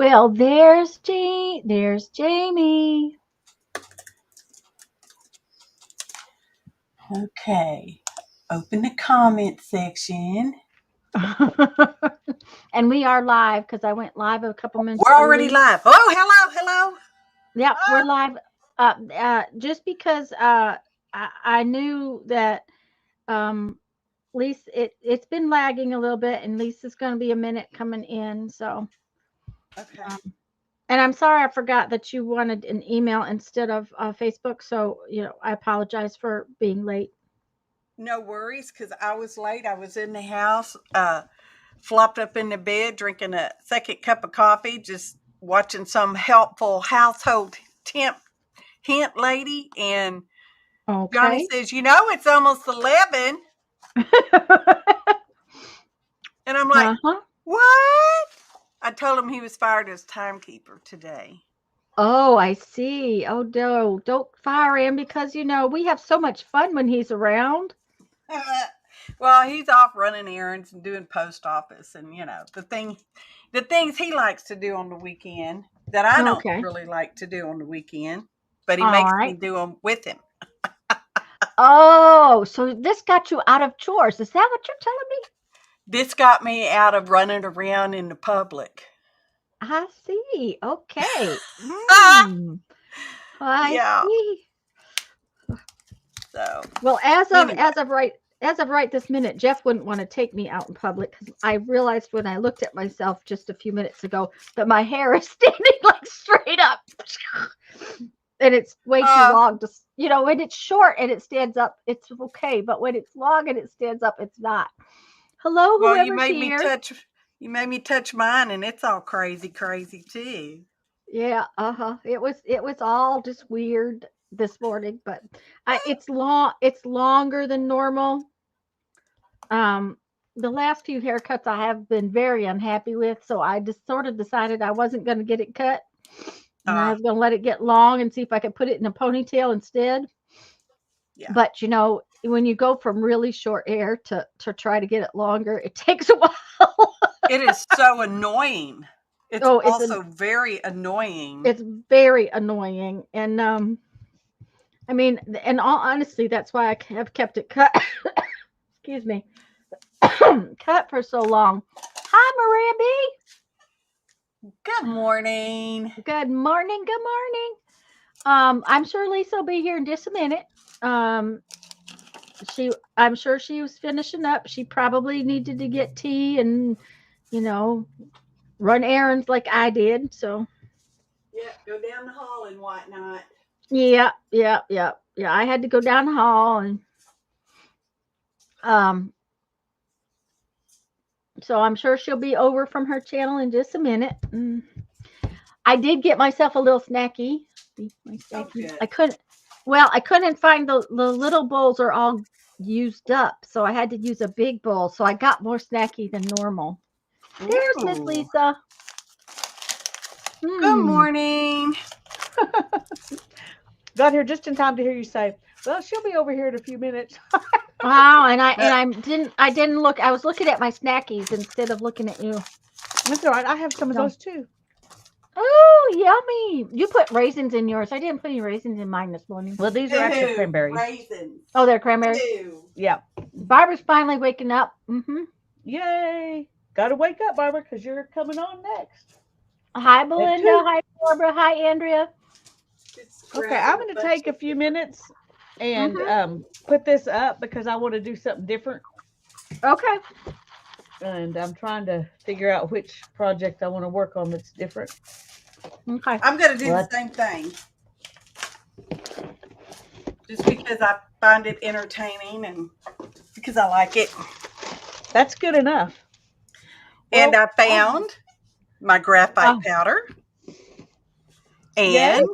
Well, there's Jamie. Okay. Open the comment section. And we are live because I went live a couple minutes We're already early. live. Oh, hello. Yep, we're live. Just because I knew that Lisa, it's been lagging a little bit, and Lisa's going to be a minute coming in. So, Okay. and I'm sorry I forgot that you wanted an email instead of Facebook. So, I apologize for being late. No worries, because I was late. I was in the house, flopped up in the bed, drinking a second cup of coffee, just watching some helpful household hint lady. And Johnny Okay. says, it's almost 11. And I'm like, Uh-huh. what? I told him he was fired as timekeeper today. Oh, I see. Oh, no, don't fire him because, we have so much fun when he's around. Well, he's off running errands and doing post office and, the things he likes to do on the weekend that I don't Okay. really like to do on the weekend, but he All makes me right. do them with him. Oh, so this got you out of chores. Is that what you're telling me? This got me out of running around in the public. I see. Okay. Ah, I yeah. see. So, Well, anyway. as of right this minute, Jeff wouldn't want to take me out in public because I realized when I looked at myself just a few minutes ago that my hair is standing like straight up, and it's way too long to, when it's short and it stands up, it's okay, but when it's long and it stands up, it's not. Hello, Well, whoever's here. you made me touch mine, and it's all crazy too. Yeah, uh-huh. It was all just weird this morning, but it's longer than normal. Um the last few haircuts I have been very unhappy with, so I just sort of decided I wasn't going to get it cut. And I was going to let it get long and see if I could put it in a ponytail instead. Yeah. But when you go from really short hair to try to get it longer, it takes a while. It is so annoying. It's Oh, also very annoying. it's very annoying. And I mean, in all honesty, that's why I have kept it cut. Excuse me. Cut for so long. Hi, Maria Good morning. B. Good morning. Good morning. I'm sure Lisa will be here in just a minute. Um, I'm sure she was finishing up. She probably needed to get tea and, you know, run errands like I did. So, Yeah, go down the hall and whatnot. yeah. I had to go down the hall and, um, so I'm sure she'll be over from her channel in just a minute. I did get myself a little snacky. My snacky. Good. I couldn't find the little bowls are all used up, so I had to use a big bowl. So I got more snacky than normal. There's Miss Ooh. Lisa. Good morning. Got here just in time to hear you say, "Well, she'll be over here in a few minutes." Wow, and I didn't look. I was looking at my snackies instead of looking at you. That's all right. I have some of No. those too. Oh, yummy! You put raisins in yours. I didn't put any raisins in mine this morning. Well, these are actually cranberries. Raisins. Oh, they're cranberries. Ew. Yeah. Barbara's finally waking up. Yay! Got to wake up, Barbara, because you're coming on next. Hi, Belinda. Hi, Barbara. Hi, Andrea. Okay, I'm going to take a few minutes and put this up because I want to do something different. Okay. And I'm trying to figure out which project I want to work on that's different. Okay. I'm going to do the same thing. Just because I find it entertaining and because I like it. That's good enough. And I found my graphite powder and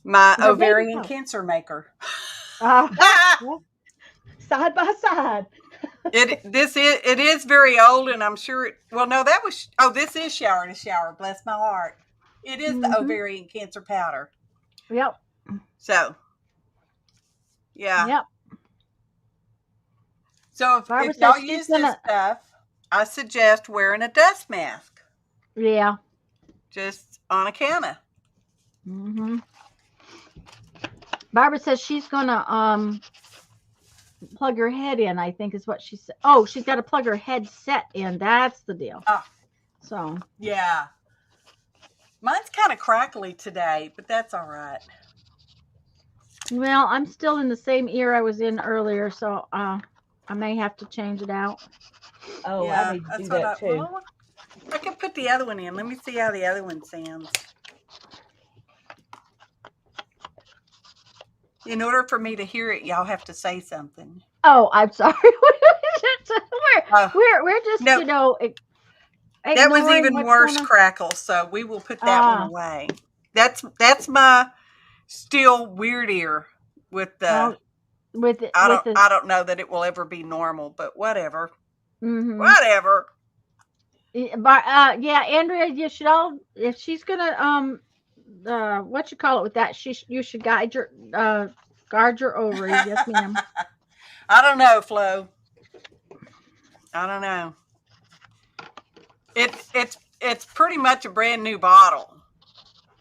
my ovarian cancer maker. Side by side. It is very old, and I'm sure this is shower to shower. Bless my heart. It is the ovarian cancer powder. Yep. So, yeah. Yep. So if y'all use this stuff, I suggest wearing a dust mask. Yeah. just on account of. Hmm. Barbara says she's gonna plug her head in, I think is what she said. Oh, she's got to plug her headset in. That's the deal. Ah, So, yeah. Mine's kind of crackly today, but that's all right. well, I'm still in the same ear I was in earlier, so I may have to change it out. Oh, I Yeah, need to that's do what that too. well, I could put the other one in. Let me see how the other one sounds. In order for me to hear it, y'all have to say something. Oh, I'm sorry. Oh, we're just, no. you know, That was ignoring even what's worse going on. crackle, so we will put that one away. That's my still weird ear with the Oh, with the I don't know that it will ever be normal, but whatever. mm-hmm. Whatever. But yeah, Andrea, you should all, if she's gonna what you call it with that, you should guard your ovaries. Yes, ma'am. I don't know, Flo. I don't know. It's pretty much a brand new bottle.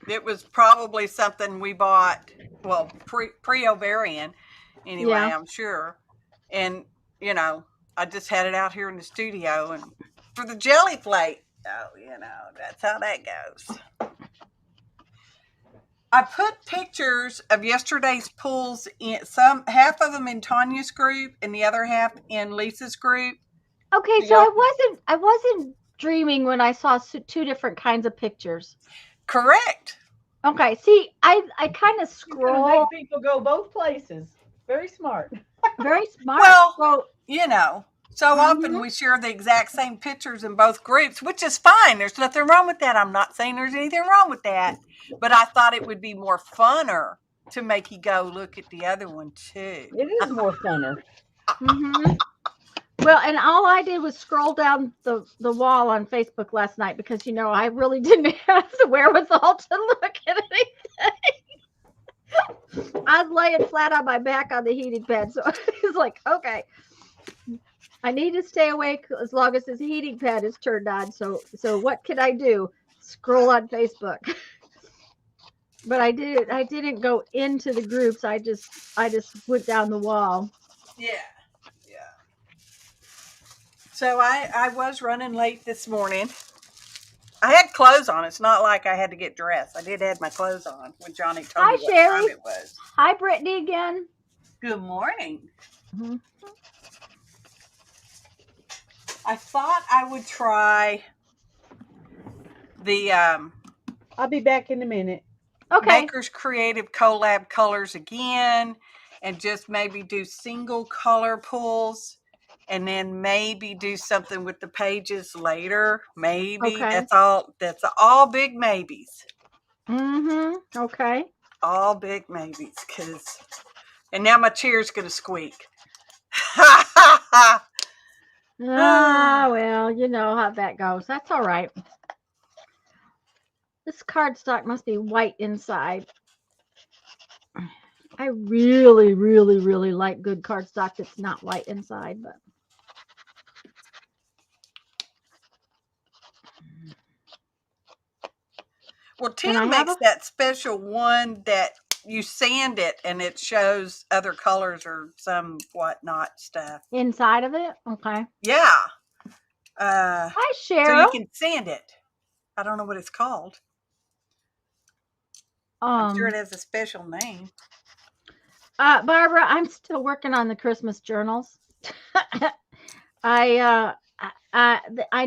It was probably something we bought, well, pre ovarian, anyway. Yeah. I'm sure, and you know, I just had it out here in the studio, and for the jelly plate, oh, you know, that's how that goes. I put pictures of yesterday's pulls in half of them in Tanya's group and the other half in Lisa's group. Okay, so I wasn't dreaming when I saw two different kinds of pictures. Correct. Okay, see, I kind of You're gonna scroll. make people go both places. Very smart. Very smart. Well, so, you know, so often we share the exact same pictures in both groups, which is fine. There's nothing wrong with that. I'm not saying there's anything wrong with that, but I thought it would be more funner to make you go look at the other one too. It is more funner. Well, and all I did was scroll down the wall on Facebook last night because, you know, I really didn't have the wherewithal to look at anything. I was laying flat on my back on the heating pad, so it's like, okay, I need to stay awake as long as this heating pad is turned on. So what can I do? Scroll on Facebook. But I didn't go into the groups. I just went down the wall. Yeah. So I was running late this morning. I had clothes on. It's not like I had to get dressed. I did have my clothes on when Johnny told me what time it was. Hi, Brittany again. Good morning. Mm-hmm. I thought I would try the I'll be back in a minute. Okay. Maker's Creative Collab colors again, and just maybe do single color pulls, and then maybe do something with the pages later. Maybe. Okay. That's all big maybes. Okay. All big maybes, and now my chair's gonna squeak. Well, you know how that goes. That's all right. This cardstock must be white inside. I really, really, really like good cardstock that's not white inside, but well, Tim makes that special one that you sand it and it shows other colors or some whatnot stuff inside of it. Okay. Yeah. Hi, Cheryl. So you can sand it. I don't know what it's called. I'm sure it has a special name. Barbara, I'm still working on the Christmas journals. I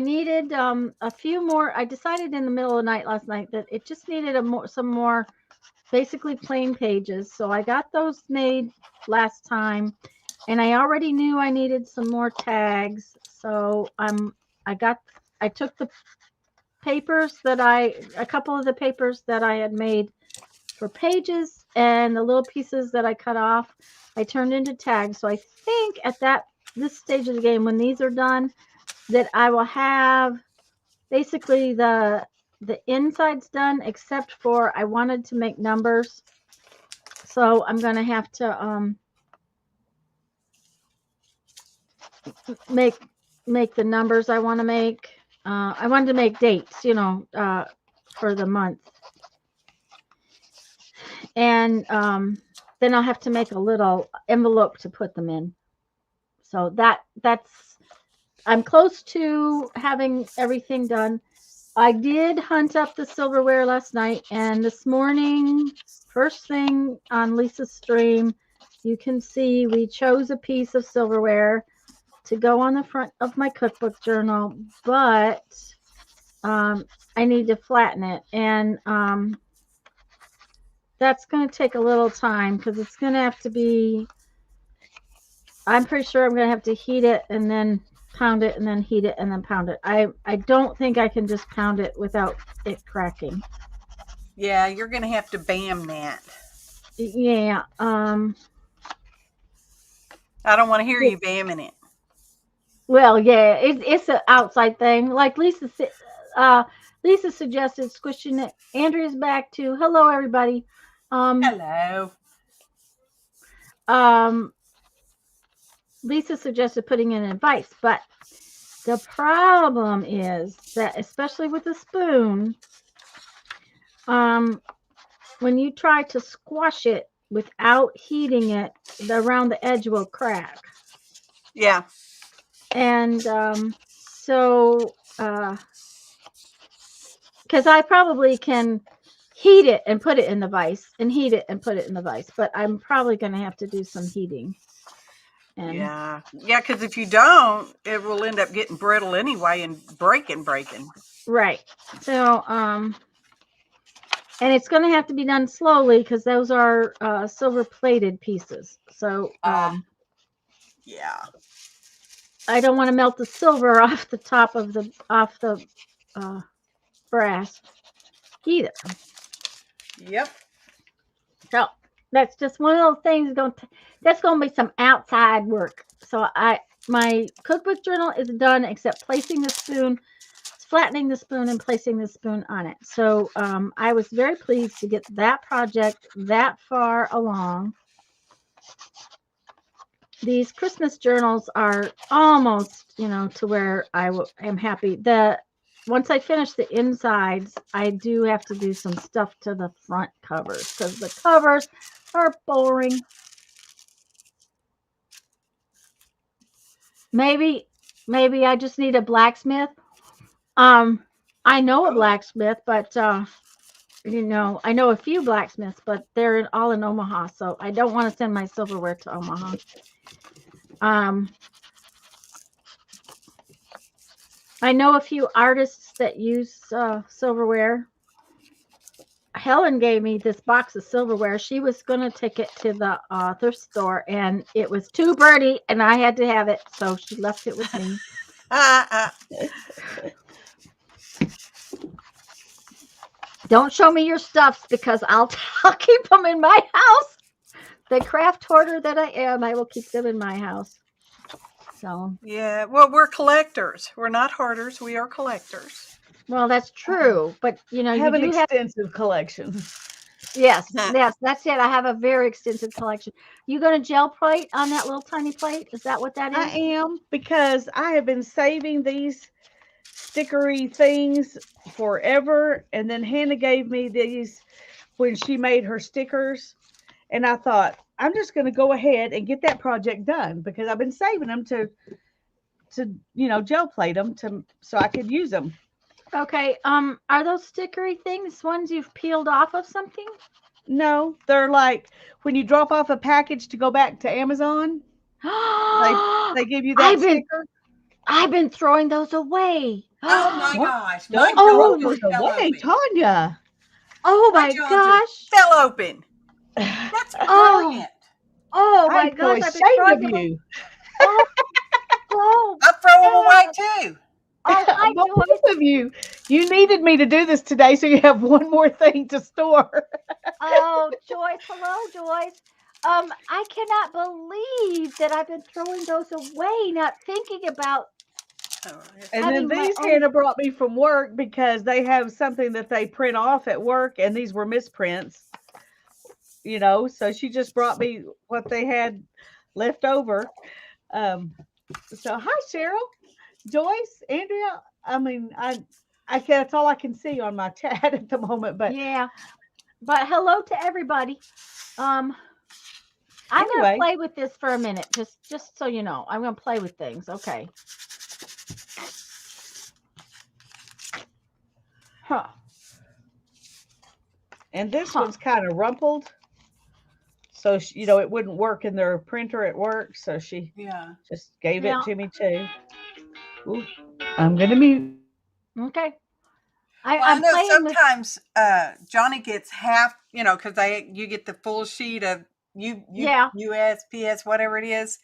needed a few more. I decided in the middle of the night last night that it just needed some more basically plain pages. So I got those made last time, and I already knew I needed some more tags. So I took the papers a couple of the papers that I had made for pages and the little pieces that I cut off, I turned into tags. So I think at this stage of the game, when these are done, that I will have basically the insides done, except for I wanted to make numbers. So I'm going to have to make the numbers I want to make. I wanted to make dates, for the month. And then I'll have to make a little envelope to put them in. So that's I'm close to having everything done. I did hunt up the silverware last night, and this morning, first thing on Lisa's stream, you can see we chose a piece of silverware to go on the front of my cookbook journal, but I need to flatten it, and that's going to take a little time because it's going to have to be, I'm pretty sure I'm going to have to heat it and then pound it and then heat it and then pound it. I don't think I can just pound it without it cracking. Yeah, you're going to have to bam that. Yeah. I don't want to hear you bamming it. Well, yeah, it's an outside thing. Like Lisa suggested squishing it. Andrea's back too. Hello, everybody. Hello. Lisa suggested putting in advice, but the problem is that, especially with a spoon, when you try to squash it without heating it, around the edge will crack. Yeah. And so, because I probably can heat it and put it in the vise, and heat it and put it in the vise, but I'm probably going to have to do some heating. And yeah, because if you don't, it will end up getting brittle anyway and breaking. Right. So, and it's going to have to be done slowly because those are silver plated pieces. So, yeah, I don't want to melt the silver off the top of the brass either. Yep. So that's just one of those things. That's going to be some outside work. So my cookbook journal is done except placing the spoon, flattening the spoon, and placing the spoon on it. So I was very pleased to get that project that far along. These Christmas journals are almost, to where I am happy. Once I finish the insides, I do have to do some stuff to the front covers because the covers are boring. Maybe I just need a blacksmith. I know a blacksmith, but I know a few blacksmiths, but they're all in Omaha, so I don't want to send my silverware to Omaha. I know a few artists that use silverware. Helen gave me this box of silverware. She was going to take it to the thrift store, and it was too pretty, and I had to have it, so she left it with me. Don't show me your stuffs because I'll keep them in my house. The craft hoarder that I am, I will keep them in my house. So yeah, well, we're collectors. We're not hoarders. We are collectors. Well, that's true, but I have an extensive collection. Yes, that's it. I have a very extensive collection. You going to gel plate on that little tiny plate? Is that what that is? I am, because I have been saving these stickery things forever, and then Hannah gave me these when she made her stickers, and I thought I'm just going to go ahead and get that project done because I've been saving them to gel plate them so I could use them. Okay. Are those stickery things ones you've peeled off of something? No, they're like when you drop off a package to go back to Amazon. they give you that sticker. I've been throwing those away. Oh my gosh! Don't throw those away, Tanya. Oh my gosh! Fell open. That's brilliant. Oh my gosh! I'm so ashamed of you. I throw them away too. Oh, both of you. You needed me to do this today, so you have one more thing to store. Oh, Joyce. Hello, Joyce. I cannot believe that I've been throwing those away, not thinking about. And then these Hannah brought me from work because they have something that they print off at work, and these were misprints. So she just brought me what they had left over. So hi, Cheryl, Joyce, Andrea. I mean, I can, that's all I can see on my chat at the moment. But Yeah. But hello to everybody. I'm gonna anyway, play with this for a minute, just so you know. I'm gonna play with things. Okay. huh? And this Huh. one's kind of rumpled, so she, you know, it wouldn't work in their printer at work. So she Yeah. just gave Yeah. it to me too. Ooh, I'm gonna mute. Okay. Well, I I'm know playing with. sometimes Johnny gets half, you know, because you get the full sheet of Yeah. USPS, whatever it is,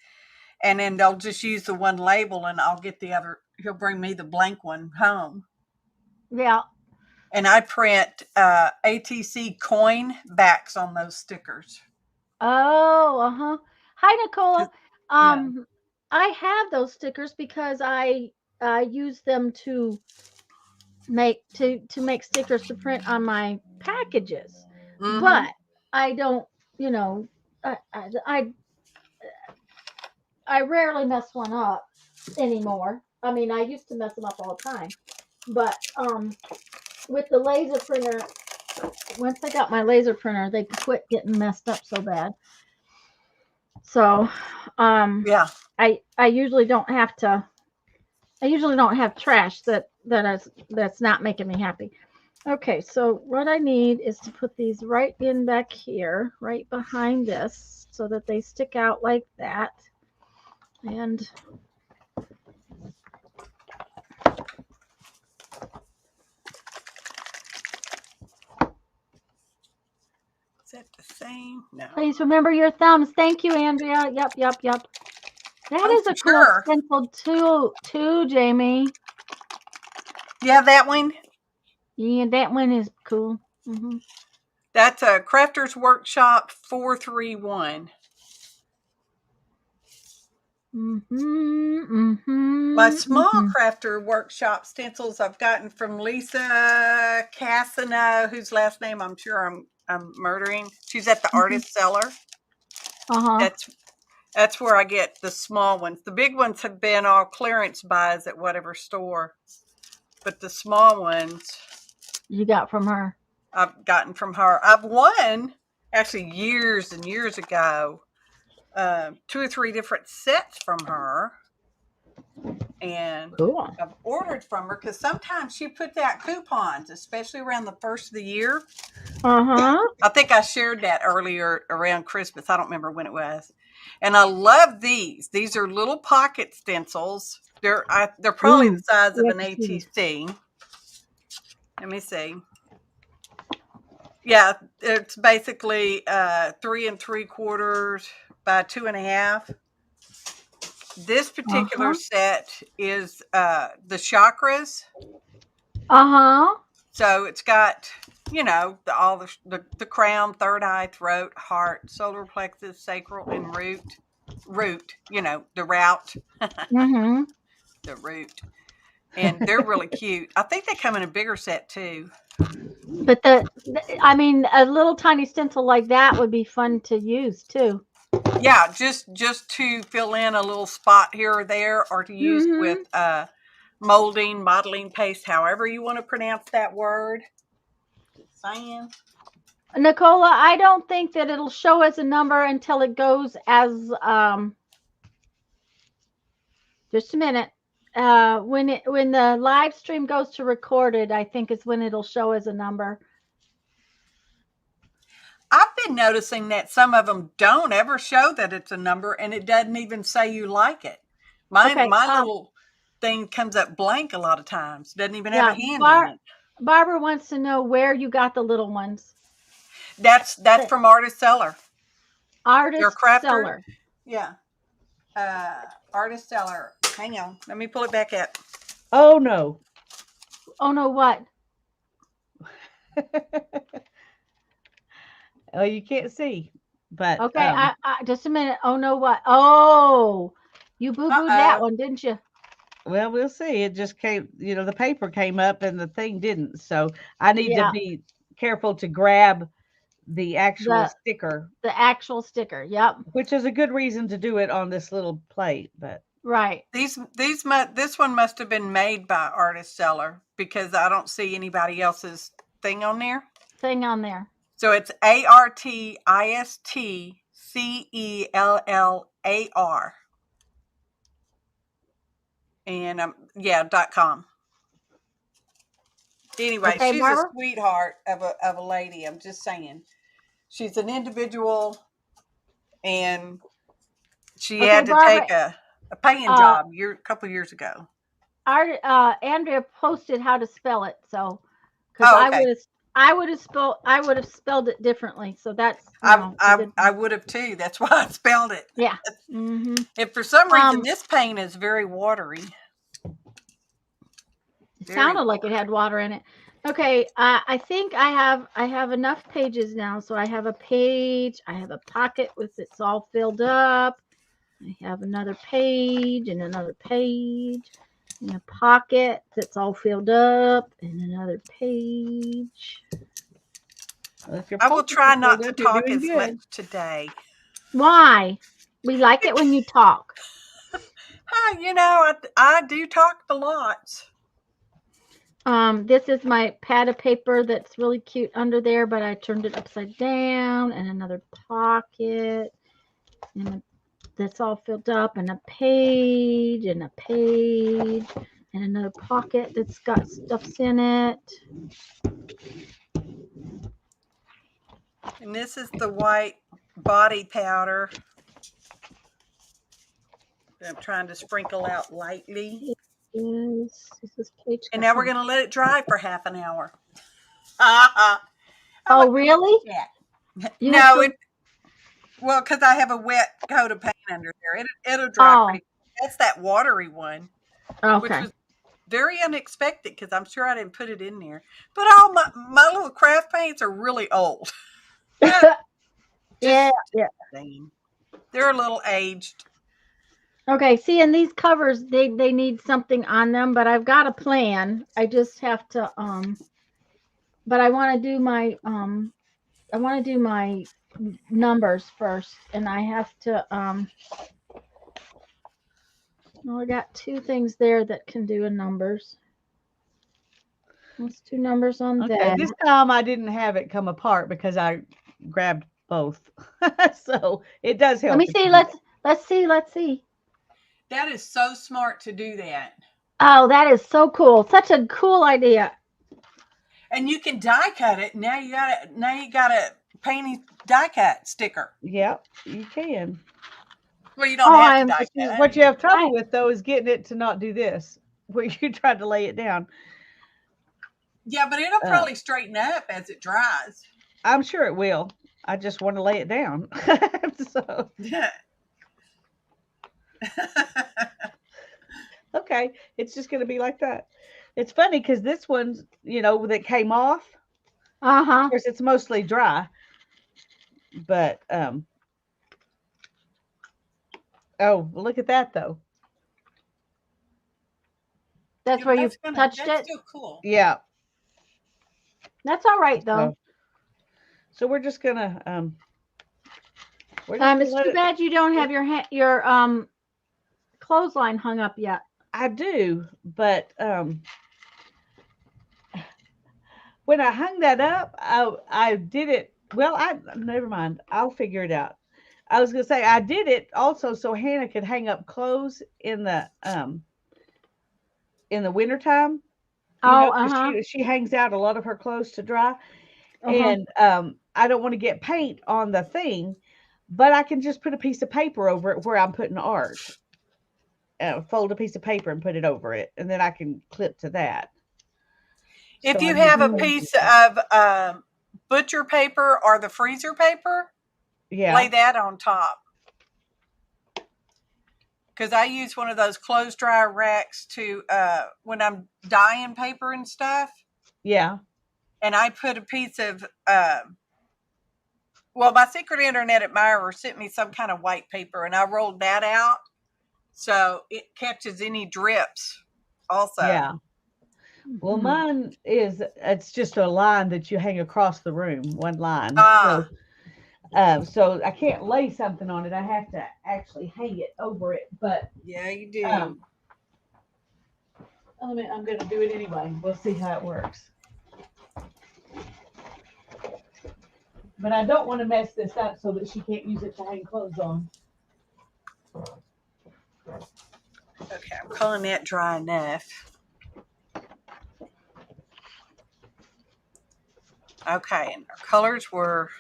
and then they'll just use the one label, and I'll get the other. He'll bring me the blank one home, Yeah. and I print ATC coin backs on those stickers. Oh. Uh-huh. Hi, Nicola. 'Cause- Yeah. I have those stickers because I use them to make stickers to print on my packages. Mm-hmm. But I don't, you know, I rarely mess one up anymore. I mean, I used to mess them up all the time. But with the laser printer, once I got my laser printer, they quit getting messed up so bad. So, Yeah. I usually don't have to. I usually don't have trash that's not making me happy. Okay, so what I need is to put these right in back here, right behind this, so that they stick out like that. And Is that the same? No. please remember your thumbs. Thank you, Andrea. Yep. That Oh, is a for cool sure. stencil too, Jamie. Yeah, that one. Yeah, that one is cool. Mm-hmm. That's a Crafter's Workshop 431. My small Mm-hmm. crafter workshop stencils I've gotten from Lisa Cassano, whose last name I'm sure I'm murdering. She's at the Mm-hmm. Artist Cellar. Uh-huh. That's where I get the small ones. The big ones have been all clearance buys at whatever store, but the small ones You got from her. I've gotten from her. I've won actually years and years ago 2 or 3 different sets from her. And Cool. I've ordered from her because sometimes she puts out coupons, especially around the first of the year. Uh-huh. I think I shared that earlier around Christmas. I don't remember when it was. And I love these. These are little pocket stencils. They're probably the Ooh, size we of have an to see these. ATC. Let me see. Yeah, it's basically 3 3/4 by 2.5. This particular Uh-huh. set is the chakras. Uh-huh. So it's got, you know, all the crown, third eye, throat, heart, solar plexus, sacral, and root, you know, the route, Mm-hmm. the root. And they're really cute. I think they come in a bigger set too. But I mean, a little tiny stencil like that would be fun to use too. Yeah, just to fill in a little spot here or there, or to use with Mm-hmm. modeling paste, however you want to pronounce that word. Just saying. Nicola, I don't think that it'll show as a number until it goes as just a minute. When the live stream goes to recorded, I think is when it'll show as a number. I've been noticing that some of them don't ever show that it's a number, and it doesn't even say you like it. Okay. My little thing comes up blank a lot of times. Doesn't even have Yeah. a hand in it. Barbara wants to know where you got the little ones. That's from Artist Seller. Your Artist crafter. seller. Yeah. Artist Seller. Hang on. Let me pull it back up. Oh no. Oh no, what? Oh, you can't see, but Okay, I just a minute. Oh no, what? Oh, you boo-booed that Uh-oh. one, didn't you? well, we'll see. It just came, you know, the paper came up and the thing didn't. So I need to Yeah, be careful to grab the actual the sticker, the actual sticker. Yep. which is a good reason to do it on this little plate. But Right. This one must have been made by Artist Seller because I don't see anybody else's thing on there. Thing on there. So it's ArtistCellar. And .com. Anyway, Okay, she's a Barbara? sweetheart of a lady. I'm just saying. She's an individual, and she Okay, had to Barbara, take a paying uh, job a couple years ago. Andrea posted how to spell it, so because Oh, okay. I would have spelled it differently. So that's I would have too. That's why I spelled it. yeah. Mm-hmm. And for some reason, this paint is very watery. It sounded like it had water in it. Okay, I think I have enough pages now. So I have a page. I have a pocket with it's all filled up. I have another page and another page. And a pocket that's all filled up, and another page. Well, I will try not to talk as much today. Why? We like it when you talk. I do talk a lot. This is my pad of paper that's really cute under there, but I turned it upside down, and another pocket, and that's all filled up, and a page, and another pocket that's got stuffs in it. And this is the white body powder that I'm trying to sprinkle out lightly. Yes, this is page. And now we're going to let it dry for half an hour. Oh, really? Yeah. No, well, because I have a wet coat of paint under there. It'll dry pretty. That's that watery one. Okay. Which was very unexpected because I'm sure I didn't put it in there. But all my little craft paints are really old. Yeah. They're a little aged. Okay, see, and these covers, they need something on them, but I've got a plan. I just have to but I want to do my numbers first, and I have to well, I got two things there that can do in numbers. Let's do numbers on that. This time I didn't have it come apart because I grabbed both. So it does help. Let me see. Let's see. That is so smart to do that. Oh, that is so cool. Such a cool idea. And you can die cut it. Now you got a painty die cut sticker. Yep, you can. Well, you don't have to die cut it. What you have trouble with though is getting it to not do this, where you try to lay it down. Yeah, but it'll probably straighten up as it dries. I'm sure it will. I just want to lay it down. So yeah. Okay, it's just going to be like that. It's funny because this one, that came off. Of course, it's mostly dry. But oh, look at that though. That's where you touched it. That's still cool. Yeah. That's all right though. So we're just gonna it's too bad you don't have your clothesline hung up yet. I do, but when I hung that up, I did it. Well, never mind. I'll figure it out. I was gonna say I did it also so Hannah could hang up clothes in the wintertime. She hangs out a lot of her clothes to dry. And I don't want to get paint on the thing, but I can just put a piece of paper over it where I'm putting art. Fold a piece of paper and put it over it, and then I can clip to that. If you have a piece of butcher paper or the freezer paper, lay that on top. Because I use one of those clothes dryer racks to when I'm dyeing paper and stuff. Yeah. And I put a piece of, my secret internet admirer sent me some kind of white paper, and I rolled that out so it catches any drips also. Yeah. Well, mine it's just a line that you hang across the room, one line. So I can't lay something on it. I have to actually hang it over it. But Yeah, you do. I'm going to do it anyway. We'll see how it works. But I don't want to mess this up so that she can't use it to hang clothes on. Okay, I'm calling that dry enough. Okay, and our colors were,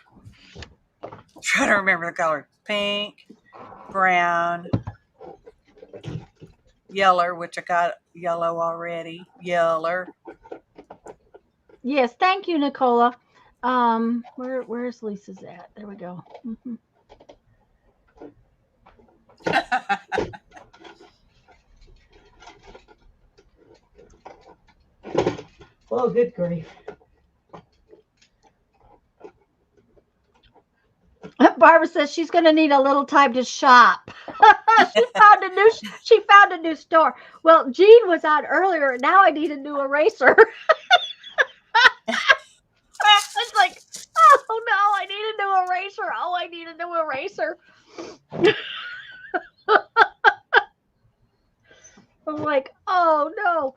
trying to remember the color, pink, brown, yellow, which I got yellow already, yellow. Yes, thank you, Nicola. Where's Lisa's at? There we go. Mm-hmm. Oh, good grief. Barbara says she's going to need a little time to shop. she found a new store. Well, Jean was on earlier. Now I need a new eraser. It's like, oh no, I need a new eraser. Oh, I need a new eraser. I'm like, oh no.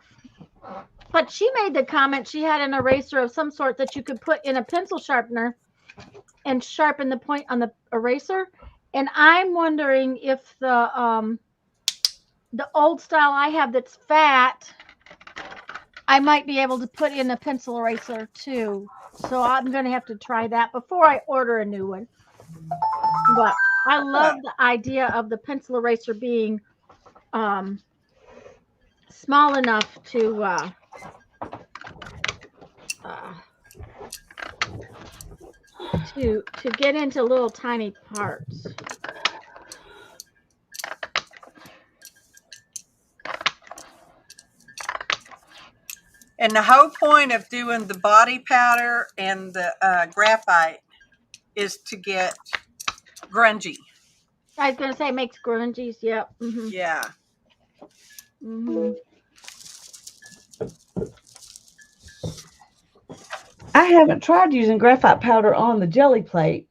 But she made the comment she had an eraser of some sort that you could put in a pencil sharpener and sharpen the point on the eraser. And I'm wondering if the old style I have that's fat, I might be able to put in a pencil eraser too. So I'm going to have to try that before I order a new one. But I love the idea of the pencil eraser being small enough to get into little tiny parts. And the whole point of doing the body powder and the graphite is to get grungy. I was going to say it makes grungies. Yep. Mm-hmm. Yeah. Mm-hmm. I haven't tried using graphite powder on the jelly plate.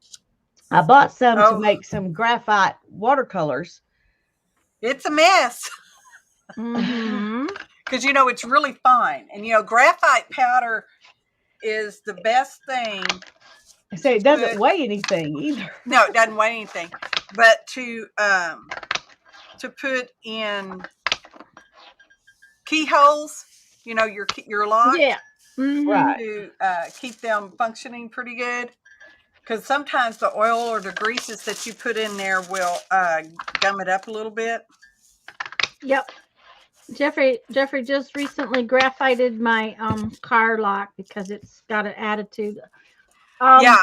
I bought some to make some graphite watercolors. It's a mess. Mm-hmm. Because, you know, it's really fine. And, you know, graphite powder is the best thing. I say it doesn't weigh anything either. No, it doesn't weigh anything. But to put in keyholes, you know, your lock. Yeah. Mm-hmm. Right. To keep them functioning pretty good. Because sometimes the oil or the greases that you put in there will gum it up a little bit. Yep. Jeffrey just recently graphited my car lock because it's got an attitude. Yeah.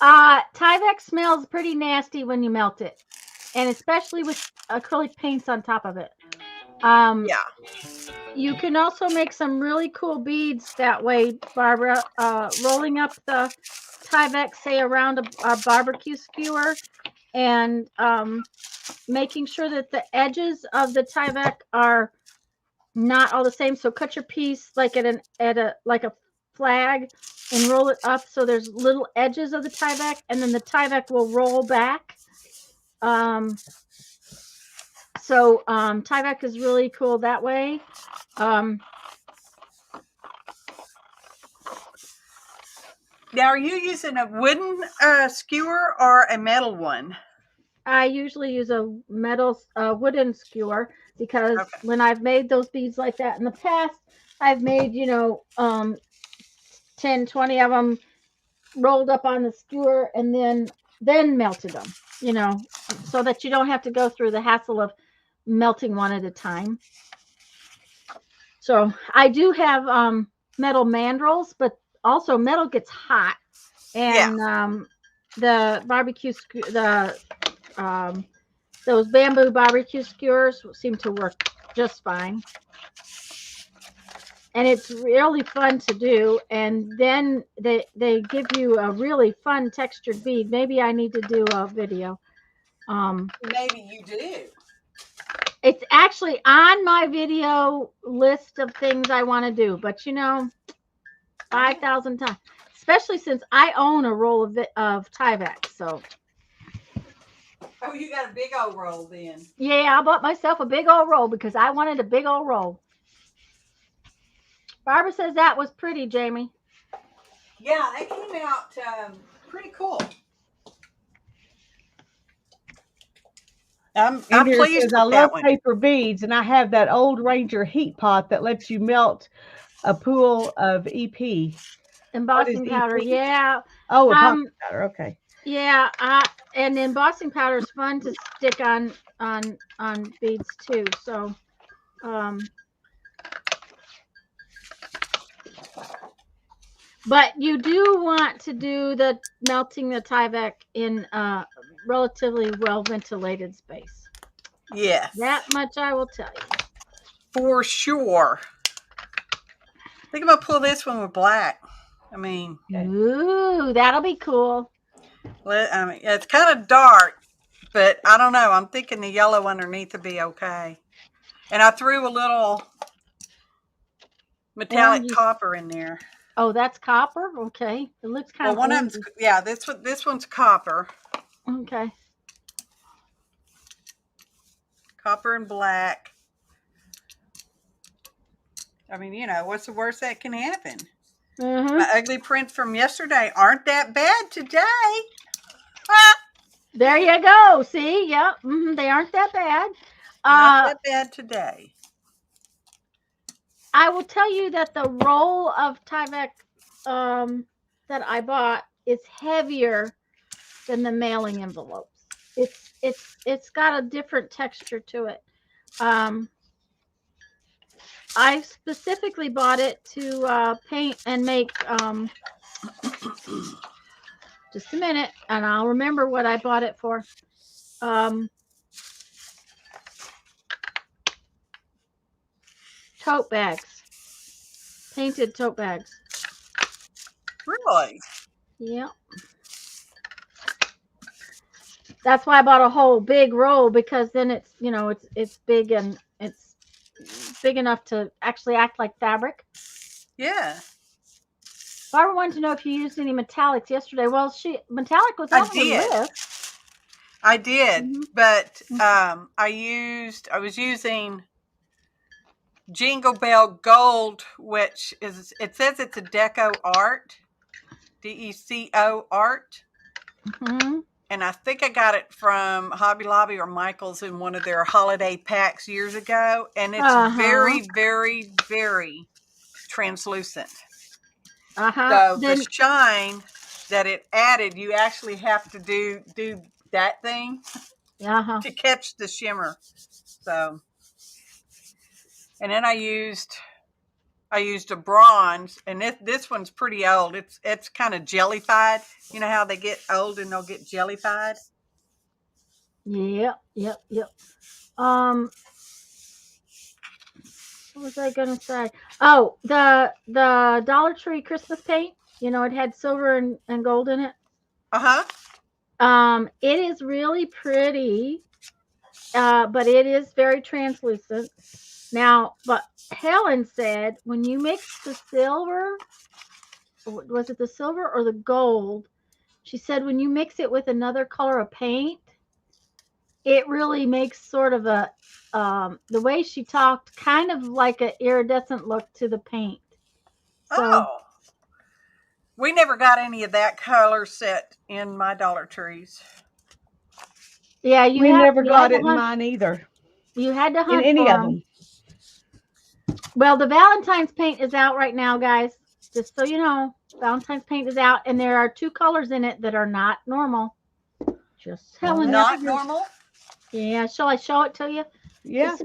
Tyvek smells pretty nasty when you melt it, and especially with acrylic paints on top of it. Yeah. You can also make some really cool beads that way, Barbara. Rolling up the Tyvek, say around a barbecue skewer, and making sure that the edges of the Tyvek are not all the same. So cut your piece like at a flag and roll it up so there's little edges of the Tyvek, and then the Tyvek will roll back. So Tyvek is really cool that way. Now, are you using a wooden skewer or a metal one? I usually use a wooden skewer because when I've made those beads like that in the past, I've made, 10, 20 of them rolled up on the skewer and then melted them, so that you don't have to go through the hassle of melting one at a time. So I do have metal mandrels, but also metal gets hot, and the barbecue those bamboo barbecue skewers seem to work just fine. And it's really fun to do. And then they give you a really fun textured bead. Maybe I need to do a video. Maybe you do. It's actually on my video list of things I want to do. But, 5,000 times. Especially since I own a roll of Tyvek. So Oh, you got a big old roll then. yeah, I bought myself a big old roll because I wanted a big old roll. Barbara says that was pretty, Jamie. Yeah, they came out pretty cool. I'm Andrea pleased says, with I that love one. paper beads, and I have that old Ranger heat pot that lets you melt a pool of EP. Embossing powder, EP? yeah. Oh, epoxy powder. Okay. Yeah, and embossing powder is fun to stick on beads too. So, but you do want to do the melting the Tyvek in a relatively well ventilated space. Yes. That much I will tell you. For sure. I think I'm going to pull this one with black. I mean, Ooh, that'll be cool. it's kind of dark, but I don't know. I'm thinking the yellow underneath would be okay. And I threw a little metallic copper in there. Oh, that's copper? Okay. It looks kind of one of them's, yeah, this one's copper. Okay. Copper and black. I mean, you know, what's the worst that can happen? Mm-hmm. My ugly prints from yesterday aren't that bad today. Ah! There you go. See? Yep. Mm-hmm. They aren't that bad. Not that bad today. I will tell you that the roll of Tyvek that I bought is heavier than the mailing envelopes. It's got a different texture to it. I specifically bought it to paint and make. Just a minute, and I'll remember what I bought it for. Tote bags. Painted tote bags. Really? Yeah. That's why I bought a whole big roll, because then it's, you know, it's big and it's big enough to actually act like fabric. Yeah. Barbara wanted to know if you used any metallics yesterday. Well, metallic was on the list. I did, Mm-hmm. but I was using Jingle Bell Gold, which is, it says it's a Deco Art, DECO Art. Mm-hmm. And I think I got it from Hobby Lobby or Michael's in one of their holiday packs years ago. And it's very, very, very translucent. So the shine that it added, you actually have to do that thing to catch the shimmer. So, and then I used a bronze, and this one's pretty old. It's kind of jellified. You know how they get old and they'll get jellified? Yep. What was I gonna say? Oh, the Dollar Tree Christmas paint. You know, it had silver and gold in it. It is really pretty, but it is very translucent. Now, but Helen said when you mix the silver, was it the silver or the gold? She said when you mix it with another color of paint, it really makes sort of a, the way she talked, kind of like an iridescent look to the paint. So, we never got any of that color set in my Dollar Trees. Yeah, we never got it in mine either. You had to hunt in any of them. Well, the Valentine's paint is out right now, guys. Just so you know, Valentine's paint is out, and there are 2 colors in it that are not normal. Just telling you. Not normal? Yeah. Shall I show it to you? Yeah.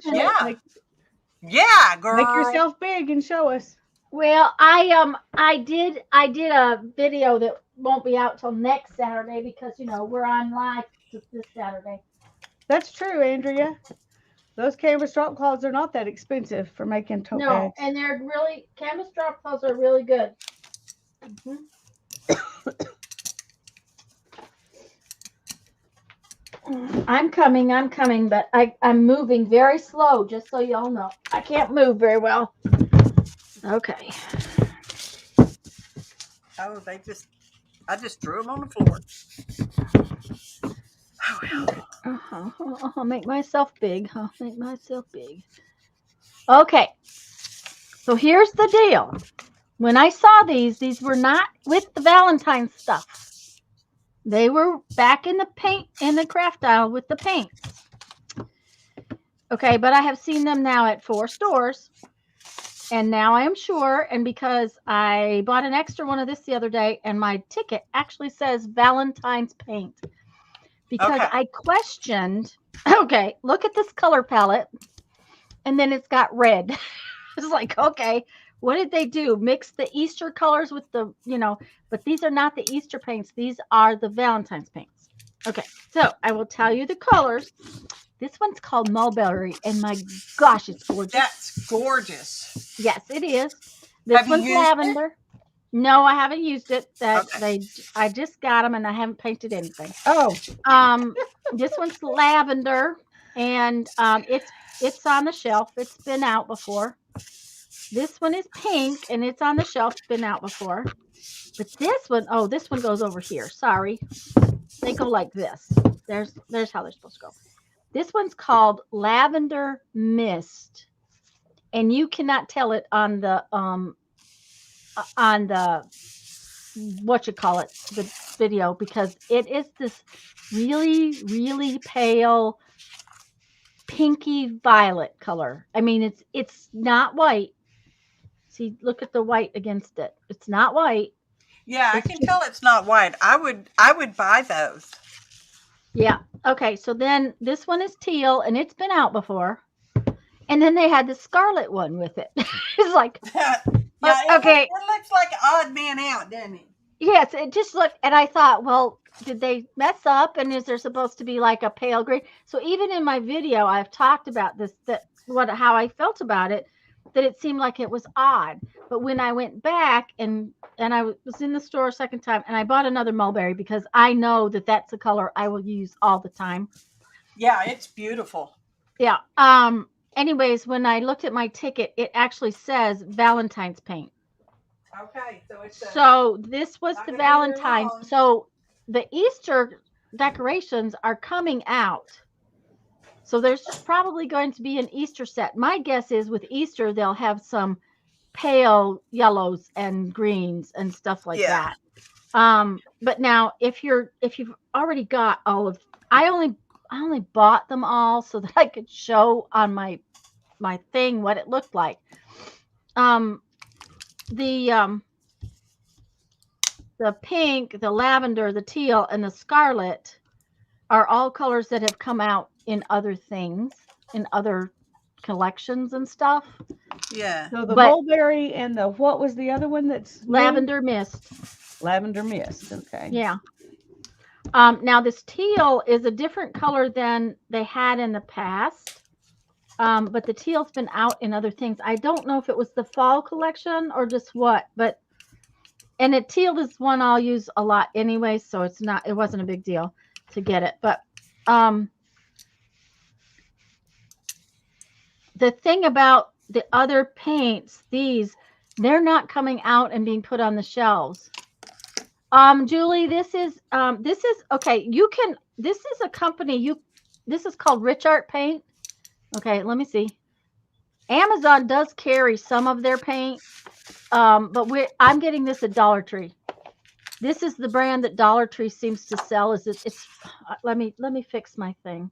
Yeah, girl. Make yourself big and show us. Well, I did a video that won't be out till next Saturday because, you know, we're on live this Saturday. That's true, Andrea. Those canvas drop cloths are not that expensive for making tote bags. And they're really, canvas drop cloths are really good. I'm coming, but I'm moving very slow, just so y'all know. I can't move very well. Okay. Oh, I just threw them on the floor. Oh, well. I'll make myself big. I'll make myself big. Okay. So here's the deal. When I saw these were not with the Valentine's stuff. They were back in the paint, in the craft aisle with the paints. Okay, but I have seen them now at 4 stores. And now I am sure, and because I bought an extra one of this the other day, and my ticket actually says Valentine's paint. Because Okay. I questioned, okay, look at this color palette, and then it's got red. It's like, okay, what did they do? Mix the Easter colors with the, but these are not the Easter paints. These are the Valentine's paints. Okay, so I will tell you the colors. This one's called Mulberry, and my gosh, it's gorgeous. That's gorgeous. Yes, it is. This one's lavender. No, I haven't used it. I just got them, and I haven't painted anything. Oh, This one's lavender, and it's on the shelf. It's been out before. This one is pink, and it's on the shelf. It's been out before. But this one goes over here. Sorry, they go like this. There's how they're supposed to go. This one's called Lavender Mist, and you cannot tell it on the the video, because it is this really, really pale pinky violet color. I mean, it's not white. See, look at the white against it. It's not white. Yeah, I can tell it's not white. I would buy those. Yeah. Okay. So then this one is teal, and it's been out before. And then they had the scarlet one with it. It's like, okay. It looks like an odd man out, doesn't it? Yes, it just looked, and I thought, well, did they mess up? And is there supposed to be like a pale green? So even in my video, I've talked about this, how I felt about it, that it seemed like it was odd. But when I went back and I was in the store a second time, and I bought another mulberry, because I know that that's a color I will use all the time. Yeah, it's beautiful. Yeah. Anyways, when I looked at my ticket, it actually says Valentine's paint. Okay, so this was the Valentine's. So the Easter decorations are coming out. So there's probably going to be an Easter set. My guess is with Easter, they'll have some pale yellows and greens and stuff like that. But now if you've already got all of, I only bought them all so that I could show on my thing what it looked like. The pink, the lavender, the teal, and the scarlet are all colors that have come out in other things, in other collections and stuff. Yeah. So the mulberry and what was the other one that's Lavender Mist. Lavender Mist. Okay. Yeah. Now this teal is a different color than they had in the past. But the teal's been out in other things. I don't know if it was the fall collection or just what, and the teal is one I'll use a lot anyway, so it wasn't a big deal to get it. But the thing about the other paints, they're not coming out and being put on the shelves. Julie, this is okay. This is a company, this is called Rich Art Paint. Okay, let me see. Amazon does carry some of their paint, but I'm getting this at Dollar Tree. This is the brand that Dollar Tree seems to sell. Let me fix my thing.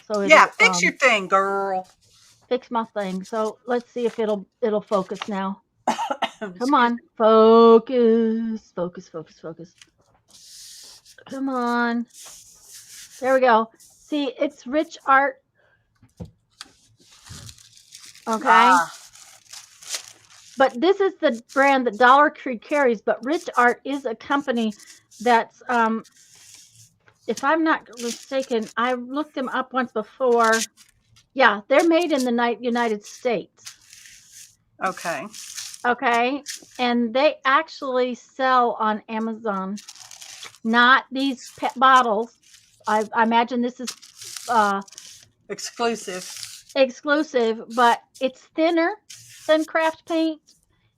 So fix your thing, girl. Fix my thing. So let's see if it'll focus now. Come on, focus. Come on. There we go. See, it's Rich Art. Okay. But this is the brand that Dollar Tree carries, but Rich Art is a company that's, if I'm not mistaken, I looked them up once before. Yeah, they're made in the United States. Okay. Okay. And they actually sell on Amazon. Not these bottles. I imagine this is exclusive, but it's thinner than craft paint.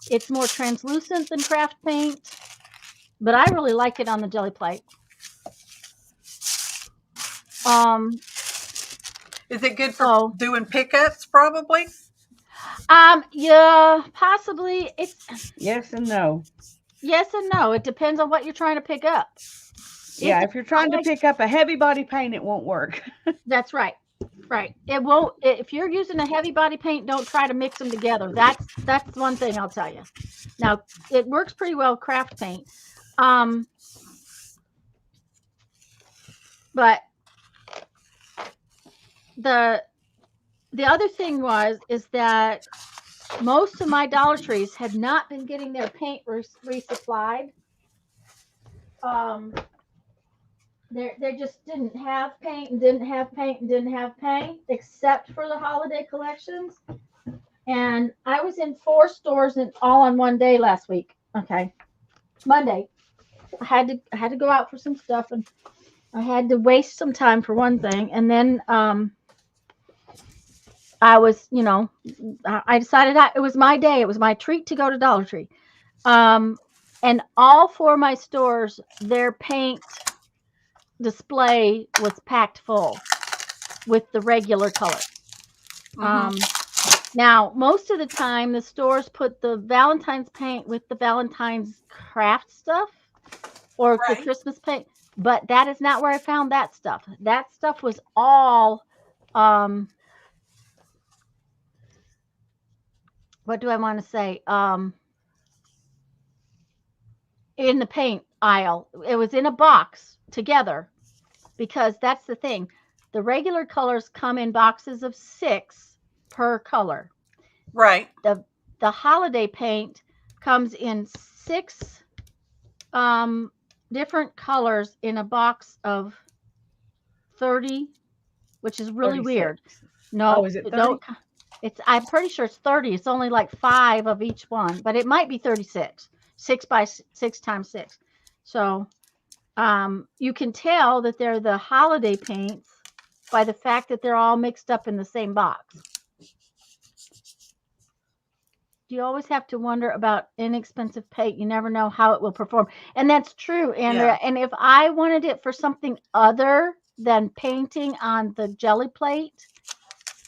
It's more translucent than craft paint, but I really like it on the jelly plate. Is it good for So, doing pickups? Probably. yeah, possibly. It's Yes and no. yes and no. It depends on what you're trying to pick up. Yeah, It, if you're trying to pick up a heavy body paint, it won't work. that's right. Right. It won't. If you're using a heavy body paint, don't try to mix them together. That's one thing I'll tell you. Now, it works pretty well with craft paint. But the other thing is that most of my Dollar Trees had not been getting their paint resupplied. They just didn't have paint and didn't have paint and didn't have paint except for the holiday collections. And I was in 4 stores and all on one day last week. Okay, Monday. I had to go out for some stuff, and I had to waste some time for one thing, and then I was, I decided it was my day. It was my treat to go to Dollar Tree. And all 4 of my stores, their paint display was packed full with the regular color. Now, most of the time, the stores put the Valentine's paint with the Valentine's craft stuff or the Christmas paint, but that is not where I found that stuff. That stuff was all, what do I want to say? In the paint aisle. It was in a box together because that's the thing. The regular colors come in boxes of 6 per color. Right. The holiday paint comes in 6 different colors in a box of 30, which is really 36. weird. No, is it 30? I'm pretty sure it's 30. It's only like 5 of each one, but it might be 36. 6 by 6 times 6. So you can tell that they're the holiday paints by the fact that they're all mixed up in the same box. You always have to wonder about inexpensive paint. You never know how it will perform. And that's true, Andrea. Yeah. And if I wanted it for something other than painting on the jelly plate,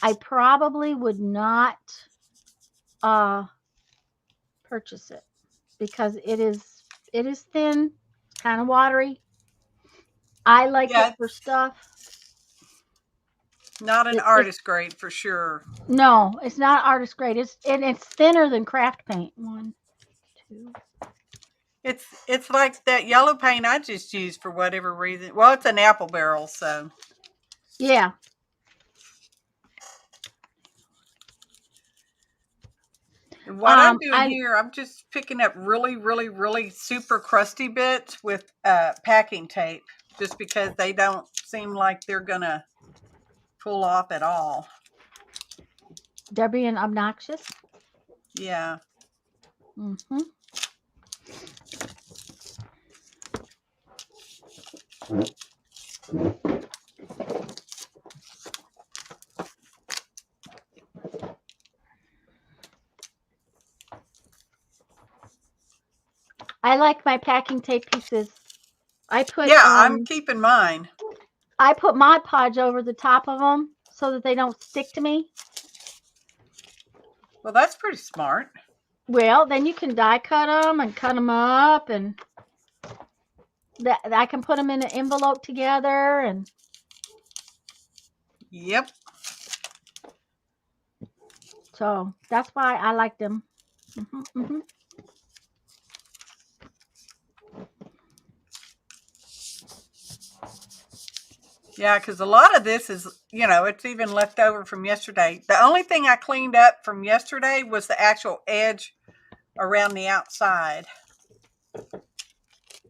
I probably would not purchase it because it is thin, kind of watery. I like it for stuff. Not an artist grade for sure. No, it's not artist grade. It's thinner than craft paint. 1, 2. It's like that yellow paint I just used for whatever reason. Well, it's an apple barrel, so. Yeah. And what I'm doing here, I'm just picking up really, really, really super crusty bits with packing tape, just because they don't seem like they're gonna pull off at all. They're being obnoxious. Yeah. I like my packing tape pieces. I'm keeping mine. I put Mod Podge over the top of them so that they don't stick to me. Well, that's pretty smart. Well, then you can die cut them and cut them up, and I can put them in an envelope together. And yep. So that's why I like them. Yeah, because a lot of this is, it's even left over from yesterday. The only thing I cleaned up from yesterday was the actual edge around the outside.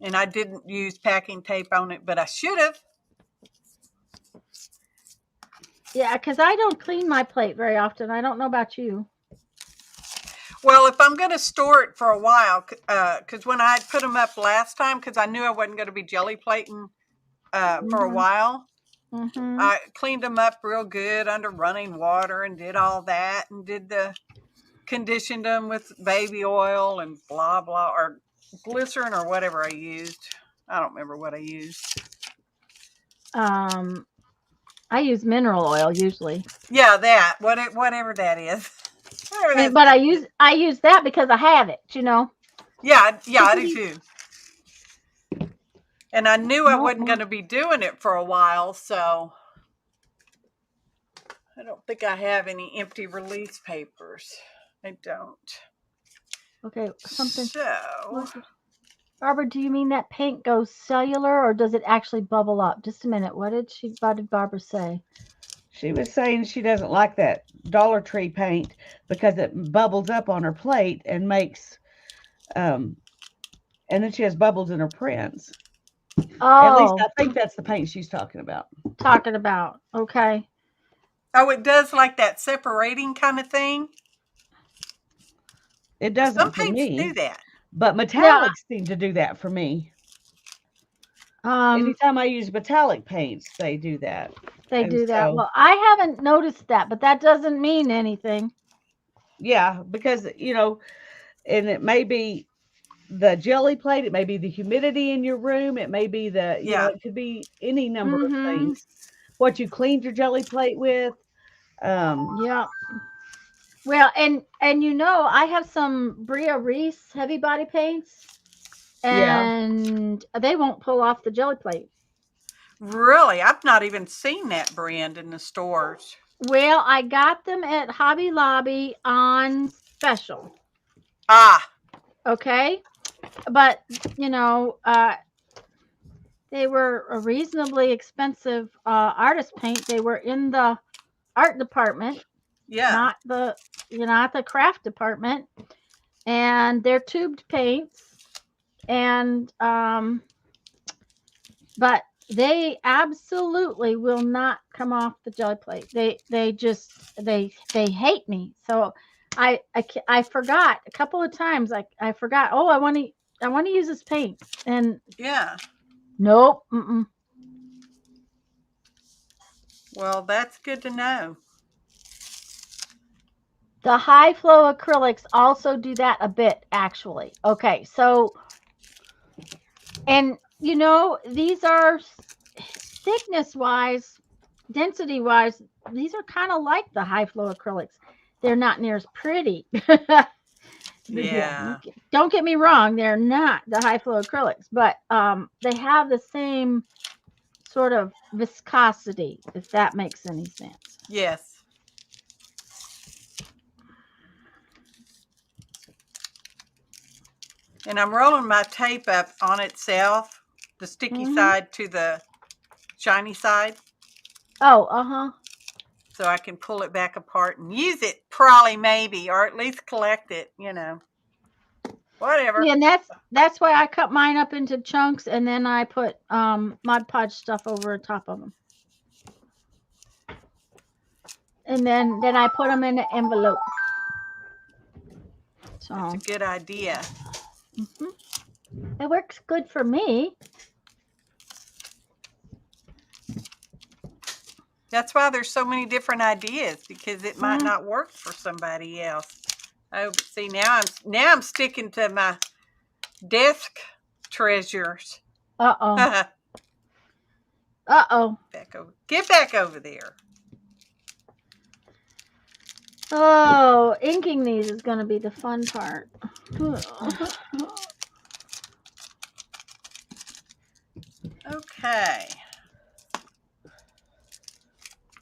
And I didn't use packing tape on it, but I should have. Yeah, because I don't clean my plate very often. I don't know about you. Well, if I'm going to store it for a while, because when I put them up last time, because I knew I wasn't going to be jelly plating for a while, I cleaned them up real good under running water and did all that and did the conditioned them with baby oil and blah, blah, or glycerin or whatever I used. I don't remember what I used. I use mineral oil usually. Yeah, that, whatever that is. Whatever that But is. I use that because I have it, Yeah, I do too. And I knew I wasn't No. going to be doing it for a while, so I don't think I have any empty release papers. I don't. Okay, something. So, Barbara, do you mean that paint goes cellular or does it actually bubble up? Just a minute. What did Barbara say? She was saying she doesn't like that Dollar Tree paint because it bubbles up on her plate and makes, and then she has bubbles in her prints. At least Oh, I think that's the paint she's talking about. Okay. oh, it does like that separating kind of thing. It doesn't Some for paints me, do that. but metallics seem to do that for me. Anytime I use metallic paints, they do that. They And do that. so- Well, I haven't noticed that, but that doesn't mean anything. Yeah, because, and it may be the jelly plate, it may be the humidity in your room, it may be it could be any number of things. What you cleaned your jelly plate with. Yeah. Well, and I have some Bria Reese heavy body paints, and they won't pull off the jelly plate. Really? I've not even seen that brand in the stores. Well, I got them at Hobby Lobby on special. Ah, Okay. But, they were a reasonably expensive artist paint. They were in the art department, yeah. not the craft department. And they're tubed paints. And, but they absolutely will not come off the jelly plate. They hate me. So I forgot a couple of times. I forgot. Oh, I want to use this paint, and Yeah. nope. Mm-mm. Well, that's good to know. The high flow acrylics also do that a bit, actually. Okay, so, and these are thickness wise, density wise, these are kind of like the high flow acrylics. They're not near as pretty. Yeah. Don't get me wrong, they're not the high flow acrylics, but they have the same sort of viscosity, if that makes any sense. Yes. And I'm rolling my tape up on itself, the sticky side to the shiny side. Oh, uh-huh. So I can pull it back apart and use it, probably, maybe, or at least collect it, whatever. Yeah, and that's why I cut mine up into chunks, and then I put Mod Podge stuff over the top of them. And then I put them in an envelope. So That's a good idea. it works good for me. That's why there's so many different ideas, because it might not work for somebody else. Oh, but see, now I'm sticking to my desk treasures. Uh-oh. Uh-oh. Get back over there. Oh, inking these is going to be the fun part. Okay.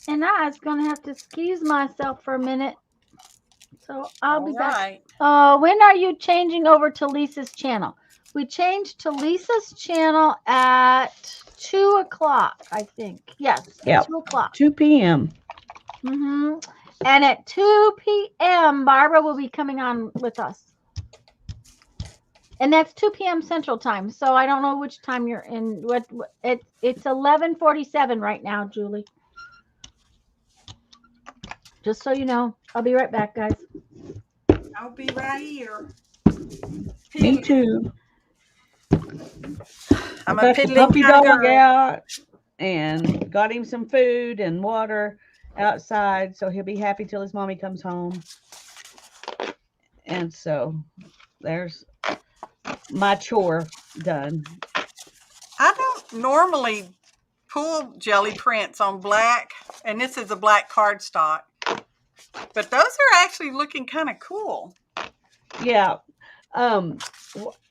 And I was going to have to excuse myself for a minute. So I'll be back. Right. When are you changing over to Lisa's channel? We changed to Lisa's channel at 2 o'clock, I think. Yes, Yep. 2 o'clock. 2 p.m. And at 2 p.m., Barbara will be coming on with us. And that's 2 p.m. Central Time. So I don't know which time you're in. It's 11:47 right now, Julie. Just so you know. I'll be right back, guys. I'll be right here. Me too. I'm I a got the piddling puppy kind of dog girl. out and got him some food and water outside, so he'll be happy till his mommy comes home. And so there's my chore done. I don't normally pull jelly prints on black, and this is a black cardstock. But those are actually looking kind of cool. Yeah.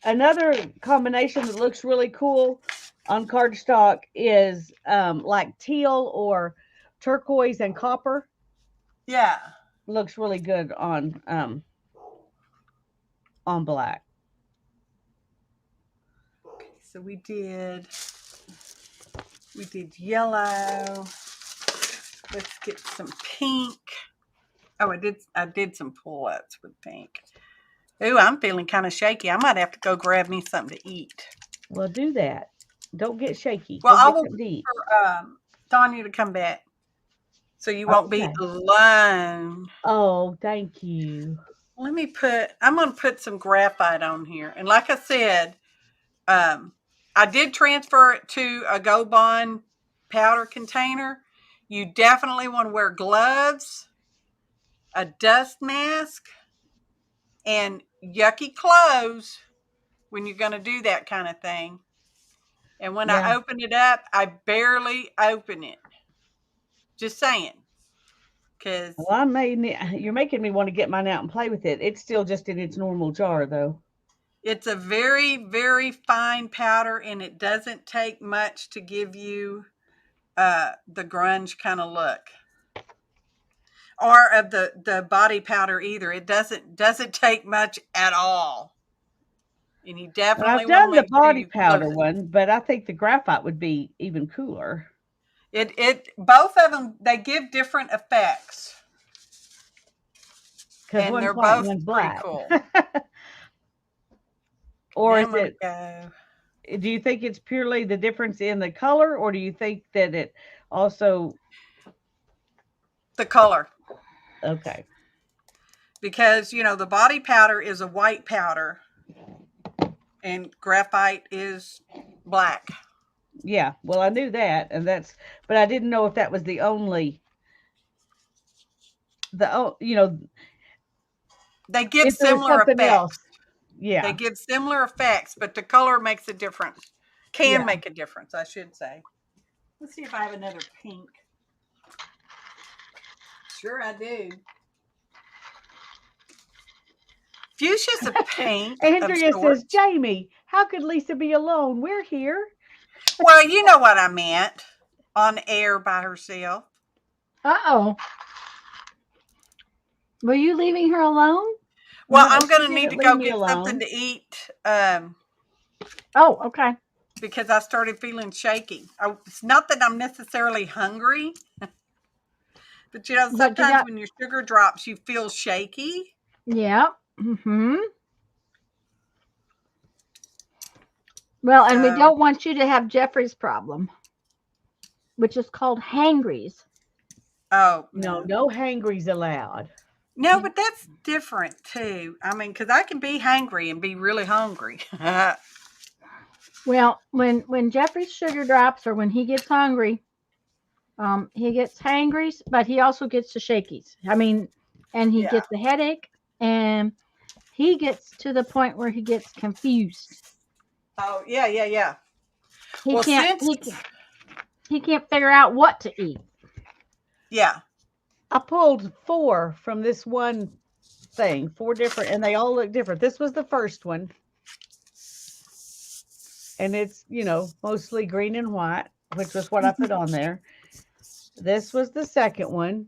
Another combination that looks really cool on cardstock is like teal or turquoise and copper. Yeah. Looks really good on black. Okay, so we did yellow. Let's get some pink. Oh, I did some pull-ups with pink. Ooh, I'm feeling kind of shaky. I might have to go grab me something to eat. Well, do that. Don't get shaky. Well, Go I get will something to eat. wait for Tanya to come back, so you won't be Okay. alone. Oh, thank you. I'm going to put some graphite on here. And like I said, I did transfer it to a Go Bond powder container. You definitely want to wear gloves, a dust mask, and yucky clothes when you're going to do that kind of thing. And when I Yeah. open it up, I barely open it. Just saying. Because Well, you're making me want to get mine out and play with it. It's still just in its normal jar, though. it's a very, very fine powder, and it doesn't take much to give you the grunge kind of look. Or of the body powder either. It doesn't take much at all. And you Well, definitely I've want to done the make sure body you powder close it. one, but I think the graphite would be even cooler. Both of them, they give different effects. Because And one's they're white, both one's pretty black. cool. Or Now is I'm going to it? go. Do you think it's purely the difference in the color, or do you think that it also? The color. Okay. Because, the body powder is a white powder and graphite is black. Yeah. Well, I knew that, but I didn't know if that was the only. They give If there was similar something effects. else. Yeah. They give similar effects, but the color makes a difference. Can Yeah. make a difference, I should say. Let's see if I have another pink. Sure, I do. Fuchsia's a pink. Andrea of says, sorts. Jamie, how could Lisa be alone? We're here. Well, you know what I meant. On air by herself. Uh-oh. Were you leaving her alone? Well, No, I'm going she to need didn't to go leave me get something alone. to eat Oh, okay. because I started feeling shaky. It's not that I'm necessarily hungry, but But you sometimes got, when your sugar drops, you feel shaky. yeah. Mm-hmm. Well, and we So, don't want you to have Jeffrey's problem, which is called hangries. oh, No no. hangries allowed. No, but that's different too. I mean, because I can be hangry and be really hungry. Well, when Jeffrey's sugar drops or when he gets hungry, he gets hangries, but he also gets the shakies. I mean, and he Yeah. gets the headache, and he gets to the point where he gets confused. Oh, yeah. He Well, can't since, he can't figure out what to eat. yeah. I pulled 4 from this one thing, 4 different, and they all look different. This was the first one. And it's, mostly green and white, which was what I put on there. This was the second one.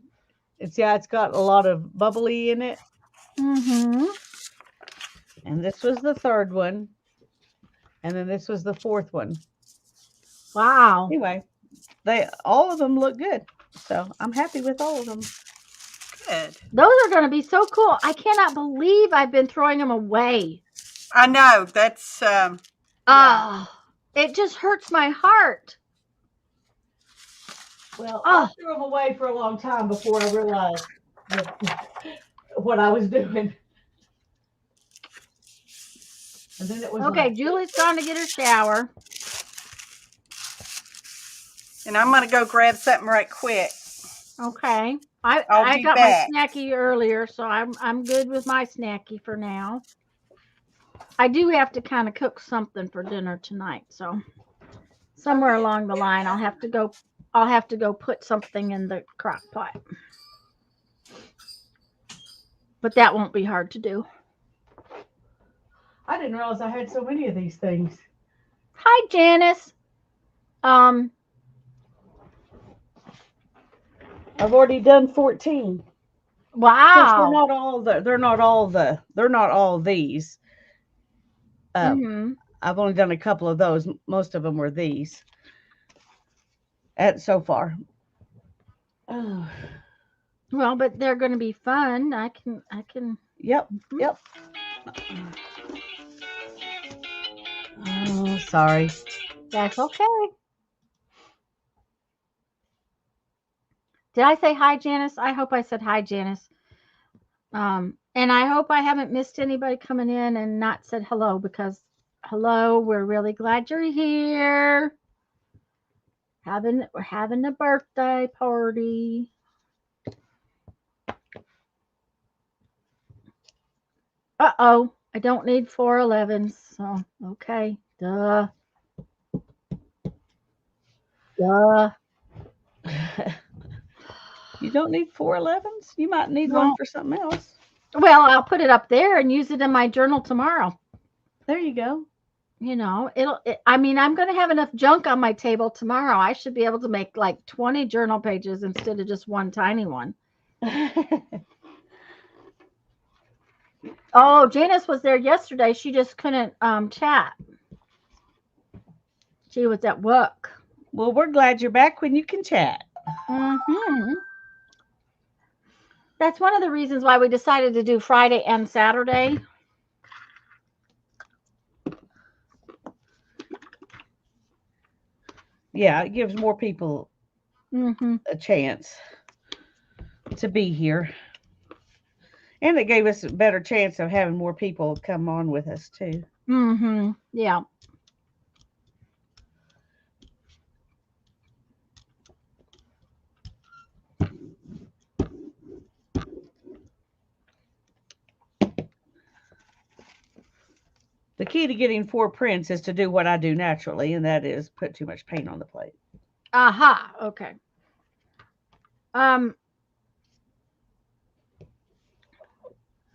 It's got a lot of bubbly in it. Mm-hmm. And this was the third one. And then this was the fourth one. Wow. Anyway, all of them look good. So I'm happy with all of them. Good. Those are going to be so cool. I cannot believe I've been throwing them away. I know. That's, Oh, it just hurts my heart. Well, I threw them away for a long time before I realized what I was doing. And then it was okay. Julie's gone to get her shower. and I'm going to go grab something right quick. Okay. I'll I be got back. my snacky earlier, so I'm good with my snacky for now. I do have to kind of cook something for dinner tonight, so somewhere Okay. along the line I'll have to go put something in the crock pot. But that won't be hard to do. I didn't realize I had so many of these things. Hi, Janice. I've already done 14. Of course, they're Wow. not all these. Mhm. I've only done a couple of those. Most of them were these. So far. Oh. Well, but they're going to be fun. I can. Yep. Yep. Oh, sorry. That's okay. Did I say hi, Janice? I hope I said hi, Janice. And I hope I haven't missed anybody coming in and not said hello, because hello, we're really glad you're here. We're having a birthday party. Uh-oh, I don't need 411s, so okay. Duh. You don't need 411s. You might need one No. for something else. Well, I'll put it up there and use it in my journal tomorrow. There you go. You know, I mean, I'm going to have enough junk on my table tomorrow. I should be able to make like 20 journal pages instead of just one tiny one. Oh, Janice was there yesterday. She just couldn't chat. She was at work. Well, we're glad you're back when you can chat. Mm-hmm. That's one of the reasons why we decided to do Friday and Saturday. Yeah, it gives more people a chance to be here. And it gave us a better chance of having more people come on with us, too. Yeah. The key to getting 4 prints is to do what I do naturally, and that is put too much paint on the plate. Aha. Okay.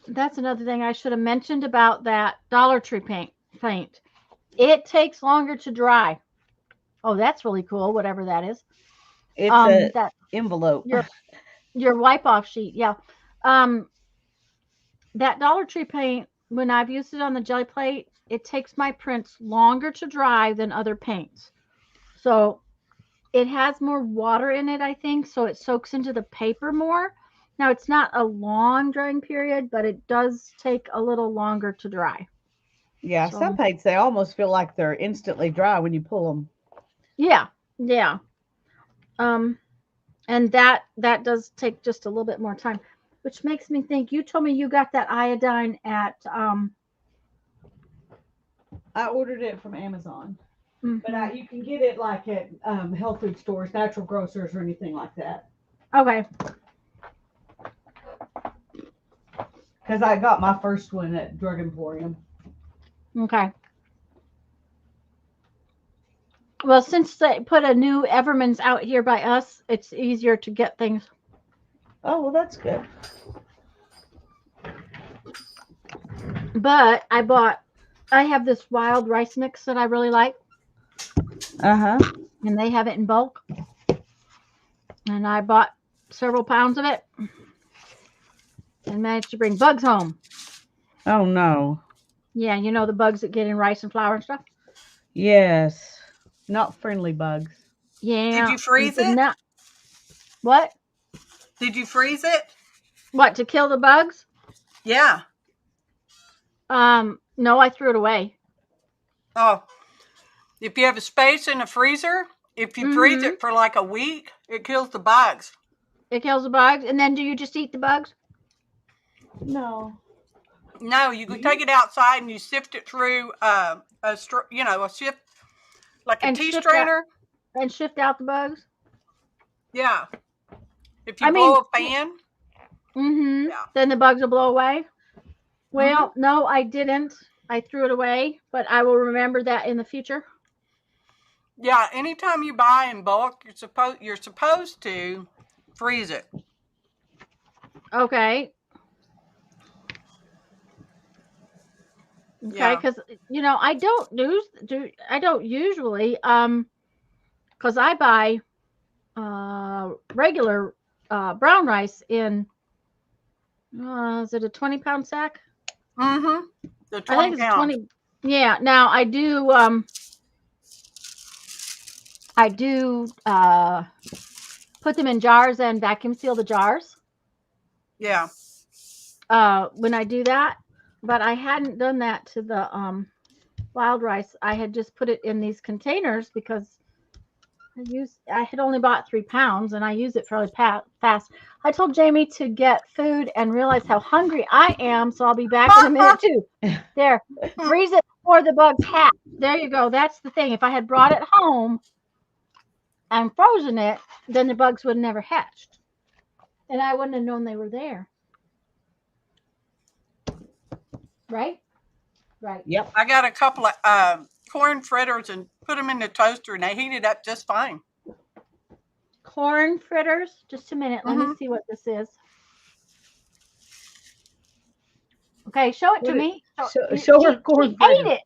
That's another thing I should have mentioned about that Dollar Tree paint. It takes longer to dry. Oh, that's really cool. Whatever that is. It's a that envelope. Your wipe off sheet. Yeah. That Dollar Tree paint, when I've used it on the jelly plate, it takes my prints longer to dry than other paints. So it has more water in it, I think, so it soaks into the paper more. Now, it's not a long drying period, but it does take a little longer to dry. Yeah, So, some paints, they almost feel like they're instantly dry when you pull them. yeah. And that does take just a little bit more time, which makes me think, you told me you got that iodine at I ordered it from Amazon, but mhm. you can get it like at health food stores, natural grocers, or anything like that. Okay. Because I got my first one at Drug Emporium. Okay. Well, since they put a new Everman's out here by us, it's easier to get things. Oh, well, that's good. But I have this wild rice mix that I really like. Uh-huh. And they have it in bulk. And I bought several pounds of it and managed to bring bugs home. Oh, no. Yeah, you know the bugs that get in rice and flour and stuff? Yes. Not friendly bugs. Yeah. Did you freeze it? What? Did you freeze it? What, to kill the bugs? Yeah. No, I threw it away. Oh, if you have a space in a freezer, if you freeze it for like a week, it kills the bugs. It kills the bugs, and then do you just eat the bugs? No. No, you can take it outside and you sift it through a sift, like a tea strainer. And shift out the bugs? Yeah. If you I blow mean, a fan, mm-hmm. yeah. Then the bugs will blow away. Well, no, I didn't. I threw it away, but I will remember that in the future. Yeah, anytime you buy in bulk, you're supposed to freeze it. Okay. Okay, Yeah. because I don't usually because I buy regular brown rice in is it a 20-pound sack? Mm-hmm. The I 20 think it's pounds. 20. Yeah. Now I do put them in jars and vacuum seal the jars Yeah. when I do that, but I hadn't done that to the wild rice. I had just put it in these containers because I had only bought 3 pounds and I use it fairly fast. I told Jamie to get food and realized how hungry I am, so I'll be back in a minute too. There, freeze it before the bugs hatch. There you go. That's the thing. If I had brought it home and frozen it, then the bugs would never hatched, and I wouldn't have known they were there. Right? Right. Yep. I got a couple of corn fritters and put them in the toaster, and they heated up just fine. Corn fritters. Just a minute. Let me see what this is. Okay, show it to me. Show her corn She fritters. ate it.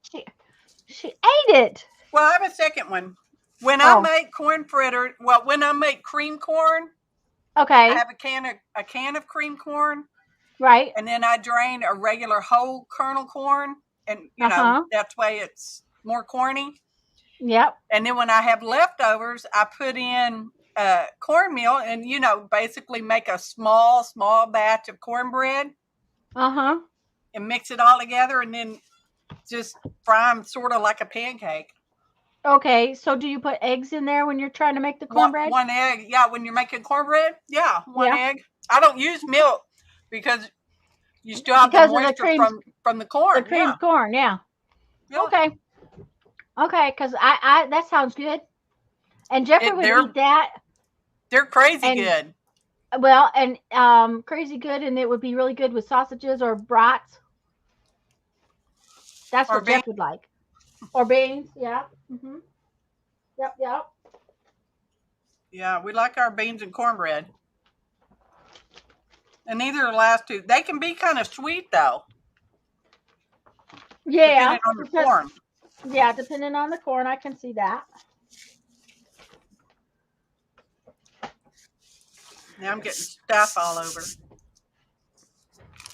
She ate it. Well, I have a second one. When I make corn fritter, when I make cream corn, okay, I have a can of cream corn, right, and then I drain a regular whole kernel corn, and that's why it's more corny. Yep. And then when I have leftovers, I put in cornmeal, and basically make a small batch of cornbread. And mix it all together, and then just fry them sort of like a pancake. Okay, so do you put eggs in there when you're trying to make the cornbread? One egg, yeah. When you're making cornbread, yeah, one egg. I don't use milk because you still have the moisture from the corn. The creamed corn, yeah. Okay, because I that sounds good. And Jeffrey would eat that. They're crazy good. Well, and crazy good, and it would be really good with sausages or brats. That's what Jeff would like. Or beans, yeah. Mm-hmm. Yep. Yeah, we like our beans and cornbread. And neither of the last two. They can be kind of sweet, though. Yeah. Depending on the corn. Yeah, depending on the corn, I can see that. Now I'm getting stuff all over.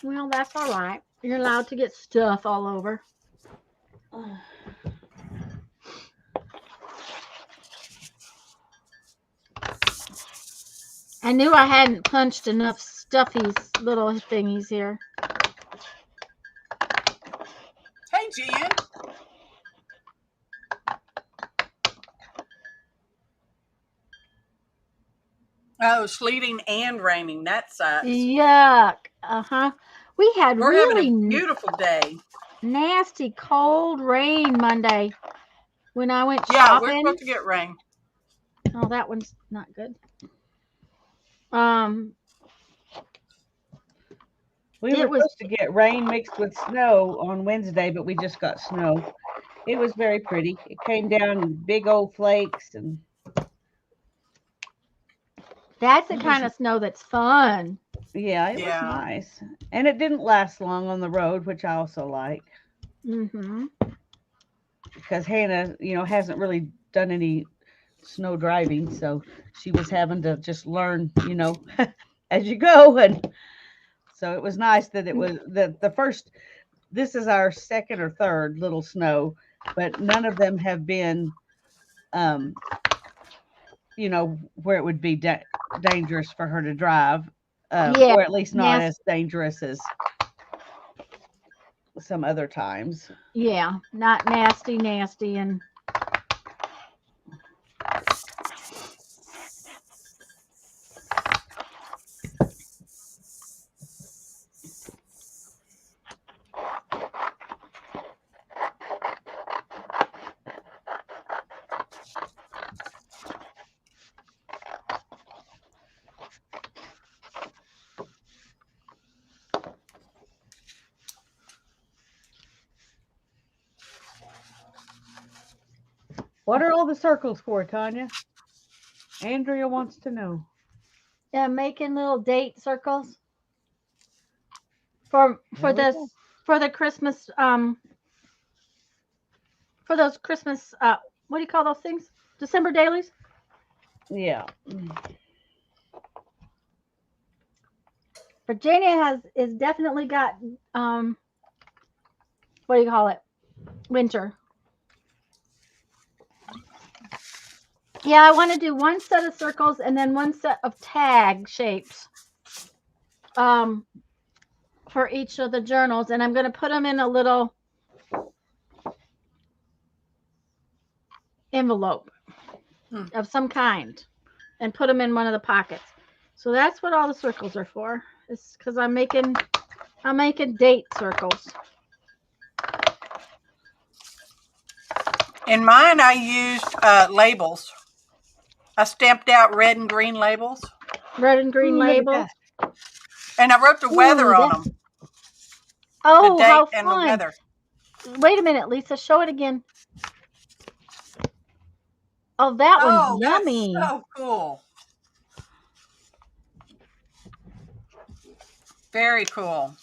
Well, that's all right. You're allowed to get stuff all over. I knew I hadn't punched enough stuffies, little thingies here. Hey, Jen. Oh, sleeting and raining. That sucks. Yuck. We had We're really having a beautiful day. Nasty cold rain Monday when I went shopping. Yeah, we're supposed to get rain. Oh, that one's not good. We were supposed to get rain mixed with snow on Wednesday, but we just got snow. It was very pretty. It came down in big old flakes, and that's the kind of snow that's fun. Yeah, it was nice. And it didn't last long on the road, which I also like. Mm-hmm. Because Hannah, hasn't really done any snow driving, so she was having to just learn, as you go. And so it was nice that it was the first, this is our second or third little snow, but none of them have been, where it would be dangerous for her to drive. Or at least not as dangerous as some other times. Yeah, not nasty and What are all the circles for, Tanya? Andrea wants to know. Yeah, making little date circles for There we this go. for the Christmas for those Christmas what do you call those things? December dailies. Yeah. Virginia is definitely got what do you call it? Winter. Yeah, I want to do one set of circles and then one set of tag shapes for each of the journals, and I'm going to put them in a little envelope of some kind and put them in one of the pockets. So that's what all the circles are for. It's because I'm making date circles. In mine, I used labels. I stamped out red and green labels, Red and green Ooh, look at labels. that. and I wrote the weather on them. Oh, The date how and the fun. weather. Wait a minute, Lisa. Show it again. Oh, that one's yummy. That's so cool. Very cool.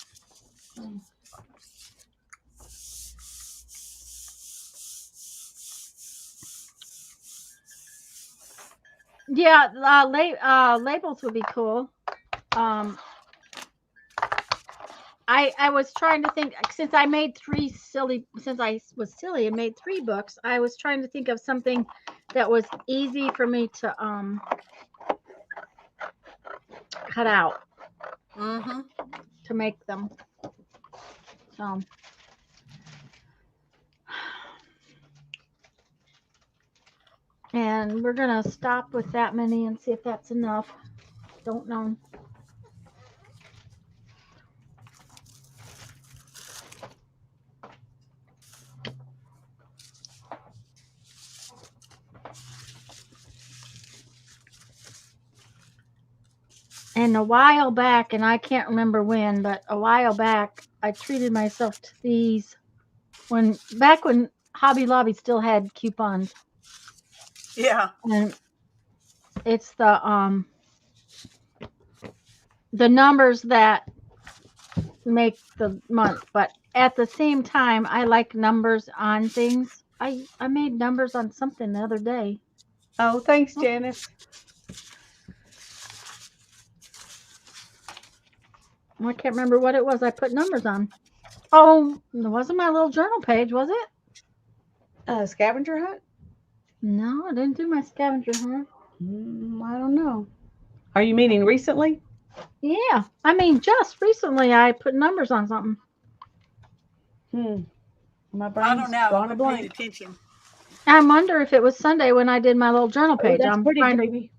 Yeah, labels would be cool. I was trying to think, since I was silly and made 3 books, I was trying to think of something that was easy for me to cut out Mm-hmm. to make them. So and we're gonna stop with that many and see if that's enough. Don't know. And a while back, and I can't remember when, but a while back, I treated myself to these back when Hobby Lobby still had coupons. Yeah. And it's the numbers that make the month, but at the same time, I like numbers on things. I made numbers on something the other day. Oh, thanks, Janice. I can't remember what it was I put numbers on. Oh, it wasn't my little journal page, was it? Scavenger hunt? No, I didn't do my scavenger hunt. I don't know. Are you meaning recently? Yeah, I mean, just recently I put numbers on something. My I brain's don't know. gone I a haven't blank. paid attention. I wonder if it was Sunday when I did my little journal Oh, page. that's I'm pretty, trying baby.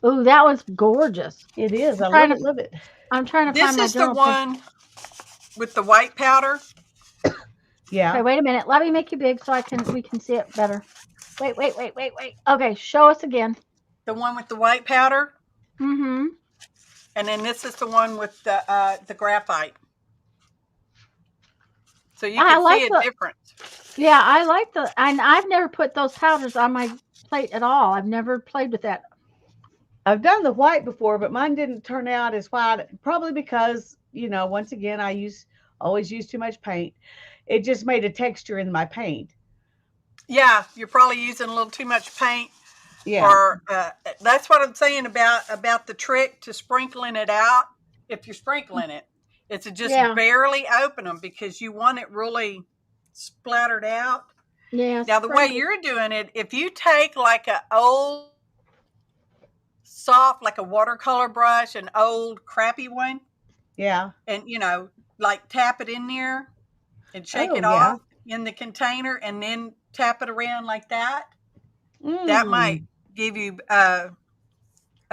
Ooh, that was gorgeous. It is. I trying love it. Love it. I'm trying to This find my is the journal page. one with the white powder. Yeah. Okay, wait a minute. Let me make you big so we can see it better. Wait. Okay, show us again. The one with the white powder. Mm-hmm. And then this is the one with the graphite. So you can see a difference. Yeah, I like and I've never put those powders on my plate at all. I've never played with that. I've done the white before, but mine didn't turn out as white. Probably because, once again, I always use too much paint. It just made a texture in my paint. Yeah, you're probably using a little too much paint. Yeah. Or that's what I'm saying about the trick to sprinkling it out. If you're sprinkling it, it's to just barely open them because you want it really splattered out. Yeah. Now the way you're doing it, if you take like an old soft, like a watercolor brush, an old crappy one. Yeah. And like tap it in there and shake it off in the container and then tap it around like that. That might give you a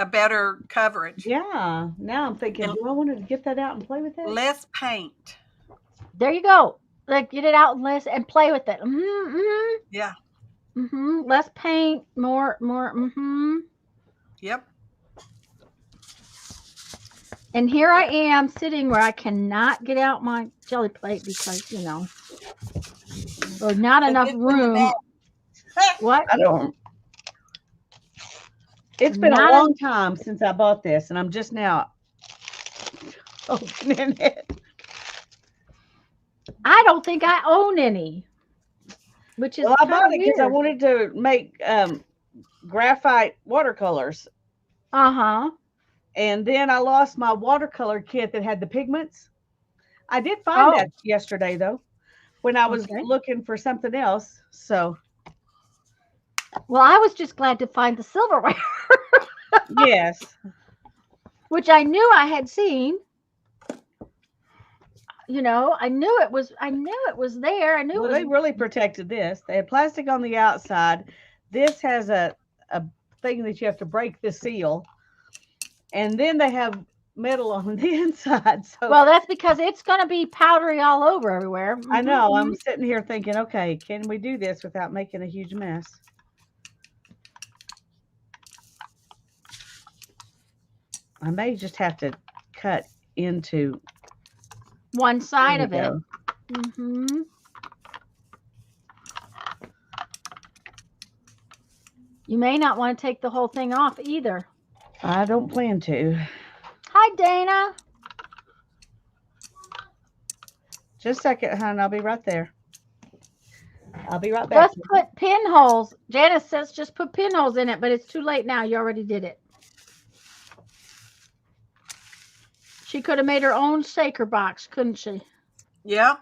better coverage. Yeah. Now I'm thinking, do I want to get that out and play with it? Less paint. There you go. Like, get it out and play with it. Yeah. Less paint, more. Yep. And here I am sitting where I cannot get out my jelly plate because, there's not enough room. What? I don't. It's been Not a a- long time since I bought this, and I'm just now opening it. I don't think I own any, which is Well, I kind bought of it because I weird. wanted to make graphite watercolors, Uh-huh. and then I lost my watercolor kit that had the pigments. I did find Oh, that yesterday, though, when I was okay. looking for something else. So, Well, I was just glad to find the silverware, yes. which I knew I had seen. I knew it was there. I knew Well, it they was really protected this. They had plastic on the outside. This has a thing that you have to break the seal, and then they have metal on the inside. So well, that's because it's going to be powdery all over everywhere. I know I'm Mhm. sitting here thinking, okay, can we do this without making a huge mess? I may just have to cut into. One There side we of it. go. Mhm. You may not want to take the whole thing off either. I don't plan to. Hi, Dana. Just a second, hon. I'll be right there. I'll be right back. Just put pinholes. Janice says just put pinholes in it, but it's too late now. You already did it. She could have made her own shaker box, couldn't she? Yeah.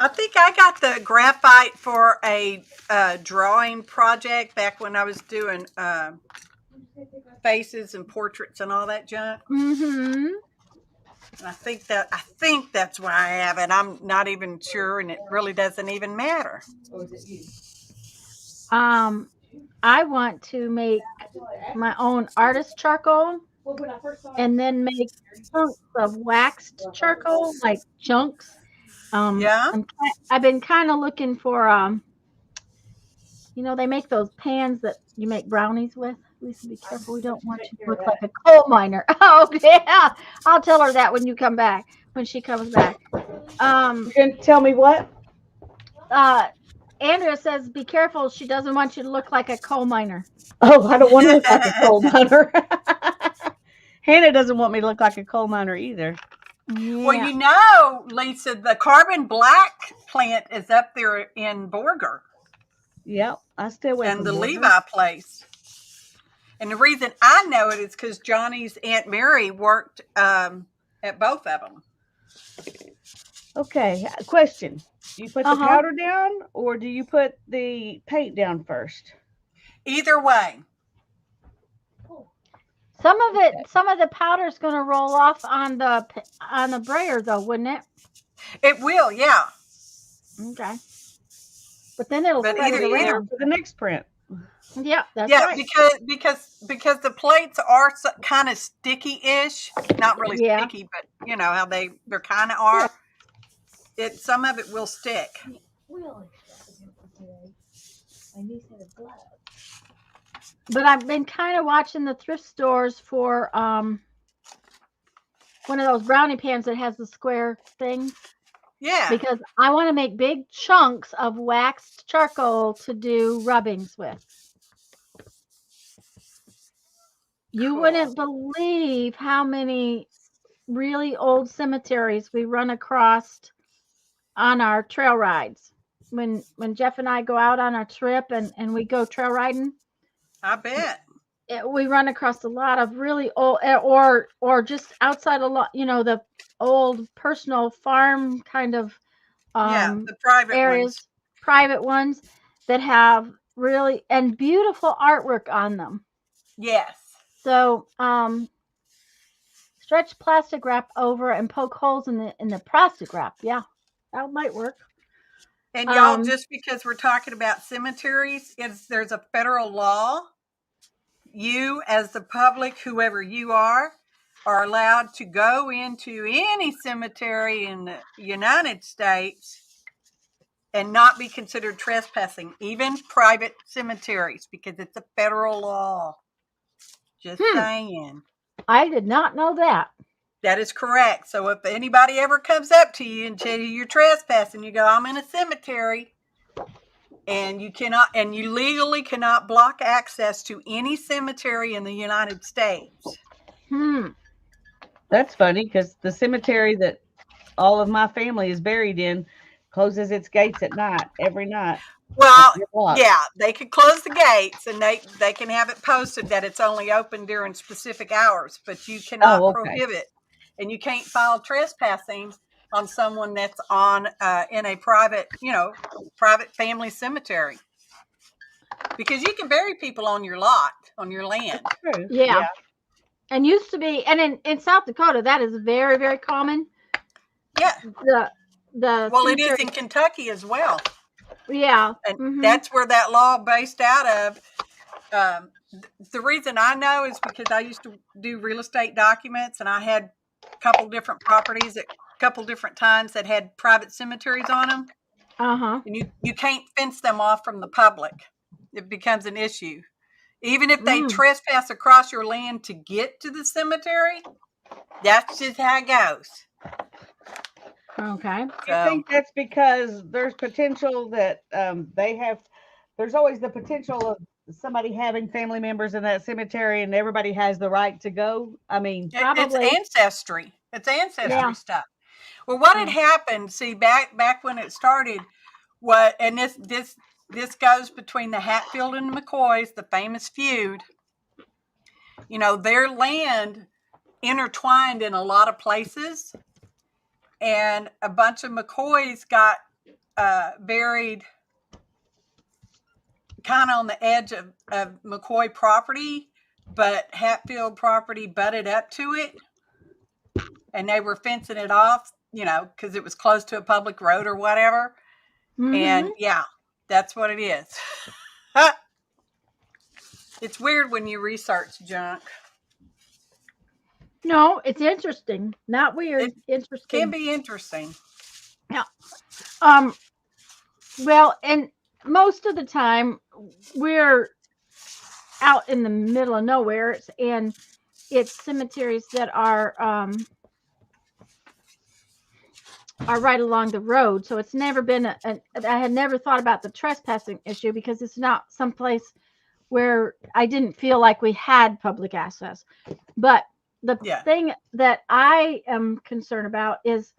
I think I got the graphite for a drawing project back when I was doing faces and portraits and all that junk. Mm-hmm. And I think that's why I have it. I'm not even sure, and it really doesn't even matter. I want to make my own artist charcoal and then make chunks of waxed charcoal, like chunks. Yeah. I've been kind of looking for they make those pans that you make brownies with. Lisa, be careful. We don't want you to look like a coal miner. Oh yeah, I'll tell her that when you come back. When she comes back. You can tell me what? Andrea says, "Be careful. She doesn't want you to look like a coal miner." Oh, I don't want to look like a coal miner. Hannah doesn't want me to look like a coal miner either. Well, Yeah. Lisa, the carbon black plant is up there in Borger Yep, I stay away and from the Borger. Levi place. And the reason I know it is because Johnny's Aunt Mary worked at both of them. Okay, question. Do you put the Uh-huh. powder down or do you put the paint down first? Either way. Some of the powder's going to roll off on the brayer, though, wouldn't it? It will, yeah. Okay. But then it'll But spread it either- around. For the next print. Yeah, that's Yeah, right. because the plates are kind of sticky-ish. Not really Yeah. sticky, but you know how they're kind of are. Some of it will stick. But I've been kind of watching the thrift stores for one of those brownie pans that has the square thing, Yeah. because I want to make big chunks of waxed charcoal to do rubbings with. You Cool. wouldn't believe how many really old cemeteries we run across on our trail rides. When Jeff and I go out on our trip and we go trail riding, I bet. we run across a lot of really old, or just outside a lot, the old personal farm kind of The private areas, ones. private ones that have really and beautiful artwork on them. Yes. So stretch plastic wrap over and poke holes in the plastic wrap. Yeah, that might work. And y'all, just because we're talking about cemeteries, there's a federal law. You, as the public, whoever you are allowed to go into any cemetery in the United States and not be considered trespassing, even private cemeteries, because it's a federal law. Just saying. I did not know that. That is correct. So if anybody ever comes up to you and tells you you're trespassing, you go, I'm in a cemetery. And you legally cannot block access to any cemetery in the United States. That's funny because the cemetery that all of my family is buried in closes its gates at night, every night. Well, yeah, they could close the gates and they can have it posted that it's only open during specific hours, but you cannot prohibit, and you can't file trespassing on someone that's on in a private family cemetery, because you can bury people on your lot, on your land. Yeah. And used to be, and in South Dakota, that is very, very common. Yeah. It is in Kentucky as well. Yeah. And that's where that law based out of. The reason I know is because I used to do real estate documents, and I had a couple different properties at a couple different times that had private cemeteries on them. And you can't fence them off from the public. It becomes an issue. Even if they trespass across your land to get to the cemetery, that's just how it goes. Okay. I think that's because there's potential that there's always the potential of somebody having family members in that cemetery, and everybody has the right to go. I mean, probably. It's ancestry. It's ancestry stuff. Well, what had happened, see, back when it started, this goes between the Hatfield and the McCoys, the famous feud. Their land intertwined in a lot of places, and a bunch of McCoys got buried kind of on the edge of McCoy property, but Hatfield property butted up to it, and they were fencing it off, because it was close to a public road or whatever. And that's what it is. It's weird when you research junk. No, it's interesting. Not weird. Interesting. Can be interesting. Yeah. Well, and most of the time we're out in the middle of nowhere, and it's cemeteries that are right along the road. So it's never been I had never thought about the trespassing issue, because it's not someplace where I didn't feel like we had public access. But the thing that I am concerned about is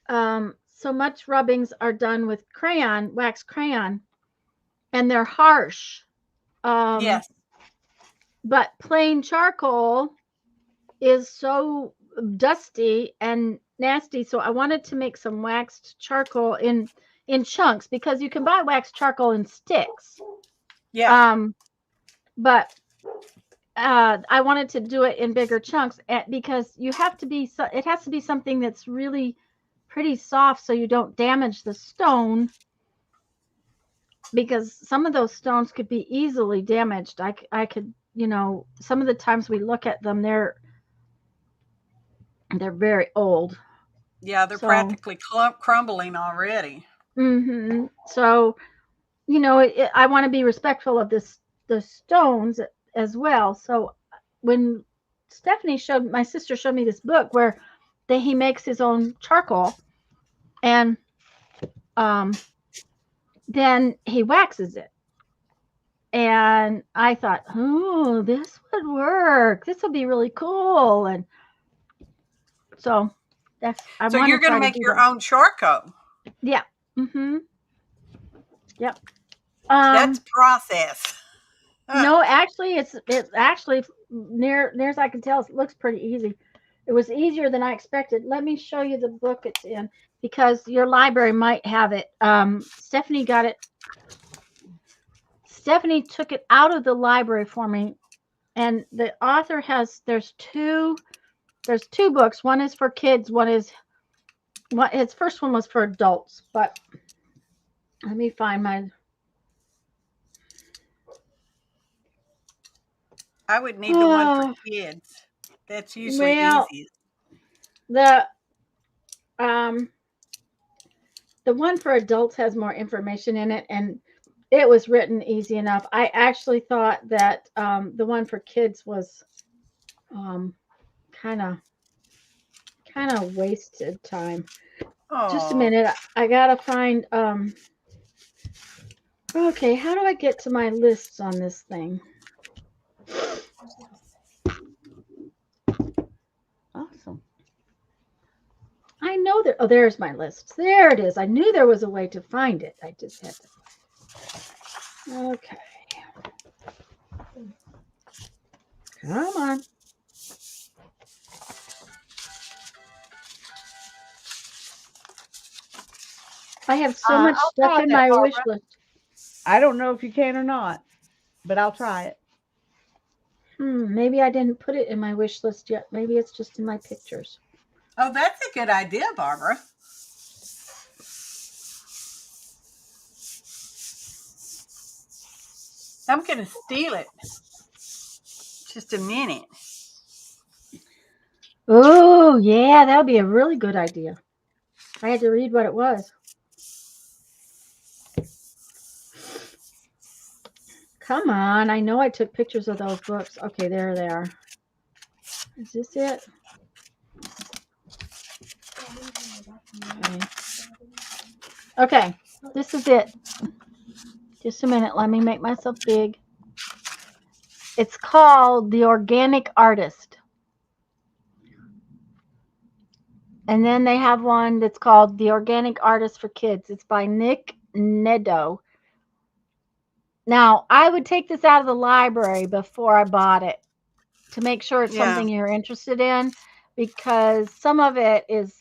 so much rubbings are done with wax crayon, and they're harsh. Yes. But plain charcoal is so dusty and nasty. So I wanted to make some waxed charcoal in chunks, because you can buy waxed charcoal in sticks. Yeah. But I wanted to do it in bigger chunks, because it has to be something that's really pretty soft, so you don't damage the stone, because some of those stones could be easily damaged. I could, some of the times we look at them, they're very old. Yeah, they're practically crumbling already. So, I want to be respectful of the stones as well. So when my sister showed me this book where he makes his own charcoal, and then he waxes it. And I thought, oh, this would work. This would be really cool. And so so you're going to make your own charcoal. Yeah. Yep. That's process. No, actually, it's actually near as I can tell, it looks pretty easy. It was easier than I expected. Let me show you the book it's in, because your library might have it. Stephanie got it. Stephanie took it out of the library for me, and the author there's two books. One is for kids. His first one was for adults, but let me find my. I would need the one for kids. That's usually easiest. The one for adults has more information in it, and it was written easy enough. I actually thought that the one for kids was kind of kind of wasted time. Just a Aw. minute. I gotta find okay, how do I get to my lists on this thing? Awesome. I know that. Oh, there's my list. There it is. I knew there was a way to find it. I just had to. Okay. Come on. I have so much I'll stuff try in that, my wish Barbara. list. I don't know if you can or not, but I'll try it. Maybe I didn't put it in my wish list yet. Maybe it's just in my pictures. Oh, that's a good idea, Barbara. I'm going to steal it. Just a minute. Oh, yeah, that would be a really good idea. I had to read what it was. Come on. I know I took pictures of those books. Okay, there they are. Is this it? Okay, this is it. Just a minute. Let me make myself big. It's called The Organic Artist. And then they have one that's called The Organic Artist for Kids. It's by Nick Nedo. Now, I would take this out of the library before I bought it to make sure it's something you're interested in, because some of it is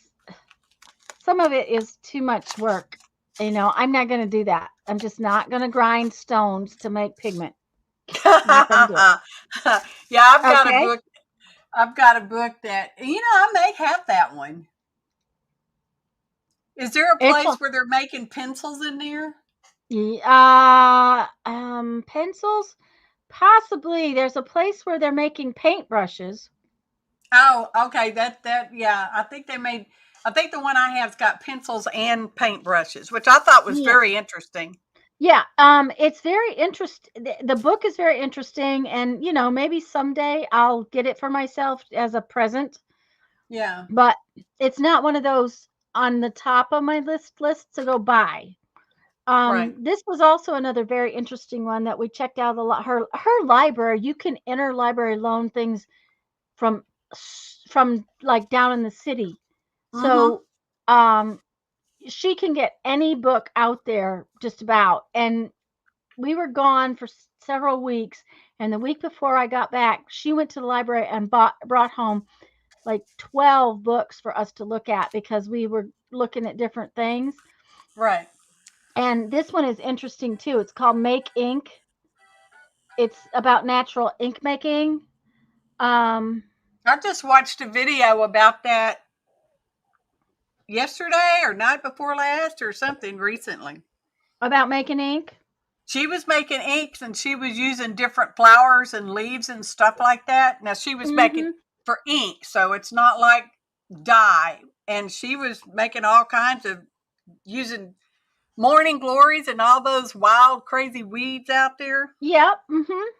too much work. You know, I'm not going to do that. I'm just not going to grind stones to make pigment. Not gonna do it. Yeah, I've got Okay. a book. I've got a book that, I may have that one. Is there a place where they're making pencils in there? Pencils? Possibly. There's a place where they're making paintbrushes. Oh, okay. Yeah. I think the one I have's got pencils and paintbrushes, which I thought was very interesting. Yeah, it's very interesting. The book is very interesting, and maybe someday I'll get it for myself as a present. Yeah. But it's not one of those on the top of my list to go buy. Right. This was also another very interesting one that we checked out a lot. Her library, you can interlibrary loan things from like down in the city. So she can get any book out there just about. And we were gone for several weeks, and the week before I got back, she went to the library and brought home like 12 books for us to look at, because we were looking at different things. Right. And this one is interesting too. It's called Make Ink. It's about natural ink making. I just watched a video about that yesterday or night before last or something recently. About making ink? She was making inks, and she was using different flowers and leaves and stuff like that. Now, she was making for ink, so it's not like dye. And she was making all kinds of, using morning glories and all those wild, crazy weeds out there. Yep.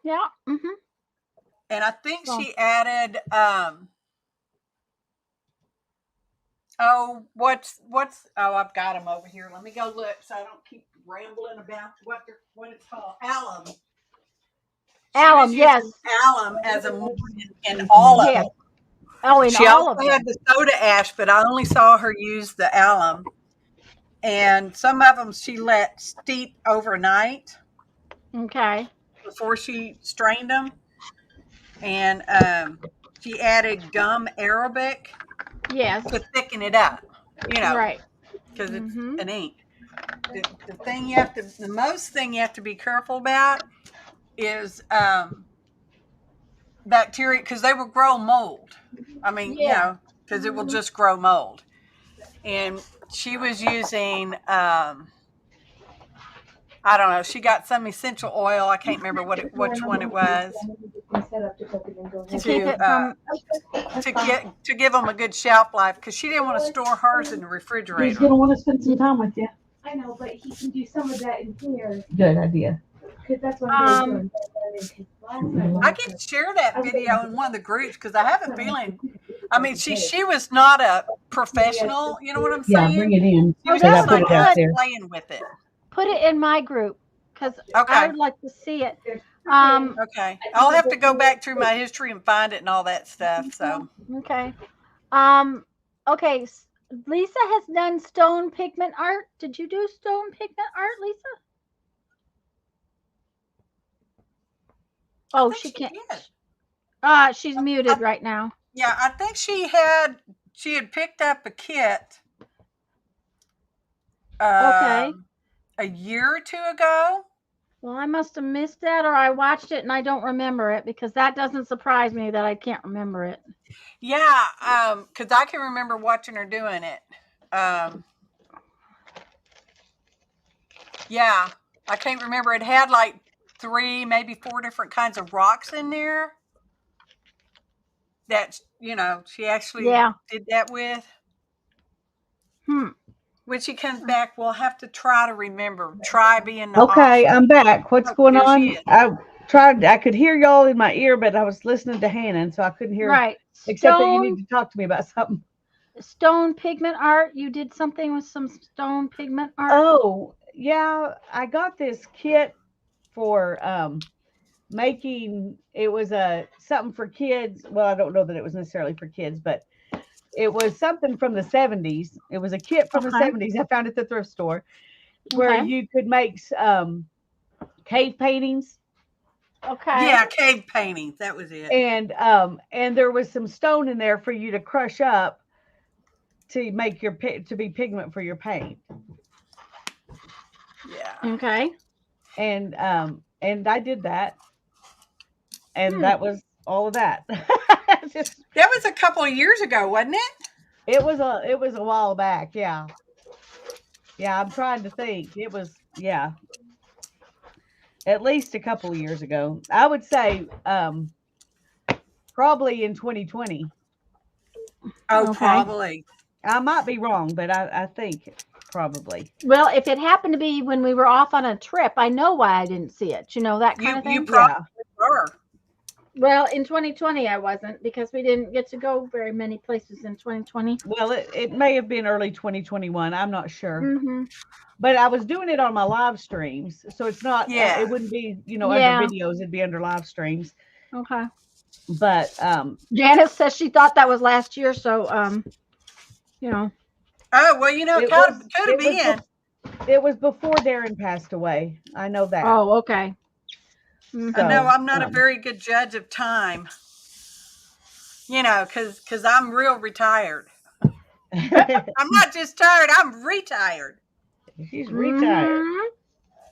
Yeah. And I think she added, I've got them over here. Let me go look so I don't keep rambling about what it's called. Alum. Alum, yes. Alum as a morning in all of them. Oh, in she all also of had the soda ash, but I only saw her use the alum. And some of them she let steep overnight. Okay. Before she strained them. And she added gum Arabic. Yes. To thicken it up. Right. Because it's an ink. The most thing you have to be careful about is bacteria, because they will grow mold. I mean, because it will just grow mold. And she was using, I don't know, she got some essential oil. I can't remember which one it was. To give them a good shelf life, because she didn't want to store hers in the refrigerator. He's going to want to spend some time with you. I know, but he can do some of that in here. Good idea. Because that's what I'm doing. I can share that video in one of the groups, because I have a feeling I mean, she was not a professional. You know what I'm Yeah, saying? bring it in. She was that just would like be us good. playing with it. Put it in my group because I Okay. would like to see it. Okay. I'll have to go back through my history and find it and all that stuff. So Okay. Okay. Lisa has done stone pigment art. Did you do stone pigment art, Lisa? I Oh, think she can't. did. She's muted right now. Yeah, I think she had picked up a kit Okay. a year or two ago. Well, I must have missed that, or I watched it and I don't remember it because that doesn't surprise me that I can't remember it. Yeah, because I can remember watching her doing it. Yeah, I can't remember. It had like 3, maybe 4 different kinds of rocks in there that, she actually did that with. When she comes back, we'll have to try to remember. Try being the Okay, option. I'm back. What's going there on? she is. I could hear y'all in my ear, but I was listening to Hannah, and so I couldn't hear. Right. Except that you need to talk to me about something. Stone pigment art. You did something with some stone pigment art. Oh, yeah. I got this kit for making. It was something for kids. Well, I don't know that it was necessarily for kids, but it was something from the 70s. It was a kit from the 70s. I found it at the thrift store where you could make cave paintings. Okay. Yeah, cave paintings. That was it. And there was some stone in there for you to crush up to make to be pigment for your paint. Yeah. Okay. And I did that. And that was all of that. That was a couple of years ago, wasn't it? It was a while back, yeah. Yeah, I'm trying to think. It was, yeah. At least a couple of years ago. I would say probably in 2020. Oh, Okay. probably. I might be wrong, but I think probably. Well, if it happened to be when we were off on a trip, I know why I didn't see it. That kind of thing. You probably were. Well, in 2020, I wasn't because we didn't get to go very many places in 2020. Well, it may have been early 2021. I'm not sure. Mm-hmm. But I was doing it on my live streams. So it's not, it wouldn't be, under videos. It'd be under live streams. Okay. But Janice says she thought that was last year. So, Oh, well, it could have been. It was before Darren passed away. I know that. Oh, okay. So, I know I'm not a very good judge of time, because I'm real retired. I'm not just tired, I'm retired. She's retired.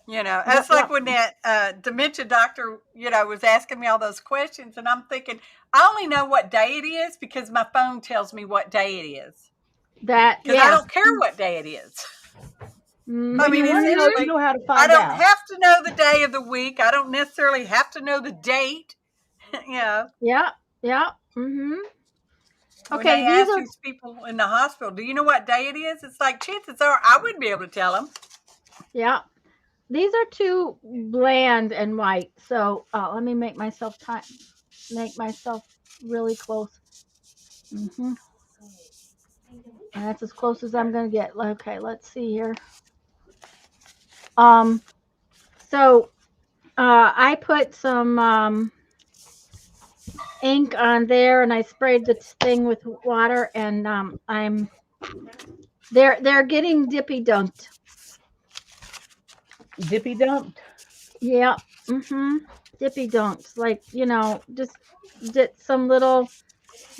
That's like when that dementia doctor, was asking me all those questions, and I'm thinking, I only know what day it is because my phone tells me what day it is. Because I don't care what day it is. I mean, you know how to find out. I don't have to know the day of the week. I don't necessarily have to know the date. Yeah. Mm-hmm. Okay. When they ask these people in the hospital, do you know what day it is? It's like, chances are I wouldn't be able to tell them. Yeah. These are too bland and white. So let me make myself really close. Mm-hmm. And that's as close as I'm going to get. Okay, let's see here. So I put some ink on there, and I sprayed the thing with water, and they're getting dippy dunked. Dippy dumped? Yeah. Mm-hmm. Dippy dunks, like just did some little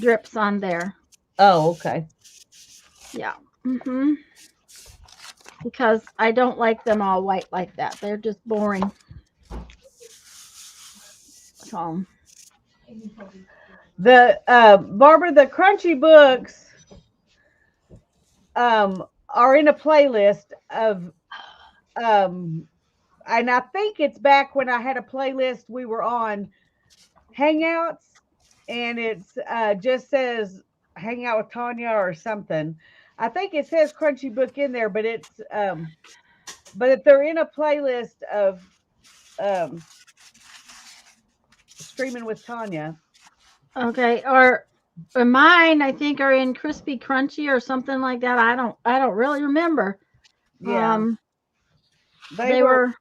drips on there. Oh, okay. Yeah. Mm-hmm. Because I don't like them all white like that. They're just boring. So the Barbara, the crunchy books are in a playlist of and I think it's back when I had a playlist we were on Hangouts, and it's just says Hang Out with Tanya or something. I think it says Crunchy Book in there, but it's but if they're in a playlist of Streaming with Tanya. Okay, or Mine, I think, are in crispy crunchy or something like that. I don't really remember. Yeah. They were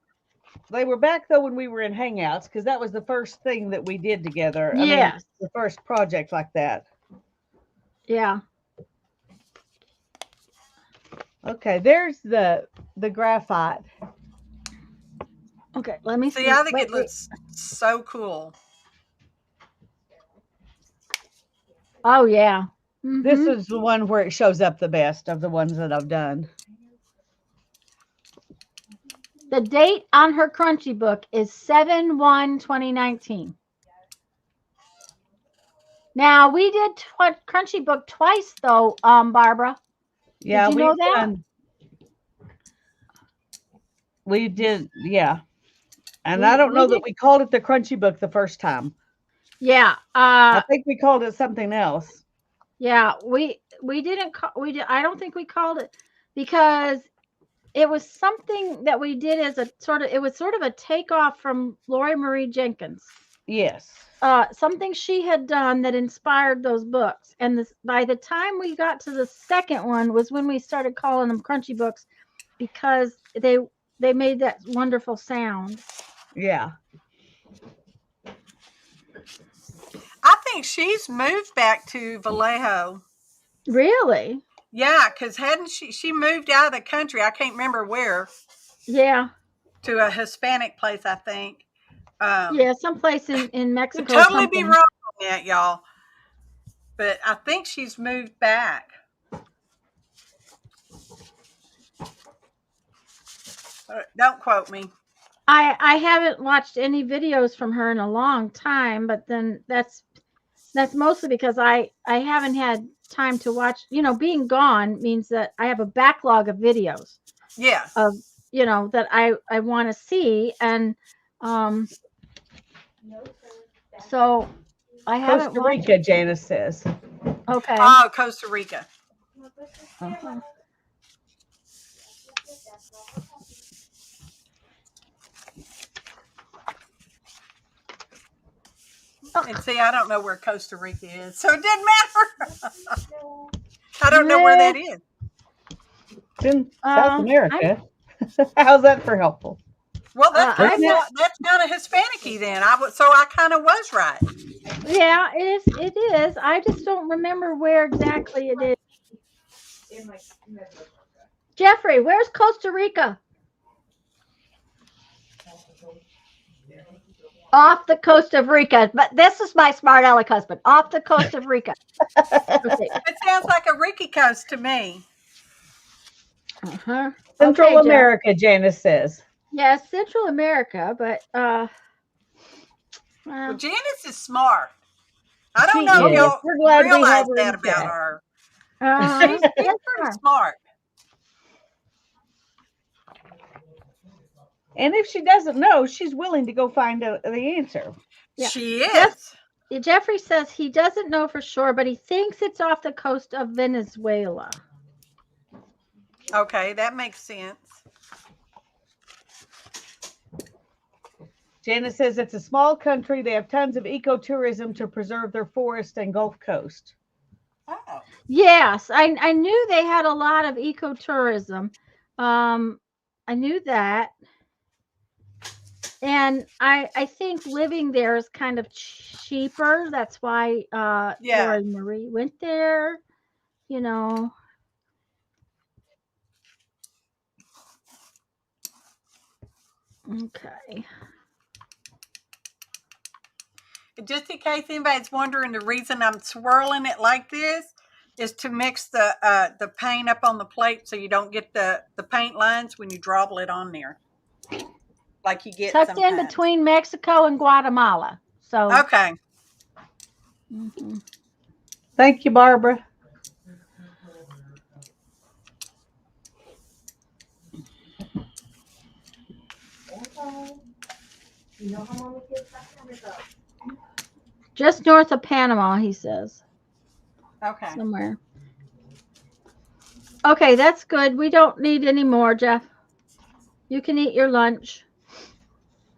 They were back though when we were in Hangouts because that was the first thing that we did together. I mean, yes, the first project like that. yeah. Okay, there's the graphite. Okay, let me see. See, I think Wait, it looks so cool. Oh yeah. This Mhm. is the one where it shows up the best of the ones that I've done. The date on her crunchy book is 7/1/2019. Now we did crunchy book twice though, Barbara. Yeah, Did you know that? We did, yeah. And I don't know that we called it the crunchy book the first time. Yeah. I think we called it something else. Yeah, we didn't call we did I don't think we called it because it was something that we did as a sort of it was sort of a takeoff from Lori Marie Jenkins. Yes. Something she had done that inspired those books. And by the time we got to the second one was when we started calling them crunchy books because they made that wonderful sound. Yeah. I think she's moved back to Vallejo. Really? Yeah, because hadn't she moved out of the country? I can't remember where. Yeah. To a Hispanic place, I think. Yeah, someplace in Mexico. Could totally be wrong on that, y'all. But I think she's moved back. Don't quote me. I haven't watched any videos from her in a long time, but then that's mostly because I haven't had time to watch. You know, being gone means that I have a backlog of videos. Yes. Of that I want to see, and so I haven't. Costa Rica, Janice says. Okay. Oh, Costa Rica. Uh-huh. And see, I don't know where Costa Rica is, so it didn't matter. I don't know where that is. It's in South America. How's that for helpful? Well, that's kind of Hispanic-y then. So I kind of was right. Yeah, it is. I just don't remember where exactly it is. Jeffrey, where's Costa Rica? Off the coast of Rica. But this is my smart aleck husband. Off the coast of Rica. Okay. It sounds like a Ricky coast to me. Uh-huh. Central America, Janice says. Yes, Central America, but well, Janice is smart. I don't know if y'all realize that about her. She's pretty smart. And if she doesn't know, she's willing to go find the answer. Yeah. She is. Jeffrey says he doesn't know for sure, but he thinks it's off the coast of Venezuela. Okay, that makes sense. Janice says it's a small country. They have tons of ecotourism to preserve their forest and Gulf Coast. Oh. Yes, I knew they had a lot of ecotourism. I knew that. And I think living there is kind of cheaper. That's why Lori Marie went there, Okay. Just in case anybody's wondering, the reason I'm swirling it like this is to mix the paint up on the plate so you don't get the paint lines when you dribble it on there. Like you get tucked in between Mexico and Guatemala. So okay. Mm-hmm. Thank you, Barbara. Just north of Panama, he says. Okay. Somewhere. Okay, that's good. We don't need any more, Jeff. You can eat your lunch.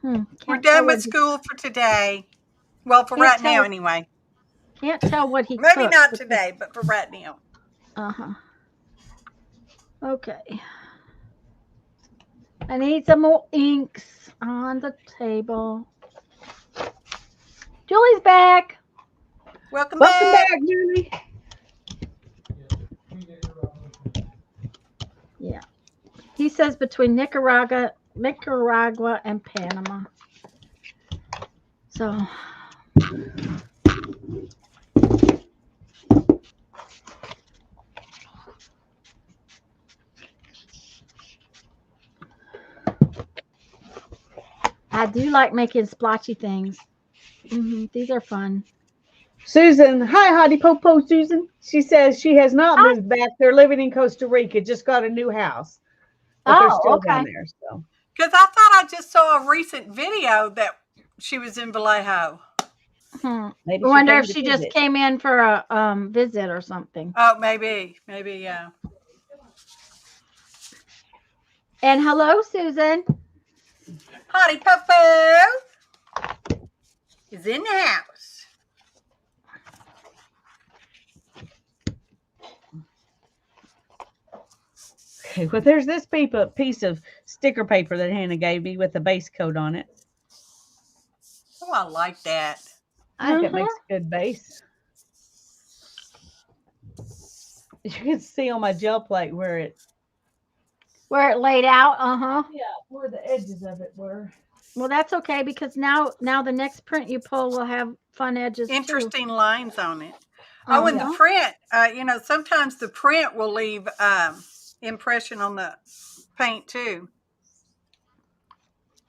We're done with school for today. Well, for right now, anyway. Can't tell what he Maybe cooked, not but today, but for right now. Uh-huh. Okay. I need some more inks on the table. Julie's back. Welcome Welcome back. back, Julie. Yeah. He says between Nicaragua and Panama. So I do like making splotchy things. These are fun. Susan, hi, Hottie Popo, Susan. She says she has not Hi. moved back. They're living in Costa Rica, just got a new house. But they're still down there. So Because I thought I just saw a recent video that she was in Vallejo. I maybe wonder came if to she just visit. came in for a visit or something. Oh, maybe, yeah. And hello, Susan. Hottie Popo is in the house. Okay, well, there's this piece of sticker paper that Hannah gave me with the base coat on it. Oh, I like that. I think it makes a good base. You can see on my gel plate where it laid out. Yeah, where the edges of it were. Well, that's okay because now the next print you pull will have fun edges too. Interesting lines on it. Oh, and the Uh-huh. print, sometimes the print will leave impression on the paint too.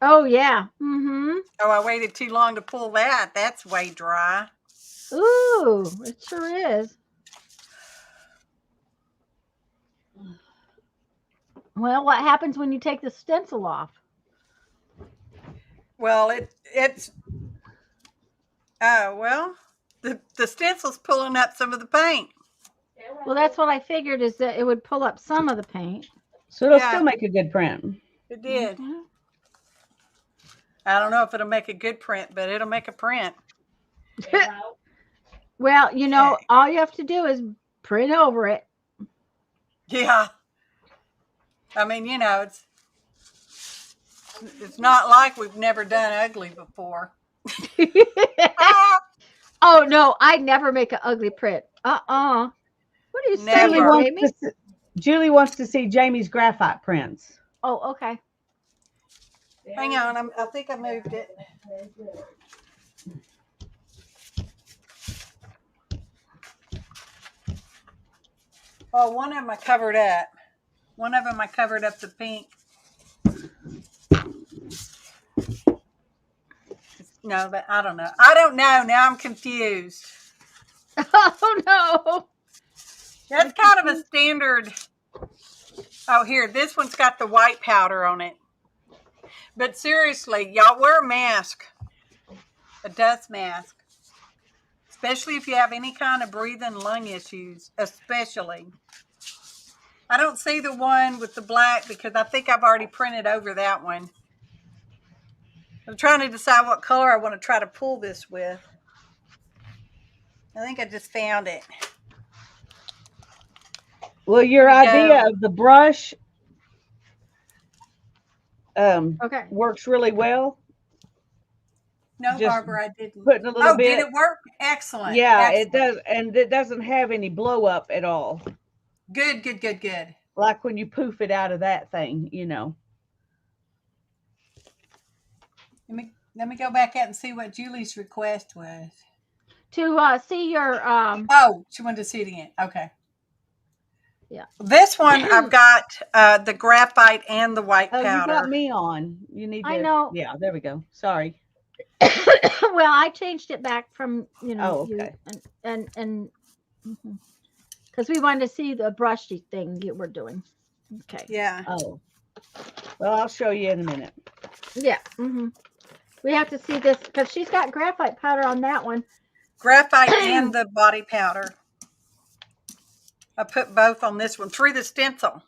Oh yeah. Mm-hmm. Oh, I waited too long to pull that. That's way dry. Ooh, it sure is. Well, what happens when you take the stencil off? Well, the stencil's pulling up some of the paint. Well, that's what I figured is that it would pull up some of the paint. So it'll Yeah. still make a good print. It did. Mhm. I don't know if it'll make a good print, but it'll make a print. Well, Okay. all you have to do is print over it. Yeah. I mean, it's not like we've never done ugly before. Oh no, I never make an ugly print. What are you saying, Never. Jamie? Julie wants to see Jamie's graphite prints. Oh, okay. Hang on, I think I moved it. Oh, one of them I covered up. One of them I covered up the pink. No, but I don't know. I don't know. Now I'm confused. Oh no. That's kind of a standard. Oh, here, this one's got the white powder on it. But seriously, y'all wear a mask, a dust mask, especially if you have any kind of breathing lung issues, especially. I don't see the one with the black because I think I've already printed over that one. I'm trying to decide what color I want to try to pull this with. I think I just found it. Well, your Here we idea go. of the brush Okay. works really well. No, Just Barbara, I didn't. Putting a little Oh, bit. did it work? Excellent. Yeah, Excellent. it does, and it doesn't have any blow up at all. Good. Like when you poof it out of that thing, Let me go back out and see what Julie's request was. To see your Oh, she wanted to see it again. Okay. Yeah. This one I've got the graphite and the white Oh, you got powder. me on. You need to. I know. Yeah, there we go. Sorry. well, I changed it back from Oh, okay. and because we wanted to see the brushy thing you were doing. Okay. Yeah. Oh. Well, I'll show you in a minute. Yeah. We have to see this because she's got graphite powder on that one. Graphite and the body powder. I put both on this one through the stencil.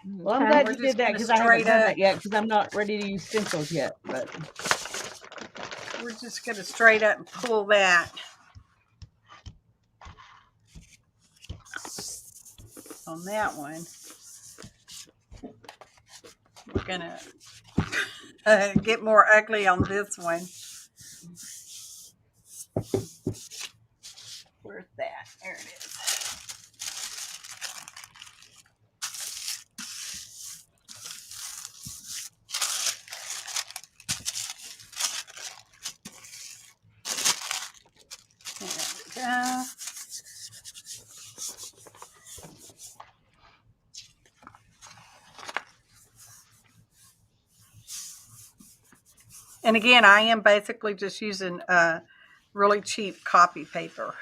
Well, I'm Okay. glad We're you just did that gonna because I haven't straight done up- that yet because I'm not ready to use stencils yet. But we're just going to straight up and pull that on that one. We're going to get more ugly on this one. Where's that? There it is. There we go. And again, I am basically just using really cheap copy paper.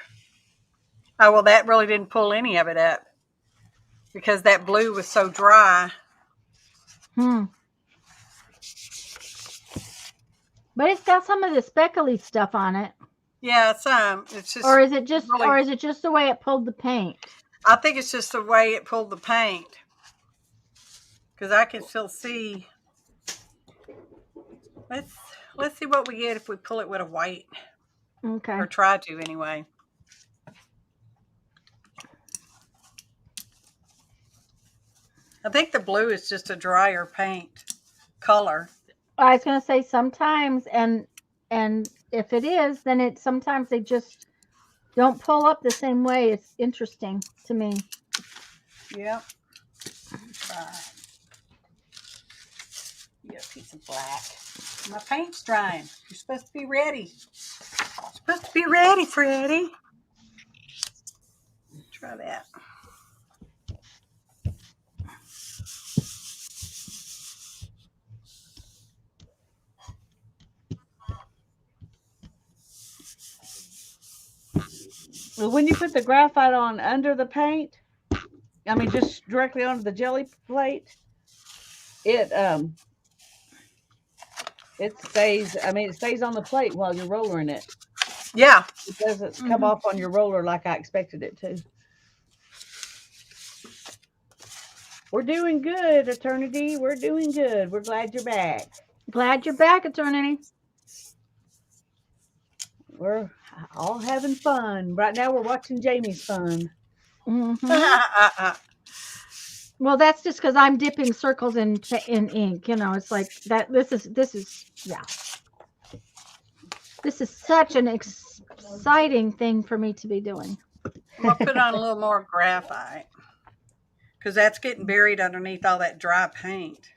Oh, well, that really didn't pull any of it up because that blue was so dry. But it's got some of the speckly stuff on it. Yeah, it's just. Or is it just really, or is it just the way it pulled the paint? I think it's just the way it pulled the paint. Because I can still see. Let's see what we get if we pull it with a white. Okay. Or try to anyway. I think the blue is just a drier paint color. I was going to say sometimes, and if it is, then sometimes they just don't pull up the same way. It's interesting to me. Yep. Try. You got a piece of black. My paint's drying. You're supposed to be ready. You're supposed to be ready, Freddie. Try that. Well, when you put the graphite on under the paint, I mean just directly onto the jelly plate, it stays. I mean, it stays on the plate while you're rollering it. Yeah. It doesn't come off on your roller like I expected it to. We're doing good, Eternity. We're doing good. We're glad you're back. Glad you're back, Eternity. We're all having fun. Right now we're watching Jamie's fun. Well, that's just because I'm dipping circles in ink. You know, it's like that. This is yeah. This is such an exciting thing for me to be doing. I'll put on a little more graphite because that's getting buried underneath all that dry paint.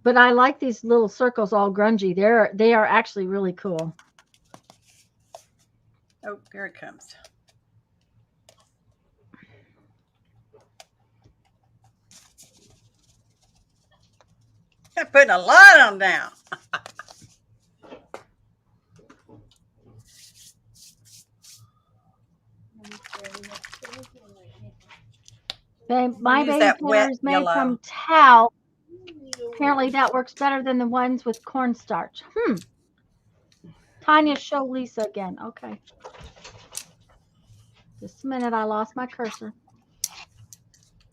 But I like these little circles all grungy. They are actually really cool. Oh, here it comes. I'm putting a lot on now. My Use baby that powder wet is made yellow. from talc. Apparently that works better than the ones with cornstarch. Tanya, show Lisa again. Okay. Just a minute. I lost my cursor.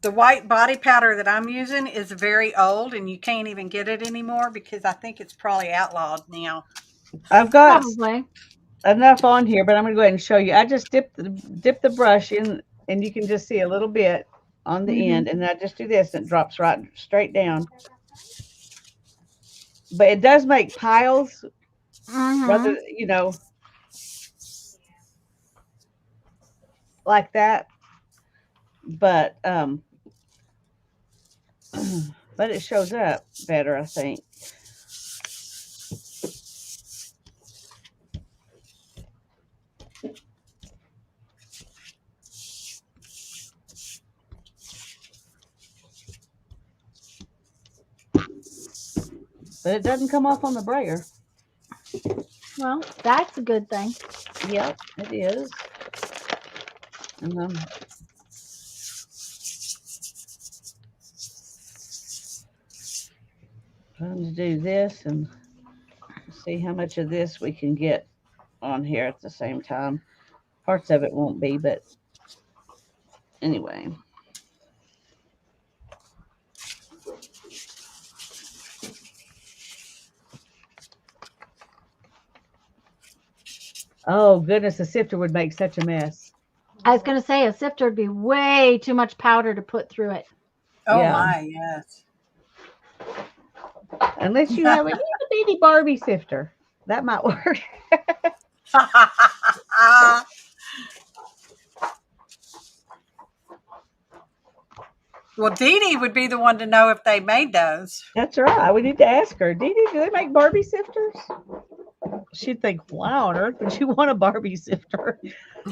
The white body powder that I'm using is very old and you can't even get it anymore because I think it's probably outlawed now. I've got Probably enough on here, but I'm going to go ahead and show you. I just dip the brush in, and you can just see a little bit on the end, and I just do this, and it drops right straight down. But it does make piles, rather, you know, like that. But but it shows up better, I think. But it doesn't come off on the brayer. Well, that's a good thing. Yep, it is. And trying to do this and see how much of this we can get on here at the same time. Parts of it won't be, but anyway. Oh goodness, a sifter would make such a mess. I was going to say a sifter would be way too much powder to put through it. Oh Yeah. my, yes. Unless you have a itty bitty Barbie sifter. That might work. Well, Dee Dee would be the one to know if they made those. That's right. We need to ask her. Dee Dee, do they make Barbie sifters? She'd think, why on earth would you want a Barbie sifter?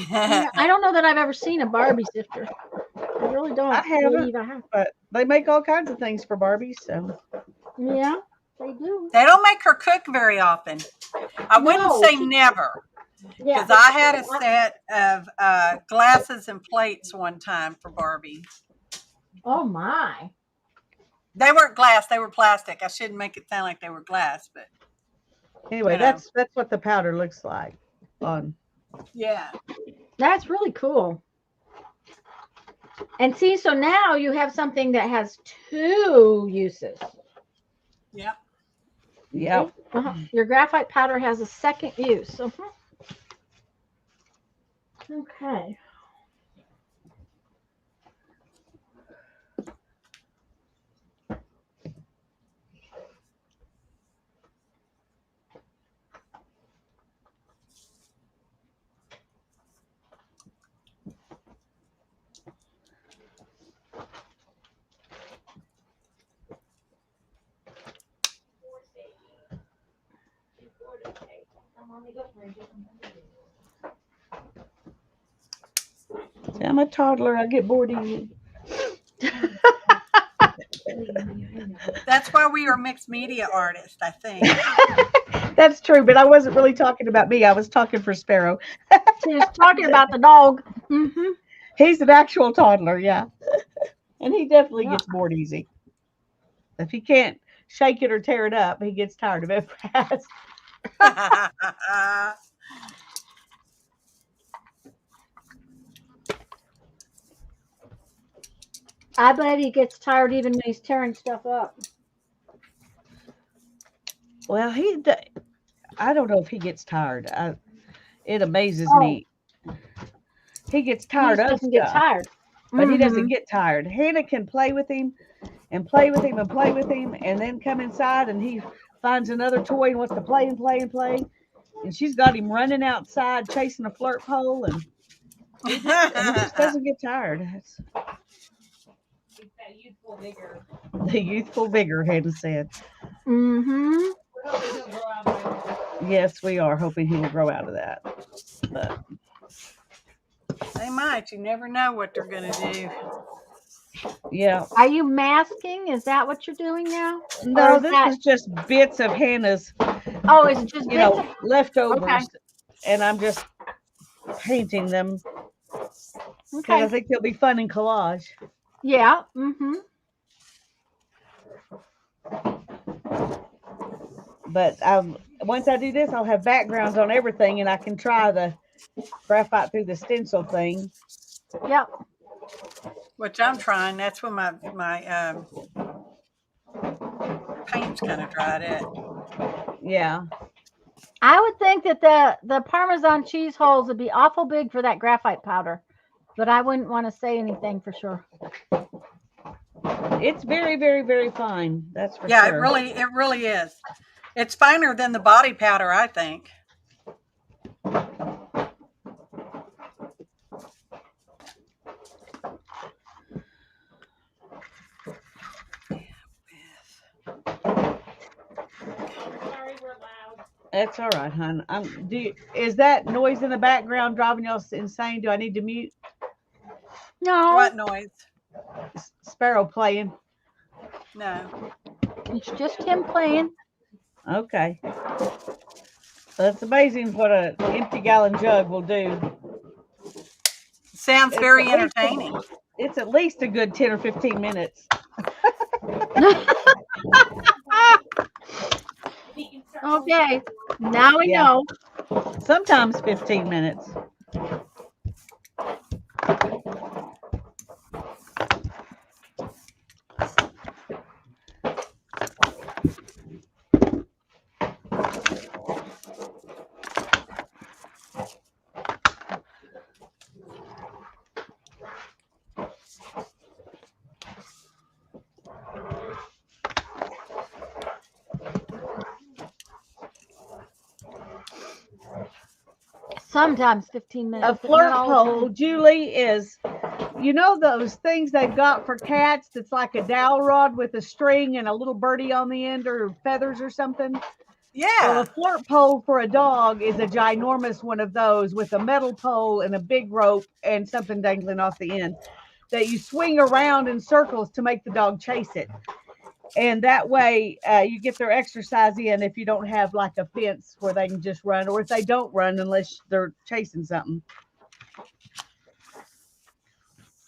Yeah, I don't know that I've ever seen a Barbie sifter. I really don't I haven't. believe I have. But they make all kinds of things for Barbies. So Yeah, they do. They don't make her cook very often. I wouldn't No, say she- never, Yeah, because I had a set of glasses and plates one time for Barbie. oh my. They weren't glass; they were plastic. I shouldn't make it sound like they were glass, but anyway, You know. that's what the powder looks like. On yeah. That's really cool. And see, so now you have something that has two uses. Yep. Yep. Your graphite powder has a second use. Okay. See, I'm a toddler. I get bored easily. That's why we are mixed media artists, I think. That's true, but I wasn't really talking about me. I was talking for Sparrow. She was talking about the dog. Mm-hmm. He's an actual toddler, yeah. And he definitely gets bored easy. If he can't shake it or tear it up, he gets tired of it fast. I bet he gets tired even when he's tearing stuff up. Well, I don't know if he gets tired. It amazes Oh. me. He gets He tired just of doesn't get stuff, tired. but he doesn't Mhm. get tired. Hannah can play with him and play with him and play with him, and then come inside and he finds another toy and wants to play and play and play. And she's got him running outside chasing a flirt pole, and he just doesn't get tired. It's that youthful vigor. the youthful vigor, Hannah said. Mhm. We're hoping he'll grow out of it. Yes, we are hoping he will grow out of that. But They might. You never know what they're going to do. yeah, Are you masking? Is that what you're doing now? no, is this that- is just bits of Hannah's, Oh, it's just you know, bits of- leftovers, Okay. and I'm just painting them because I okay. think they'll be fun in collage. Yeah. Mm-hmm. But once I do this, I'll have backgrounds on everything, and I can try the graphite through the stencil thing. Yep. Which I'm trying. That's when my paint's kind of dried up. Yeah, I would think that the Parmesan cheese holes would be awful big for that graphite powder, but I wouldn't want to say anything for sure. it's very, very, very fine. That's for Yeah, sure. it really is. It's finer than the body powder, I think. Sorry, we're loud. That's all right, hon. Is that noise in the background driving y'all insane? Do I need to mute No, What noise? Sparrow playing? No. it's just him playing. Okay. That's amazing what an empty gallon jug will do. Sounds It's very at least- entertaining. It's at least a good 10 or 15 minutes. He can start Okay, now we Yeah. know. Sometimes 15 minutes. sometimes 15 A minutes. but flirt not all the time. pole, Julie, is, you know, those things they've got for cats that's like a dowel rod with a string and a little birdie on the end or feathers or something? Well, Yeah. a flirt pole for a dog is a ginormous one of those with a metal pole and a big rope and something dangling off the end that you swing around in circles to make the dog chase it. And that way you get their exercise in if you don't have like a fence where they can just run, or if they don't run unless they're chasing something.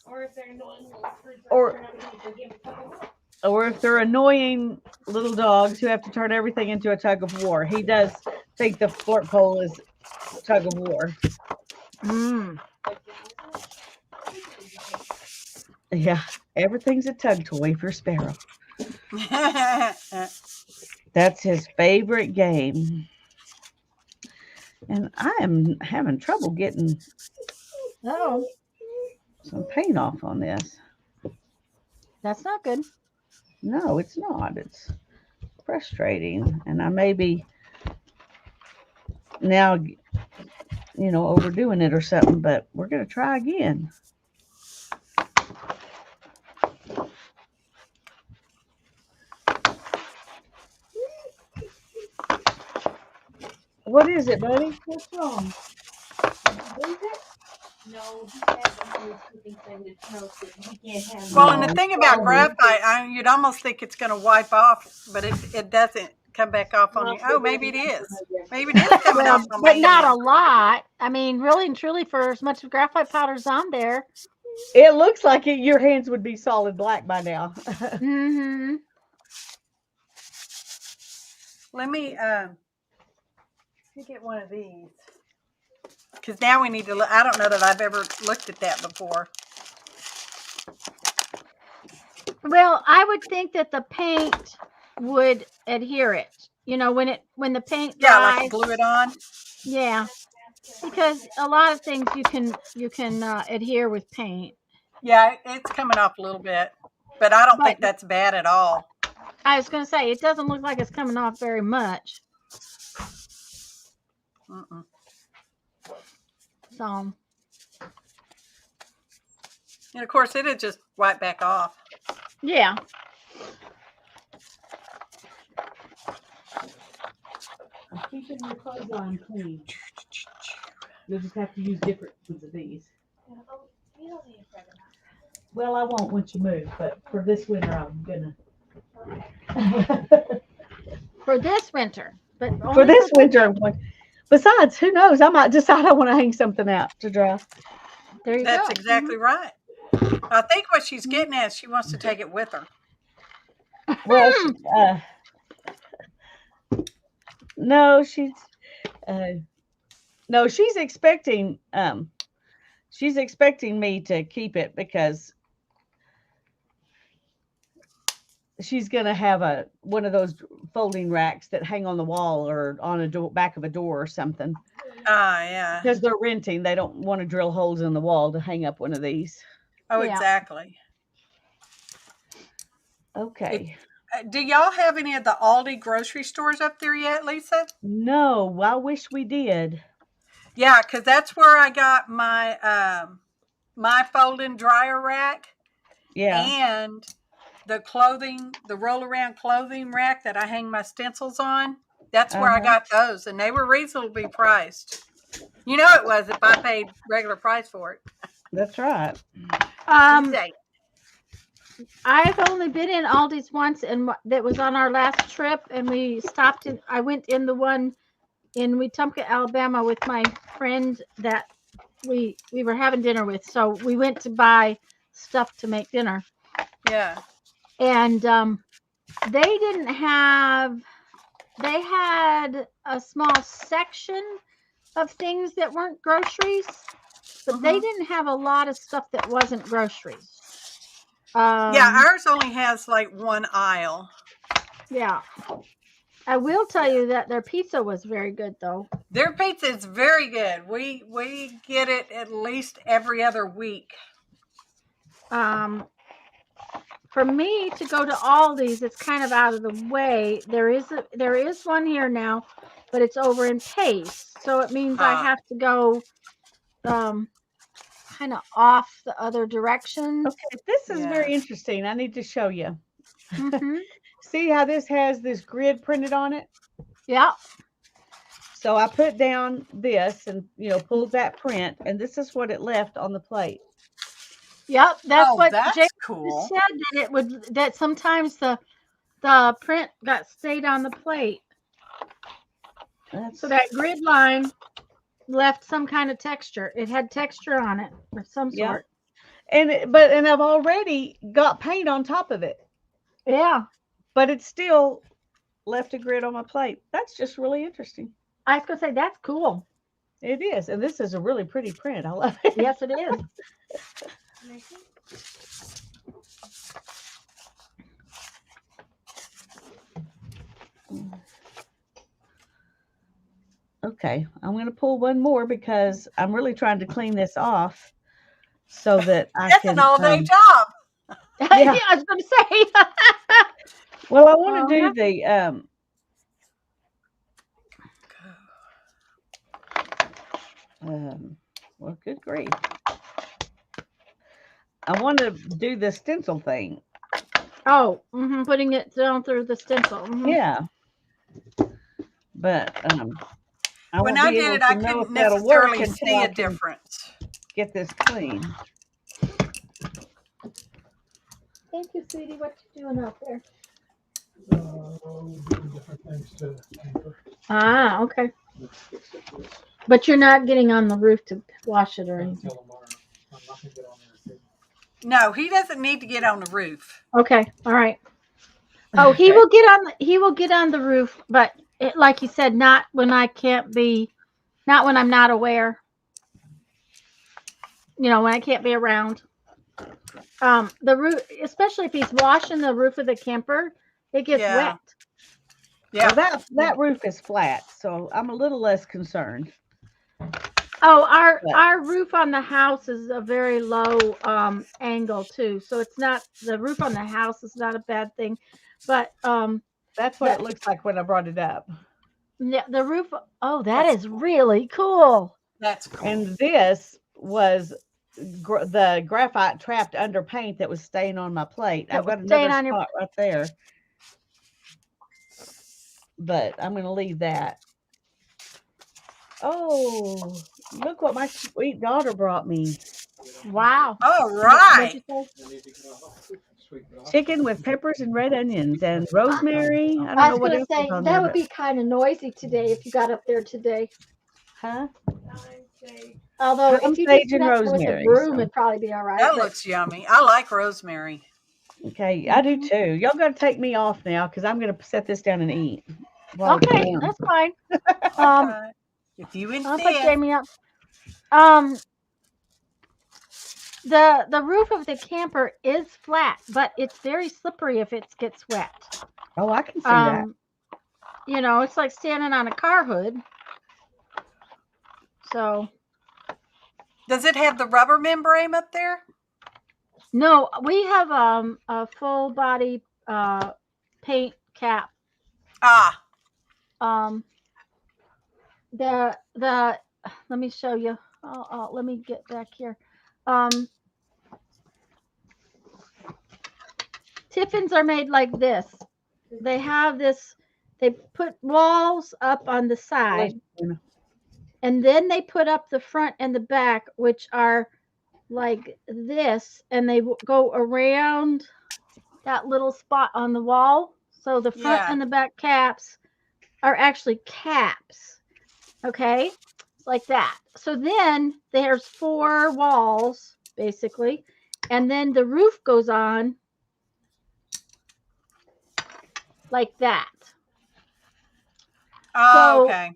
Or if they're annoying little creatures, Or- turn everything into a game of tug-of-war. Or if they're annoying little dogs who have to turn everything into a tug of war. He does think the flirt pole is tug of war. Mm. Yeah, everything's a tug toy for Sparrow. That's his favorite game. And I am having trouble getting Oh, some paint off on this. that's not good. No, it's not. It's frustrating. And I may be now, overdoing it or something, but we're going to try again. What is it, buddy? What's wrong? No, he said that he was cooking thing that's toasted. He can't have Well, it. and the thing about graphite, you'd almost think it's going to wipe off, but it doesn't come back off on you. Oh, maybe it is. Maybe it is coming Well, off on my but not a hand. lot. I mean, really and truly, for as much graphite powder's on there. It looks like your hands would be solid black by now. Mm-hmm. Let me get one of these. Because now we need to look. I don't know that I've ever looked at that before. Well, I would think that the paint would adhere it. When the paint Yeah, dries. like glue it on. Yeah, because a lot of things you can adhere with paint. Yeah, it's coming off a little bit. But I don't think But- that's bad at all. I was going to say, it doesn't look like it's coming off very much. Mm-mm. So, And of course, it'd just wipe back off. yeah. I'm keeping your clothesline clean. You'll just have to use different ones of these. You don't need a present. Well, I won't once you move, but for this winter, I'm gonna. For this winter. But For only this winter. Besides, who knows? I might decide I want to hang something out to dry. There you That's go. exactly right. I think what she's getting at is she wants to take it with her. Well, no, she's expecting me to keep it because she's gonna have one of those folding racks that hang on the wall or on a back of a door or something. Yeah. Because they're renting, they don't want to drill holes in the wall to hang up one of these. Oh, Yeah. exactly. Okay. Do y'all have any of the Aldi grocery stores up there yet, Lisa? No, I wish we did. Yeah, because that's where I got my my folding dryer rack Yeah. and the roll around clothing rack that I hang my stencils on. That's where I got those, and they were reasonably priced. You know it was if I paid regular price for it. That's right. Tuesday. I've only been in Aldi's once, and that was on our last trip, and we stopped in. I went in the one in Wetumpka, Alabama, with my friend that we were having dinner with. So we went to buy stuff to make dinner, Yeah. and they didn't have. They had a small section of things that weren't groceries, but they didn't have a lot of stuff that wasn't groceries. Yeah, ours only has like one aisle. Yeah. I will tell you that their pizza was very good, though. Their pizza is very good. We get it at least every other week. for me to go to Aldi's, it's kind of out of the way. There is one here now, but it's over in Pace, so it means I have to go kind of off the other direction. Okay, this is Yeah. very interesting. I need to show you. Mhm. See how this has this grid printed on it? Yeah. So I put down this and, pulled that print, and this is what it left on the plate. Yep. That's Oh, what that's Jay cool. said, that sometimes the print got stayed on the plate. So that grid line left some kind of texture. It had texture on it of some Yeah. sort. And I've already got paint on top of it, Yeah. but it still left a grid on my plate. That's just really interesting. I was gonna say that's cool. It is, and this is a really pretty print. I love it. Yes, it is. Okay, I'm going to pull one more because I'm really trying to clean this off so that I That's can. an all-day job. Yeah, I was gonna say. Well, I want to do the. Well, good grief. I want to do the stencil thing. Oh, putting it down through the stencil. Mhm. Yeah. But When I did it, I couldn't necessarily see a difference. Get this clean. Thank you, sweetie. What you doing out there? Doing different things to camper. Ah, okay. But you're not getting on the roof to wash it or anything. Until tomorrow. I'm not gonna get on there. No, he doesn't need to get on the roof. Okay, all right. Oh, he will get on the roof, but like you said, not when I can't be, not when I'm not aware. When I can't be around. The roof, especially if he's washing the roof of the camper, it gets wet. Yeah. Well, that roof is flat, so I'm a little less concerned. Oh, our roof on the house is a very low angle too, so it's not, the roof on the house is not a bad thing, but that's what it looks like when I brought it up. Yeah, the roof. Oh, that is really cool. That's cool. And this was the graphite trapped under paint that was staying on my plate. I've got another spot right there, but I'm going to leave that. Oh, look what my sweet daughter brought me. Wow. All right. Chicken with peppers and red onions and rosemary. I don't I know was what going else to say, is on that there, would be kind of noisy today if you got up there today. Huh? Although Thyme, if you sage, just and got with a rosemary, broom, so. it'd probably be all right. That but- looks yummy. I like rosemary. Okay, I do too. Y'all got to take me off now because I'm going to set this down and eat. while it's Okay, down. that's fine. If you I'll put insist. Jamie up. The roof of the camper is flat, but it's very slippery if it gets wet. Oh, I can see that. It's like standing on a car hood. So Does it have the rubber membrane up there? no, we have a full body paint cap. Ah, The let me show you. Let me get back here. Tiffins are made like this. They have this. They put walls up on the side, and then they put up the front and the back, which are like this, and they go around that little spot on the wall. So the front and the back caps are actually caps. Okay, like that. So then there's 4 walls basically, and then the roof goes on like that. oh, So okay.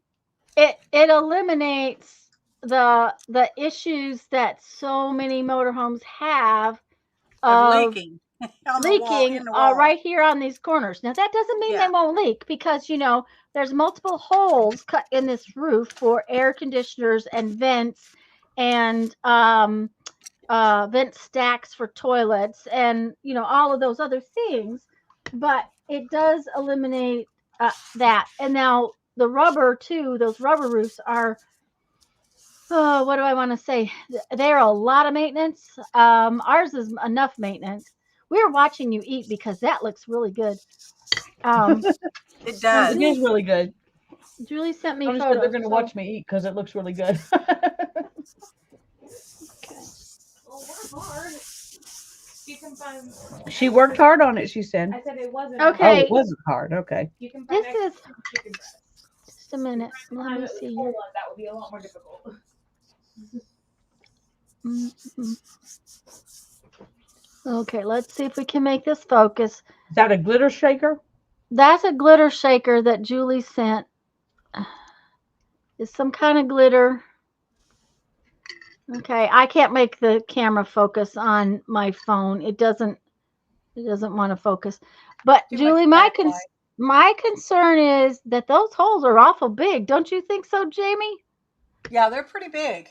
it eliminates the issues that so many motorhomes have Of of leaking. On the wall, leaking in the wall. right here on these corners. Now that doesn't mean they won't leak, because there's multiple holes cut in this roof for air conditioners and vents and vent stacks for toilets, and all of those other things. But it does eliminate that. And now the rubber too. Those rubber roofs are. Oh, what do I want to say? They're a lot of maintenance. Ours is enough maintenance. We're watching you eat because that looks really good. It does. It is really good. Julie sent me I'm just photos. they're going to so- watch me eat because it looks really good. Well, we're hard. You can find. She worked hard on it, she said. I said it wasn't. Oh, Okay. it wasn't hard. Okay. You can find This extra is chicken breast. just a minute. Let Time me it was see full here. on, that would be a lot more difficult. Mhm. Okay, let's see if we can make this focus. Is that a glitter shaker? That's a glitter shaker that Julie sent. It's some kind of glitter. Okay, I can't make the camera focus on my phone. It doesn't want to focus. But Too Julie, much backlight. my concern is that those holes are awful big. Don't you think so, Jamie? Yeah, they're pretty big.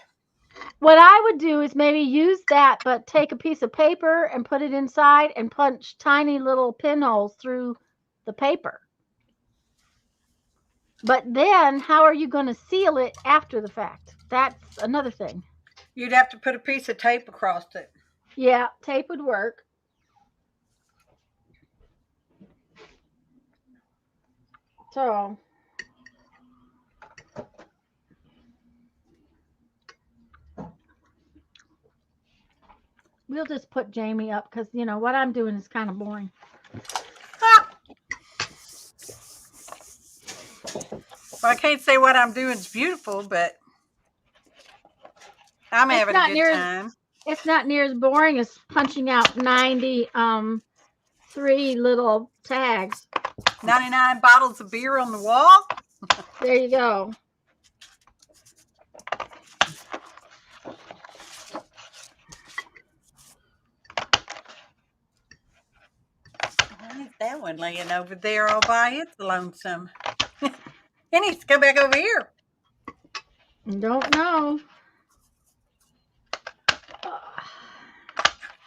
What I would do is maybe use that, but take a piece of paper and put it inside and punch tiny little pinholes through the paper. But then, how are you going to seal it after the fact? That's another thing. You'd have to put a piece of tape across it. Yeah, tape would work. So, we'll just put Jamie up because, what I'm doing is kind of boring. Ah! Well, I can't say what I'm doing is beautiful, but I'm It's having not a near- good time. It's not near as boring as punching out 93 little tags. 99 bottles of beer on the wall. There you go. Why is that one laying over there all by its lonesome? It needs to come back over here. Don't know.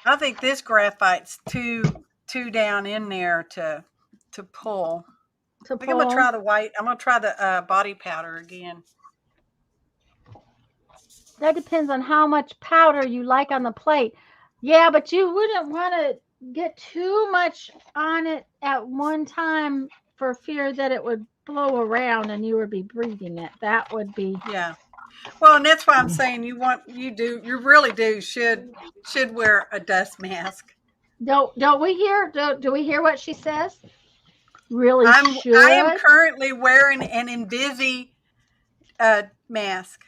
I think this graphite's too down in there to pull. To I think I'm gonna try the white. I'm gonna try the body powder again. That depends on how much powder you like on the plate. Yeah, but you wouldn't want to get too much on it at one time for fear that it would blow around and you would be breathing it. That would be. Yeah. Well, and that's why I'm saying you really do should wear a dust mask. Don't we hear? Do we hear what she says? Really should. I am currently wearing an Invisi mask.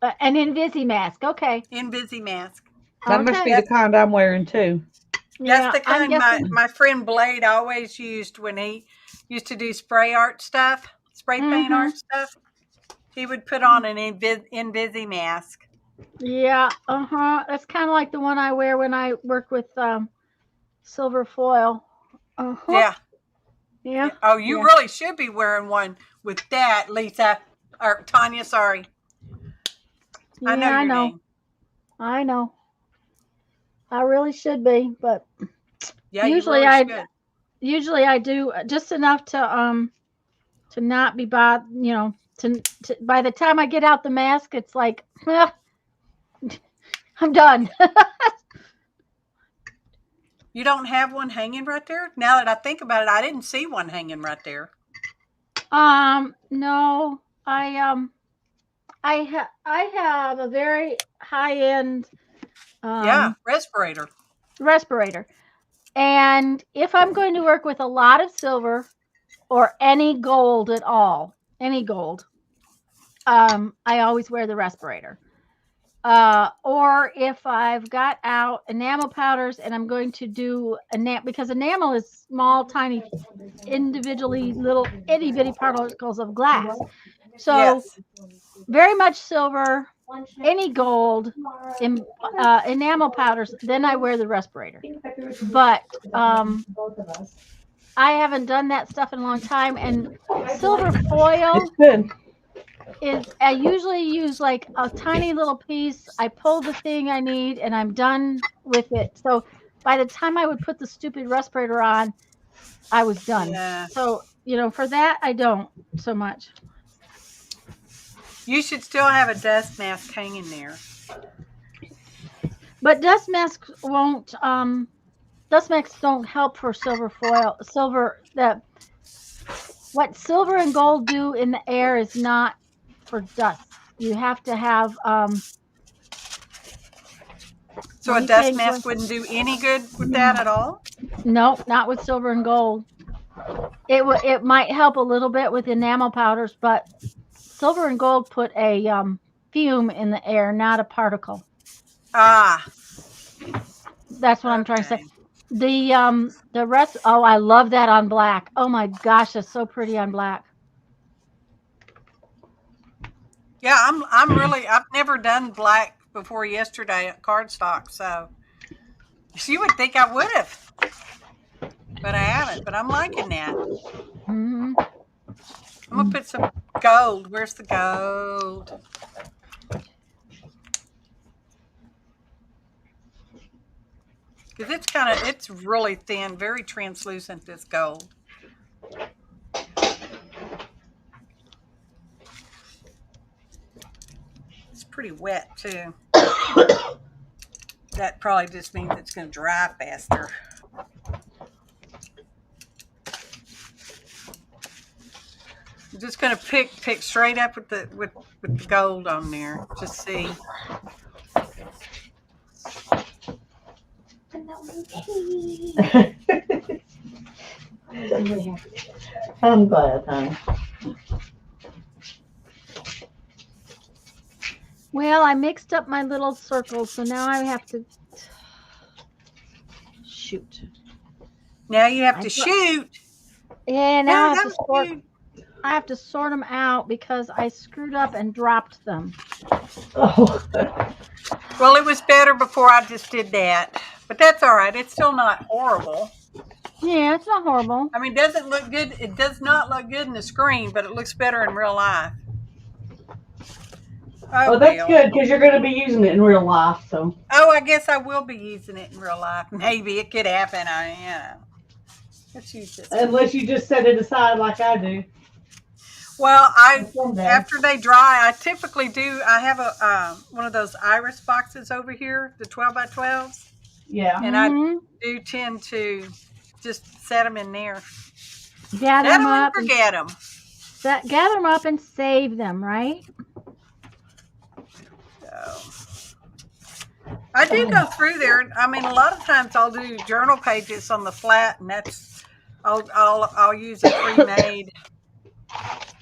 An Invisi mask. Okay. Invisi mask. That must be Okay. the kind I'm wearing too. Yeah, That's the I'm kind guessing- my friend Blade always used when he used to do spray paint art stuff. He would put on an Invisi mask. Yeah, That's kind of like the one I wear when I work with silver foil. Yeah. Yeah. Oh, you Yeah. really should be wearing one with that, Lisa or Tanya. Sorry, I know Yeah, your name. I know. I really should be, but Yeah, usually you really should. usually I do just enough to not be bothered. To by the time I get out the mask, it's like I'm done. You don't have one hanging right there? Now that I think about it, I didn't see one hanging right there. No, I have a very high end Yeah, respirator. respirator. And if I'm going to work with a lot of silver or any gold at all, any gold, I always wear the respirator. Or if I've got out enamel powders and I'm going to do because enamel is small, tiny, individually little itty bitty particles of glass. So Yes. very much silver, any gold, enamel powders, then I wear the respirator. But I haven't done that stuff in a long time. And silver foil, It's good. is I usually use like a tiny little piece. I pull the thing I need and I'm done with it. So by the time I would put the stupid respirator on, I was done. Yeah. So, for that, I don't so much. You should still have a dust mask hanging there. But dust masks don't help for silver foil. What silver and gold do in the air is not for dust. You have to have So let a me dust think. mask wouldn't do any good with that at all? No, not with silver and gold. It might help a little bit with enamel powders, but silver and gold put a fume in the air, not a particle. Ah, That's what I'm trying to say. okay. The rest. Oh, I love that on black. Oh my gosh, that's so pretty on black. Yeah, I've never done black before yesterday at cardstock, so you would think I would have, but I haven't. But I'm liking that. Hmm. I'm gonna put some gold. Where's the gold? Because it's really thin, very translucent, this gold. It's pretty wet too. That probably just means it's going to dry faster. I'm just going to pick straight up with the gold on there. Just see. I'm glad, honey. Well, I mixed up my little circles, so now I have to shoot. Now you have to I- shoot. Yeah, now I No, have to don't sort. shoot. I have to sort them out because I screwed up and dropped them. Oh, Well, it was better before I just did that. But that's all right. It's still not horrible. Yeah, it's not horrible. I mean, it doesn't look good. It does not look good in the screen, but it looks better in real life. Oh, well, that's well. good because you're going to be using it in real life. So, Oh, I guess I will be using it in real life. Maybe it could happen. Let's use this. unless you just set it aside like I do. Well, Someday. after they dry, I typically do. I have a one of those iris boxes over here, the 12x12s, Yeah. and I do tend to just set them in there. Gather Set them them and up and forget them. gather them up and save them, right? So, I do go through there. I mean, a lot of times I'll do journal pages on the flat, and I'll use a pre-made.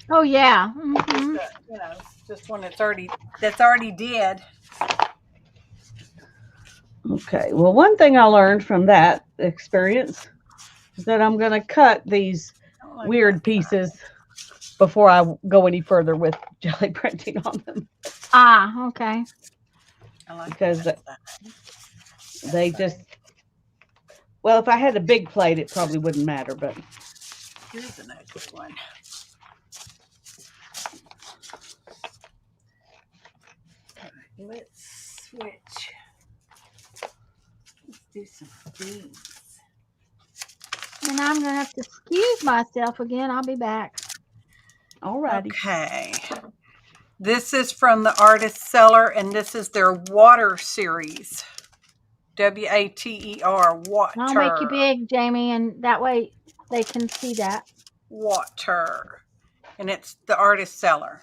Oh yeah. Hmm. Just one that's already dead. Okay. Well, one thing I learned from that experience is that I'm going to cut these I don't like weird that. pieces before I go any further with jelly printing on them. Ah, okay. I like Because that. they just, well, if I had a big plate, it probably wouldn't matter, but Here's an ugly one. Let's switch. Let's do some these. And I'm gonna have to excuse myself again. I'll be back. alrighty. Okay. This is from the Artist Seller, and this is their water series. WATER, water. I'll make you big, Jamie, and that way they can see that. Water. And it's the Artist Seller.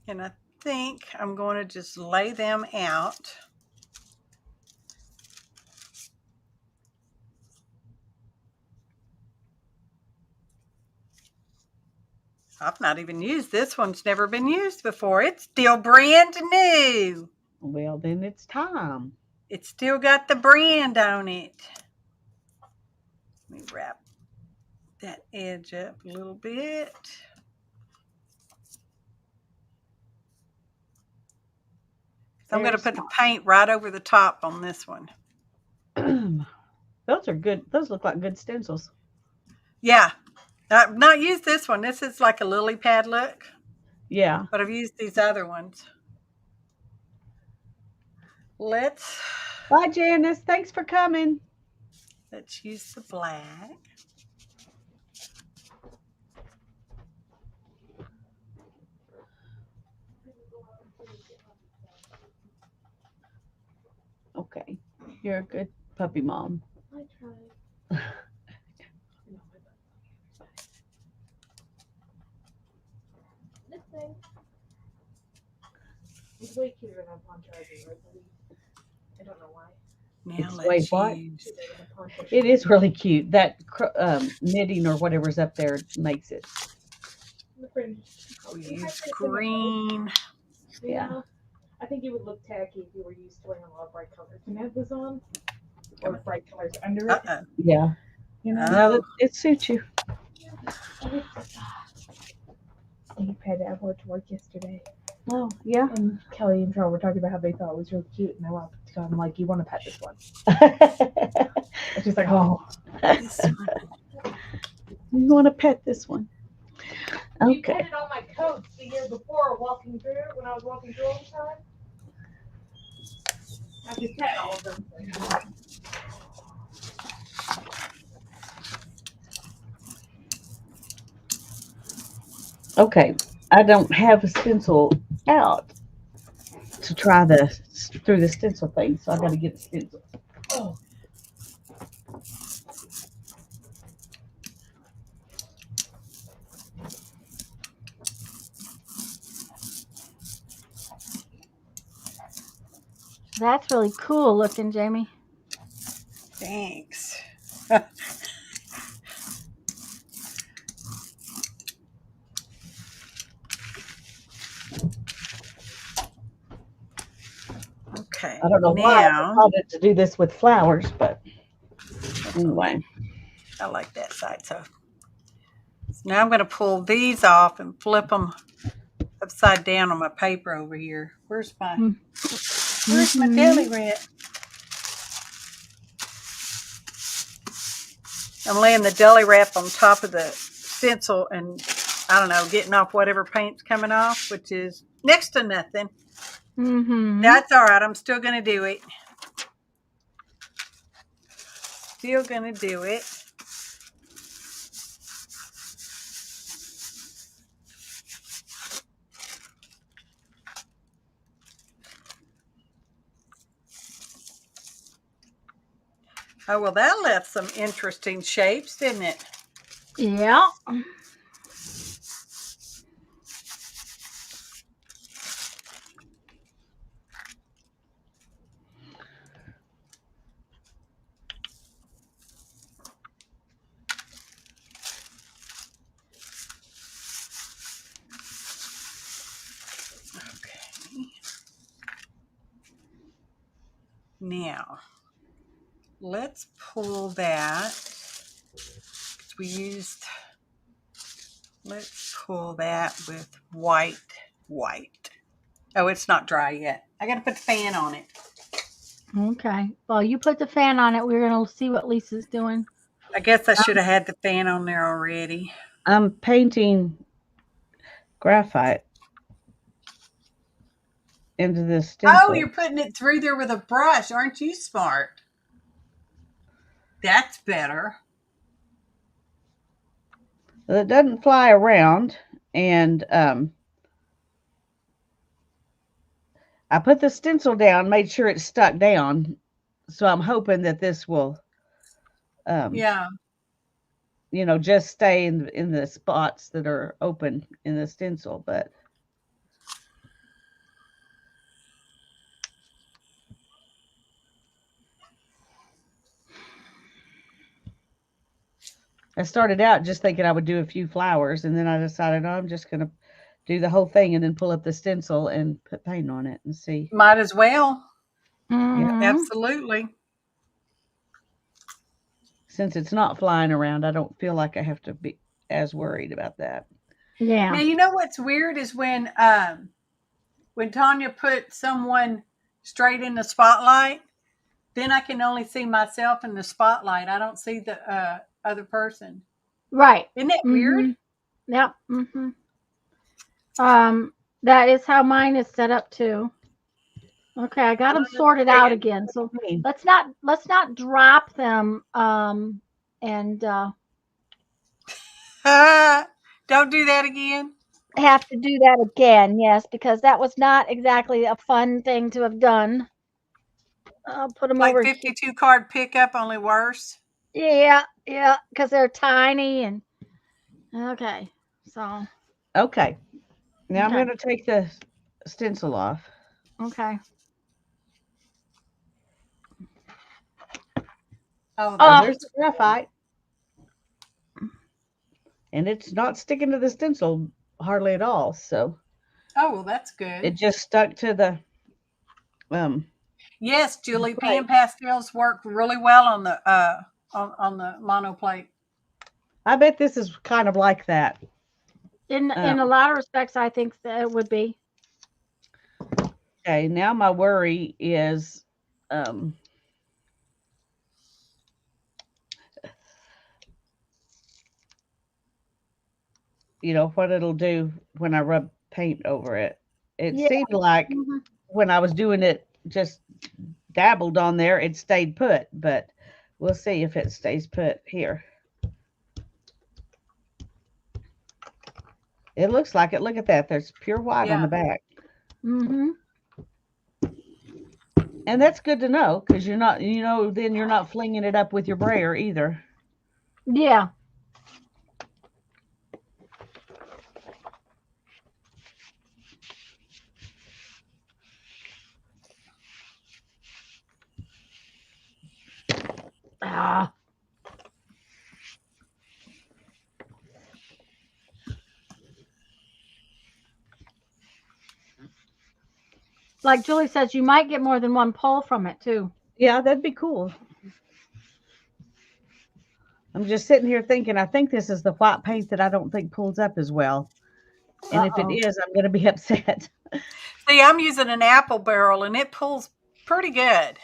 And I think I'm going to just lay them out. I've not even used this one's never been used before. It's still brand new. Well, then it's time. It's still got the brand on it. Let me wrap that edge up a little bit. So I'm going to put the paint right over the top on this one. Those are good. Those look like good stencils. Yeah. I've not used this one. This is like a lily pad look, Yeah. but I've used these other ones. Let's Bye, Janice. Thanks for coming. use the black. Okay. You're a good puppy mom. I tried. This thing is way cuter than a pawn charger, I believe. I don't know why. Now It's let's way what? use. Cuter than a pawn charger. It is really cute. That knitting or whatever's up there makes it. The fringe. We'll You use have to- green. Yeah. I think it would look tacky if you were used to wearing a lot of bright colors. Can I have this on? Or bright colors under it? Uh-oh. Yeah. You know? No, Oh. it suits you. Steve had to wore it to work yesterday. Oh, yeah. And Kelly and Charles were talking about how they thought it was really cute. And I walked to I'm like, you want to pet this one? And she's like, oh. This one. You want to pet this one? You Okay. petted all my coats the year before walking through when I was walking through all the time. I just pet all of them. Okay. I don't have a stencil out to try through the stencil thing, so I got to get a stencil. Oh. That's really cool looking, Jamie. Thanks. Okay. I don't know why I Now decided to do this with flowers, but anyway. I like that side. So now I'm going to pull these off and flip them upside down on my paper over here. Where's my deli wrap? I'm laying the deli wrap on top of the stencil and I don't know, getting off whatever paint's coming off, which is next to nothing. Mm-hmm. That's all right. I'm still going to do it. Still going to do it. Oh, well, that left some interesting shapes, didn't it? Yeah. Okay. Now, let's pull that. Let's pull that with white. Oh, it's not dry yet. I got to put the fan on it. Okay. Well, you put the fan on it. We're going to see what Lisa's doing. I guess I should have had the fan on there already. I'm painting graphite into this stencil. Oh, you're putting it through there with a brush. Aren't you smart? That's better. It doesn't fly around, and I put the stencil down, made sure it's stuck down, so I'm hoping that this will, Yeah. just stay in the spots that are open in the stencil. But I started out just thinking I would do a few flowers, and then I decided, I'm just going to do the whole thing and then pull up the stencil and put paint on it and see. Might as well. Mhm. Absolutely. Since it's not flying around, I don't feel like I have to be as worried about that. Yeah. Now, you know what's weird is when Tanya put someone straight in the spotlight, then I can only see myself in the spotlight. I don't see the other person. Right. Isn't that weird? Mhm. Yep. That is how mine is set up too. Okay, I got them sorted out again. So let's not drop them. And Don't do that again. have to do that again. Yes, because that was not exactly a fun thing to have done. I'll put them Like over. 52 card pickup, only worse. Yeah, because they're tiny and okay. So Okay. Now I'm Okay. going to take the stencil off. okay. Oh, Oh. There's the graphite. And it's not sticking to the stencil hardly at all. So well, that's good. it just stuck to the Yes, Julie, Right. pan pastels work really well on the monoplate. I bet this is kind of like that. In a lot of respects, I think that it would be. Okay, now my worry is what it'll do when I rub paint over it. It Yeah. seemed like Mhm. when I was doing it, just dabbled on there, it stayed put, but we'll see if it stays put here. It looks like it. Look at that. There's pure white on the back. Mhm. And that's good to know because you're not, then you're not flinging it up with your brayer either. Yeah. Ah. Like Julie says, you might get more than one pull from it too. Yeah, that'd be cool. I'm just sitting here thinking, I think this is the white paint that I don't think pulls up as well. And if it is, I'm going to be upset. See, I'm using an apple barrel and it pulls pretty good.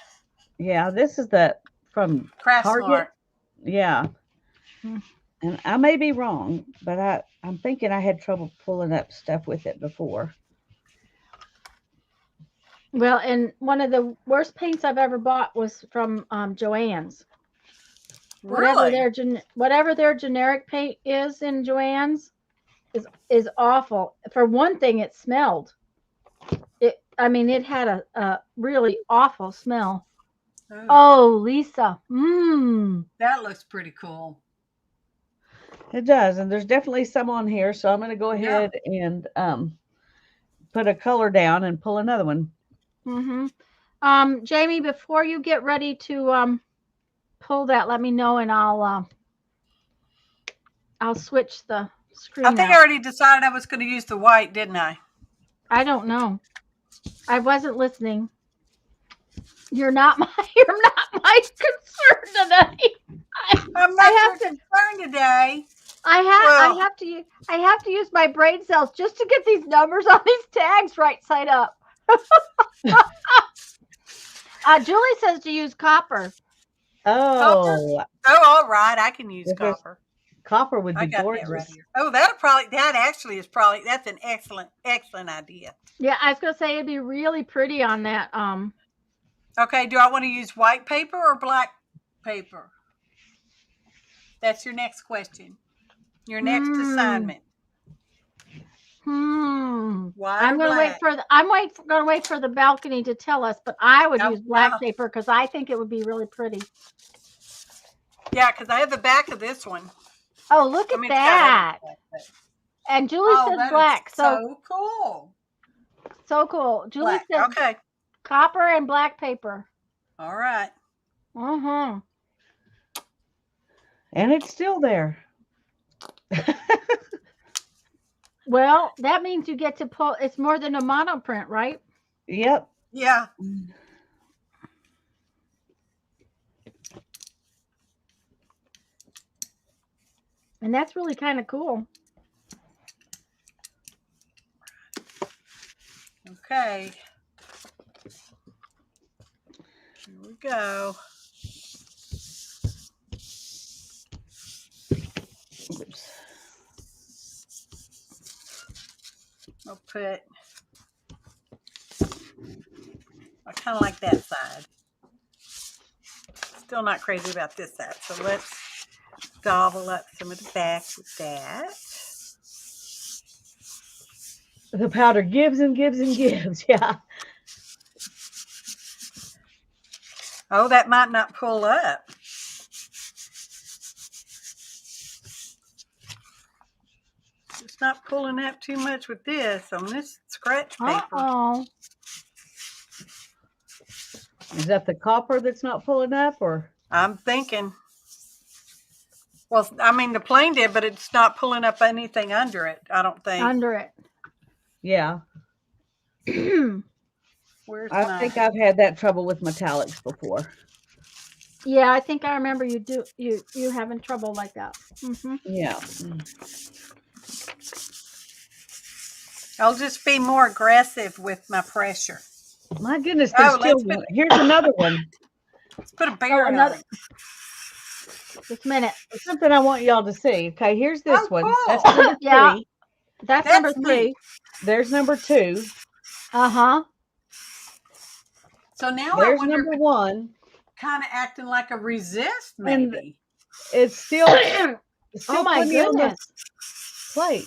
Yeah, this is from Craft Target. Smart. Yeah. And I may be wrong, but I'm thinking I had trouble pulling up stuff with it before. Well, and one of the worst paints I've ever bought was from Joann's. Really? Whatever their generic paint is in Joann's is awful. For one thing, it smelled. It had a really awful smell. Oh, Lisa. That looks pretty cool. It does, and there's definitely some on here, so I'm going to go ahead and put a color down and pull another one. Jamie, before you get ready to pull that, let me know, and I'll switch the screen. I think I already decided I was going to use the white, didn't I? I don't know. I wasn't listening. You're not my concern today. I'm not concerned today. I have to use my brain cells just to get these numbers on these tags right side up. Julie says to use copper. Oh, all right. I can use copper. Copper would be gorgeous. That right here. Oh, that's an excellent idea. Yeah, I was gonna say it'd be really pretty on that. Okay, do I want to use white paper or black paper? That's your next question. Your next assignment. White I'm gonna wait for gonna wait for the balcony to tell us, but I would use black paper because I think it would be really pretty. Yeah, because I have the back of this one. Oh, look at that! And Julie said black. So cool. So cool. Julie said okay. Copper and black paper. All right. And it's still there. Well, that means you get to pull. It's more than a monoprint, right? Yep. Yeah. And that's really kind of cool. Okay. Here we go. Oops. I'll put, I kind of like that side. Still not crazy about this side. So let's gobble up some of the back with that. The powder gives and gives and gives. Yeah. Oh, that might not pull up. It's not pulling up too much with this on this scratch paper. Uh-oh. Is that the copper that's not pulling up, or? I'm thinking. Well, I mean, the plane did, but it's not pulling up anything under it, I don't think. Under it. Yeah. Where's I my... think I've had that trouble with metallics before. Yeah, I think I remember you having trouble like that. Mm-hmm. Yeah. I'll just be more aggressive with my pressure. My goodness, there's still one. Here's another one. Let's put a bear on another. it. Just a minute. There's something I want y'all to see. Okay, here's this Oh, one. cool. That's number Yeah. 3. That's That's number 3. neat. There's number 2. Uh-huh. So now There's I wonder number if 1. kind of acting like a resist, And maybe. It's still, it's still Oh my plenty on goodness. this plate.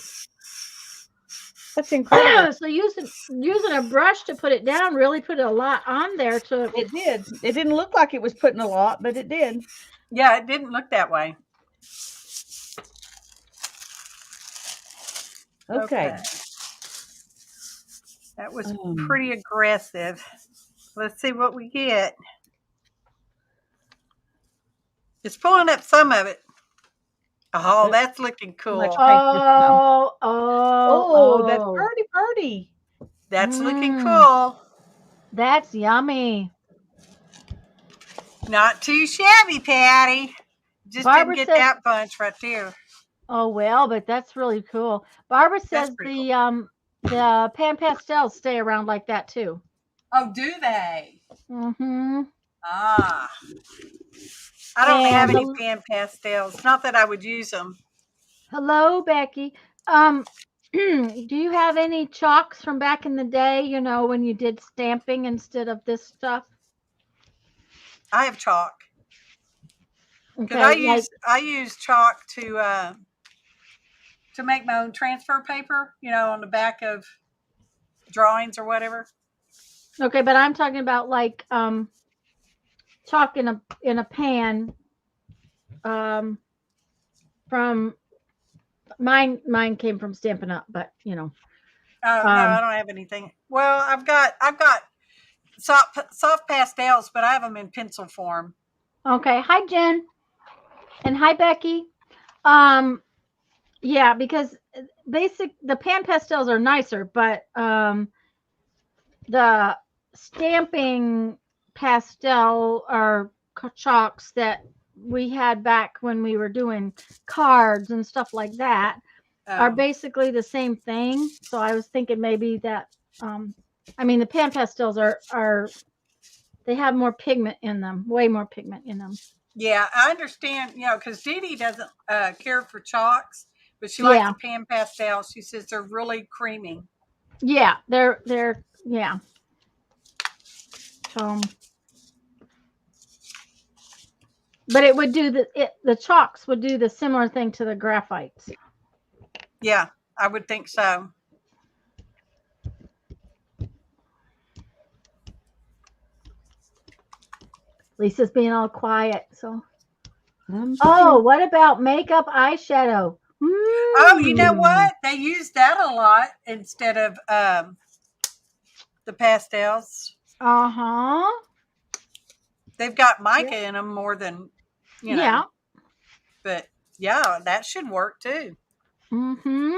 That's incredible. So using a brush to put it down really put a lot on there to It did. It didn't look like it was putting a lot, but it did. Yeah, it didn't look that way. Okay. That was pretty aggressive. Let's see what we get. It's pulling up some of it. Oh, that's looking cool. Much. oh, That's pretty. That's looking Mm. cool. That's yummy. Not too shabby, Patty. Just Barbara didn't get said- that bunch right there. Oh well, but that's really cool. Barbara says pretty the pan pastels stay around like that too. Oh, do they? Mm-hmm. Ah. I don't have And any pan pastels. Not that I would use them. Hello, Becky. Do you have any chalks from back in the day, you know, when you did stamping instead of this stuff? I have chalk. Because Okay, I use chalk to make my own transfer paper, you know, on the back of drawings or whatever. okay, but I'm talking about like chalk in a pan. From mine came from Stampin' Up, but you know. Oh no, I don't have anything. Well, I've got soft pastels, but I have them in pencil form. Okay. Hi, Jen. And hi, Becky. Yeah, because the pan pastels are nicer, but the stamping pastel or chalks that we had back when we were doing cards and stuff like that are basically the same thing. So I was thinking maybe that I mean the pan pastels are they have more pigment in them, way more pigment in them. Yeah, I understand, you know, because Dee Dee doesn't care for chalks, but she likes the pan pastels. She says they're really creamy. Yeah, they're yeah. So, but it would do the chalks would do the similar thing to the graphites. Yeah, I would think so. Lisa's being all quiet. So, oh, what about makeup eyeshadow? Oh, you know what? They use that a lot instead of the pastels. Uh-huh. They've got mica in them more than, you know. Yeah. But yeah, that should work too. Mm-hmm.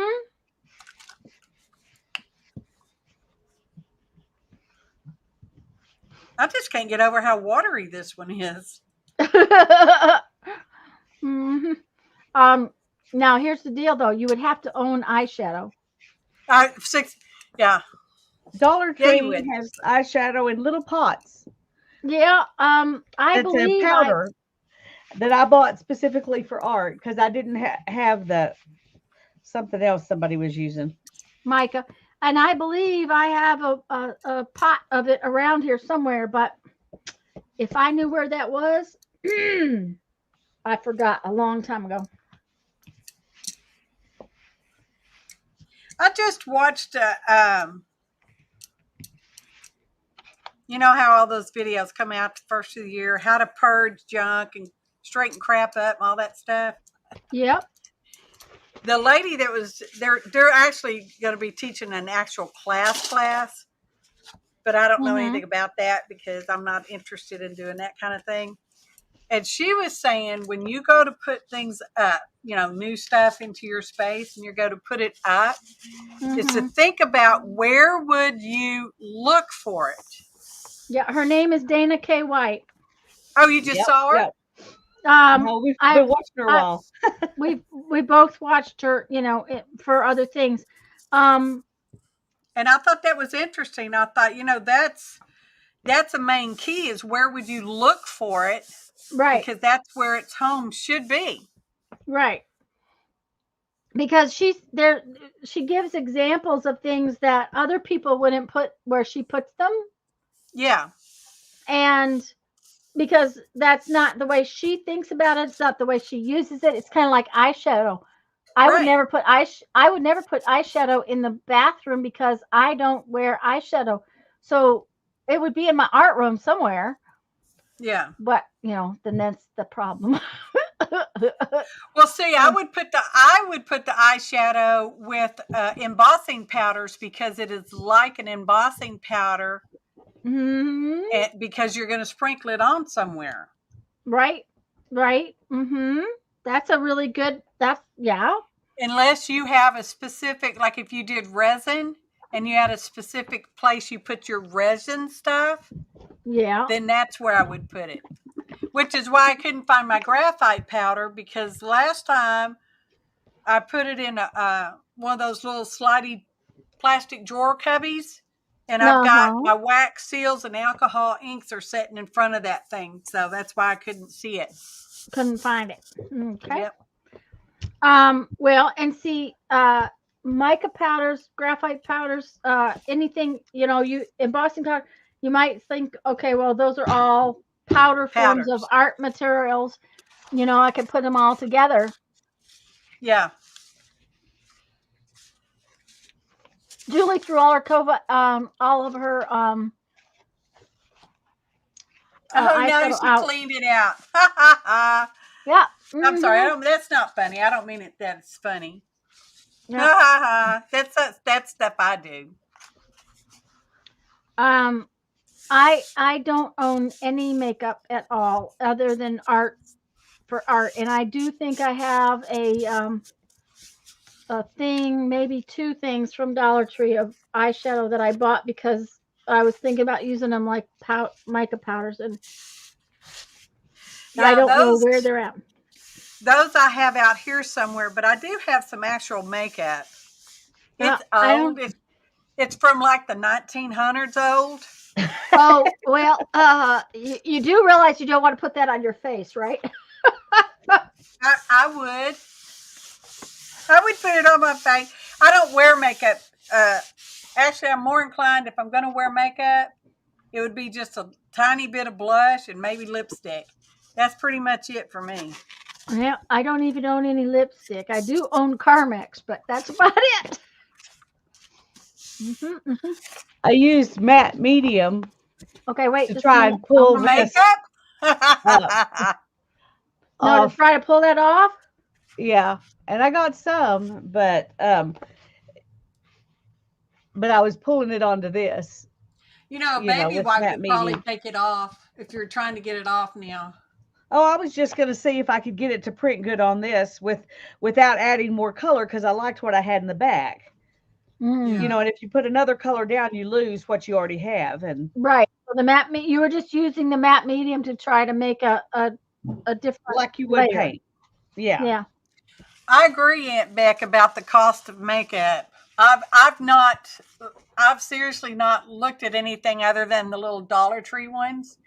I just can't get over how watery this one is. Mm-hmm. Now here's the deal though. You would have to own eyeshadow. Yeah. Dollar Yeah, you Tree would. has eyeshadow in little pots. Yeah. I It's a believe powder that I bought specifically for art because I didn't have the something else somebody was using. Micah, and I believe I have a pot of it around here somewhere, but if I knew where that was, I forgot a long time ago. I just watched, you know how all those videos come out the first of the year, how to purge junk and straighten crap up and all that stuff. Yep. The lady that was they're actually going to be teaching an actual class, but I don't know anything about that because I'm not interested in doing that kind of thing. And she was saying when you go to put things up, you know, new stuff into your space and you go to put it up, is to think about where would you look for it. Yeah, her name is Dana K. White. Oh, you just saw her? Yep. No, we've been watching her a while. we both watched her, you know, for other things. And I thought that was interesting. I thought, you know, that's a main key is where would you look for it? Right. Because that's where its home should be. Right. Because she's there, she gives examples of things that other people wouldn't put where she puts them. Yeah. And because that's not the way she thinks about it, it's not the way she uses it. It's kind of like eyeshadow. I would never put eyeshadow in the bathroom because I don't wear eyeshadow. So it would be in my art room somewhere. Yeah. But, you know, then that's the problem. Well, see, I would put the eyeshadow with embossing powders because it is like an embossing powder. Because you're going to sprinkle it on somewhere. Right. That's a really good, Unless you have a specific, like if you did resin and you had a specific place you put your resin stuff, then that's where I would put it. Which is why I couldn't find my graphite powder, because last time I put it in one of those little slidey plastic drawer cubbies. And I've got my wax seals and alcohol inks are sitting in front of that thing. So that's why I couldn't see it. Couldn't find it. Okay. Yep. Well, and see, mica powders, graphite powders, anything, you know, embossing powder, you might think, okay, well, those are all powders. Forms of art materials. You know, I could put them all together. Yeah. Julie threw all of her oh, no, she cleaned it out. Yeah. I'm sorry. That's not funny. I don't mean it that it's funny. Yeah. That's stuff I do. I don't own any makeup at all other than art, and I do think I have a thing, maybe two things from Dollar Tree of eyeshadow that I bought because I was thinking about using them like mica powders, and I don't know where they're at. Those I have out here somewhere, but I do have some actual makeup. It's old. It's from like the 1900s old. Oh, well, you do realize you don't want to put that on your face, right? I would put it on my face. I don't wear makeup. Actually, I'm more inclined, if I'm going to wear makeup, it would be just a tiny bit of blush and maybe lipstick. That's pretty much it for me. Yeah, I don't even own any lipstick. I do own Carmex, but that's about it. I used matte medium. Okay, wait. To try and pull makeup. To try to pull that off. Yeah, and I got some, but I was pulling it onto this. You know, baby wipe would probably take it off if you're trying to get it off now. Oh, I was just going to see if I could get it to print good on this without adding more color, because I liked what I had in the back. You know, and if you put another color down, you lose what you already have. And right. So the matte, you were just using the matte medium to try to make a different, like you would layer. paint. Yeah. Yeah. I agree, Aunt Beck, about the cost of makeup. I've seriously not looked at anything other than the little Dollar Tree ones.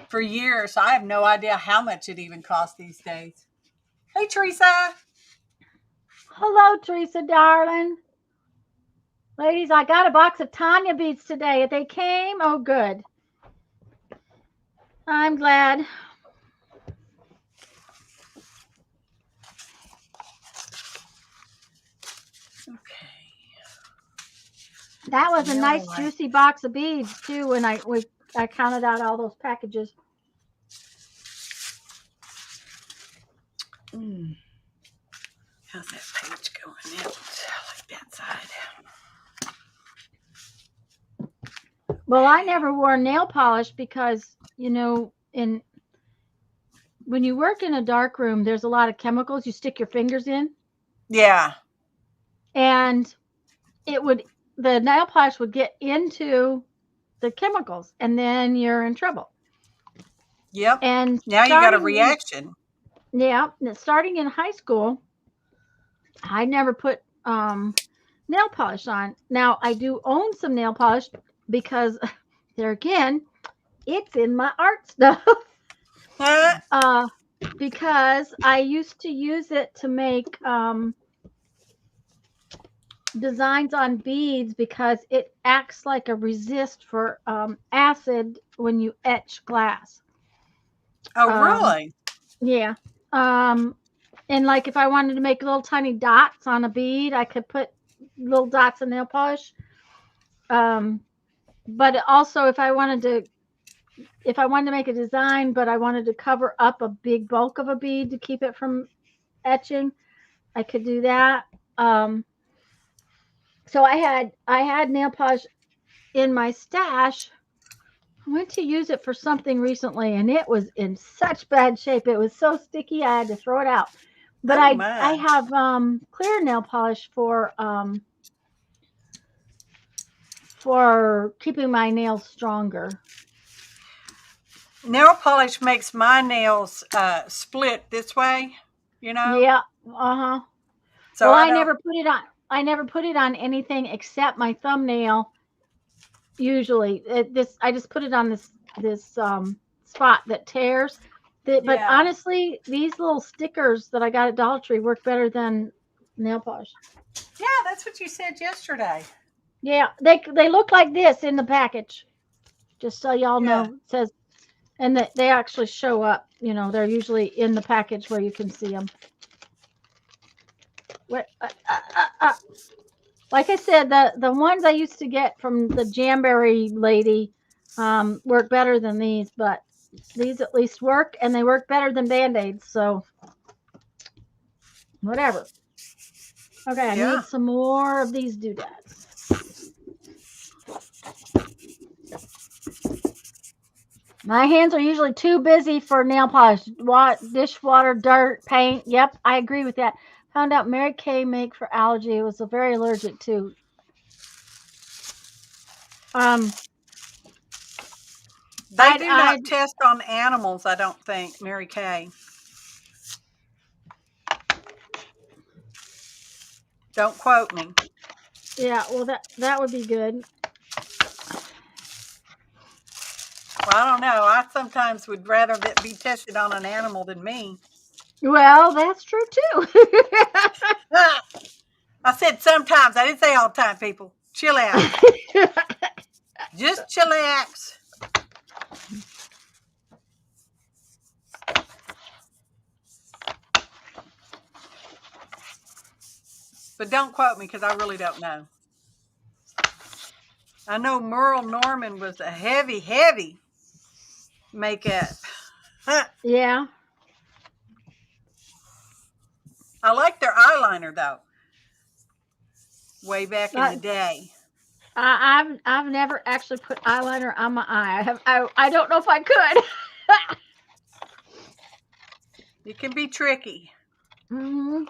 for years. I have no idea how much it even costs these days. Hey, Teresa. Hello, Teresa, darling. Ladies, I got a box of Tanya beads today. They came. Oh, good. I'm glad. Okay. That was a Yeah, nice, right. juicy box of beads too. When I counted out all those packages. How's that page going? Yeah, I like that side. Well, I never wore nail polish because, you know, when you work in a dark room, there's a lot of chemicals you stick your fingers in, Yeah. and the nail polish would get into the chemicals, and then you're in trouble. Yep. And Now you got a reaction. Starting in high school, I never put nail polish on. Now I do own some nail polish because there again, it's in my art stuff. Because I used to use it to make designs on beads because it acts like a resist for acid when you etch glass. Oh, really? Yeah. And like if I wanted to make little tiny dots on a bead, I could put little dots of nail polish. But also if I wanted to make a design, but I wanted to cover up a big bulk of a bead to keep it from etching, I could do that. So I had nail polish in my stash. I went to use it for something recently, and it was in such bad shape. It was so sticky, I had to throw it out. But I have clear nail polish for keeping my nails stronger. Nail polish makes my nails split this way, you know? Yeah. Uh-huh. So well, I never put it on. I never put it on anything except my thumbnail. Usually, I just put it on this spot that tears. But honestly, these little stickers that I got at Dollar Tree work better than nail polish. Yeah, that's what you said yesterday. Yeah, they look like this in the package. Just so y'all know, it says, and that they actually show up. You know, they're usually in the package where you can see them. Like I said, the ones I used to get from the Jamberry lady work better than these, but these at least work, and they work better than Band-Aids, so whatever. Okay, I need some more of these doodads. My hands are usually too busy for nail polish. Dishwater, dirt, paint. Yep, I agree with that. Found out Mary Kay make for allergy. It was very allergic to. They do not test on animals, I don't think, Mary Kay. Don't quote me. Yeah, well, that would be good. Well, I don't know. I sometimes would rather that be tested on an animal than me. Well, that's true too. I said sometimes. I didn't say all the time, people. Chill out. Just chillax. But don't quote me because I really don't know. I know Merle Norman was a heavy, heavy makeup. Yeah. I like their eyeliner though. Way back in the day. I've never actually put eyeliner on my eye. I don't know if I could. It can be tricky. Mm-hmm.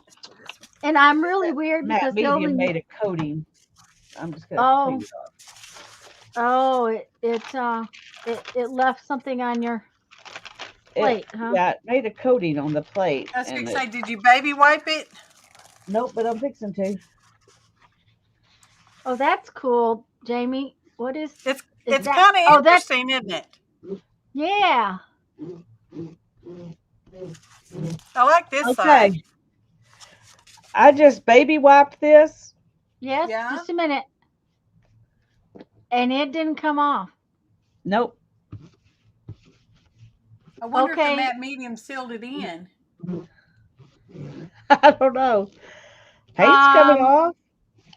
And I'm really weird because medium made a coating. I'm just gonna take it off. Oh, it left something on your plate, huh? Yeah, it made a coating on the plate. I was going to say, did you baby wipe it? Nope, but I'm fixing to. Oh, that's cool, Jamie. What is it's kind of interesting, isn't it? Yeah. I like this Okay. side. I just baby wiped this. Yes. Yeah. Just a minute. And it didn't come off. Nope. I wonder if the Okay. matte medium sealed it in. I don't know. Paint's coming off.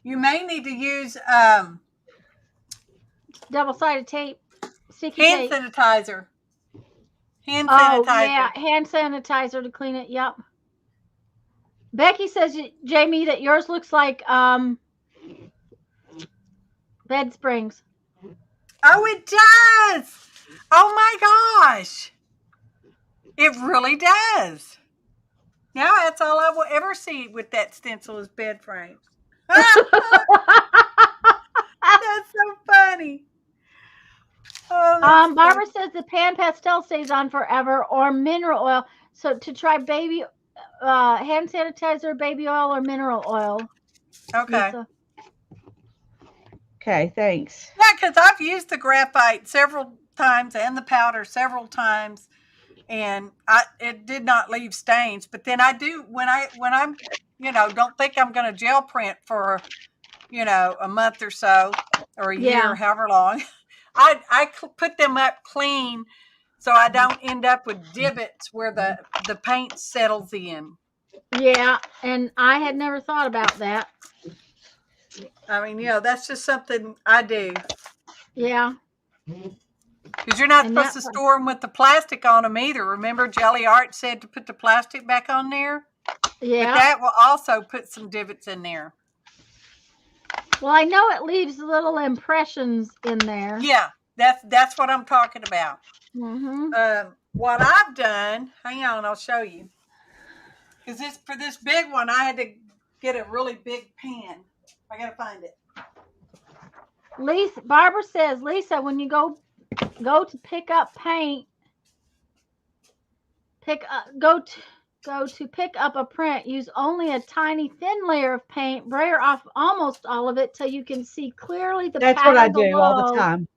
You may need to use Double-sided tape. Sticky hand tape. sanitizer. Hand Oh, sanitizer. yeah. Hand sanitizer to clean it. Yep. Becky says, Jamie, that yours looks like bed springs. Oh, it does. Oh my gosh. It really does. Now that's all I will ever see with that stencil is bed frames. That's so funny. Oh, that's Barbara says the pan pastel stays on forever, or mineral oil. So to try baby hand sanitizer, baby oil, or mineral oil. okay. Lisa. Okay, thanks. Yeah, because I've used the graphite several times and the powder several times, and it did not leave stains. But then I do when I'm don't think I'm going to gel print for a month or so or a year, however long. I put them up clean so I don't end up with divots where the paint settles in. Yeah, and I had never thought about that. I mean, that's just something I do. Yeah. Because you're not And supposed to store them with the plastic on them either. Remember, Jelly Art said to put the plastic back on there? Yeah. But that will also put some divots in there. Well, I know it leaves little impressions in there. Yeah, that's what I'm talking about. Mm-hmm. What I've done, hang on, I'll show you. Because for this big one, I had to get a really big pan. I got to find it. Barbara says, Lisa, when you go to pick up paint, go to pick up a print, use only a tiny thin layer of paint, brayer off almost all of it till you can see clearly the That's pattern what I do all the below. time.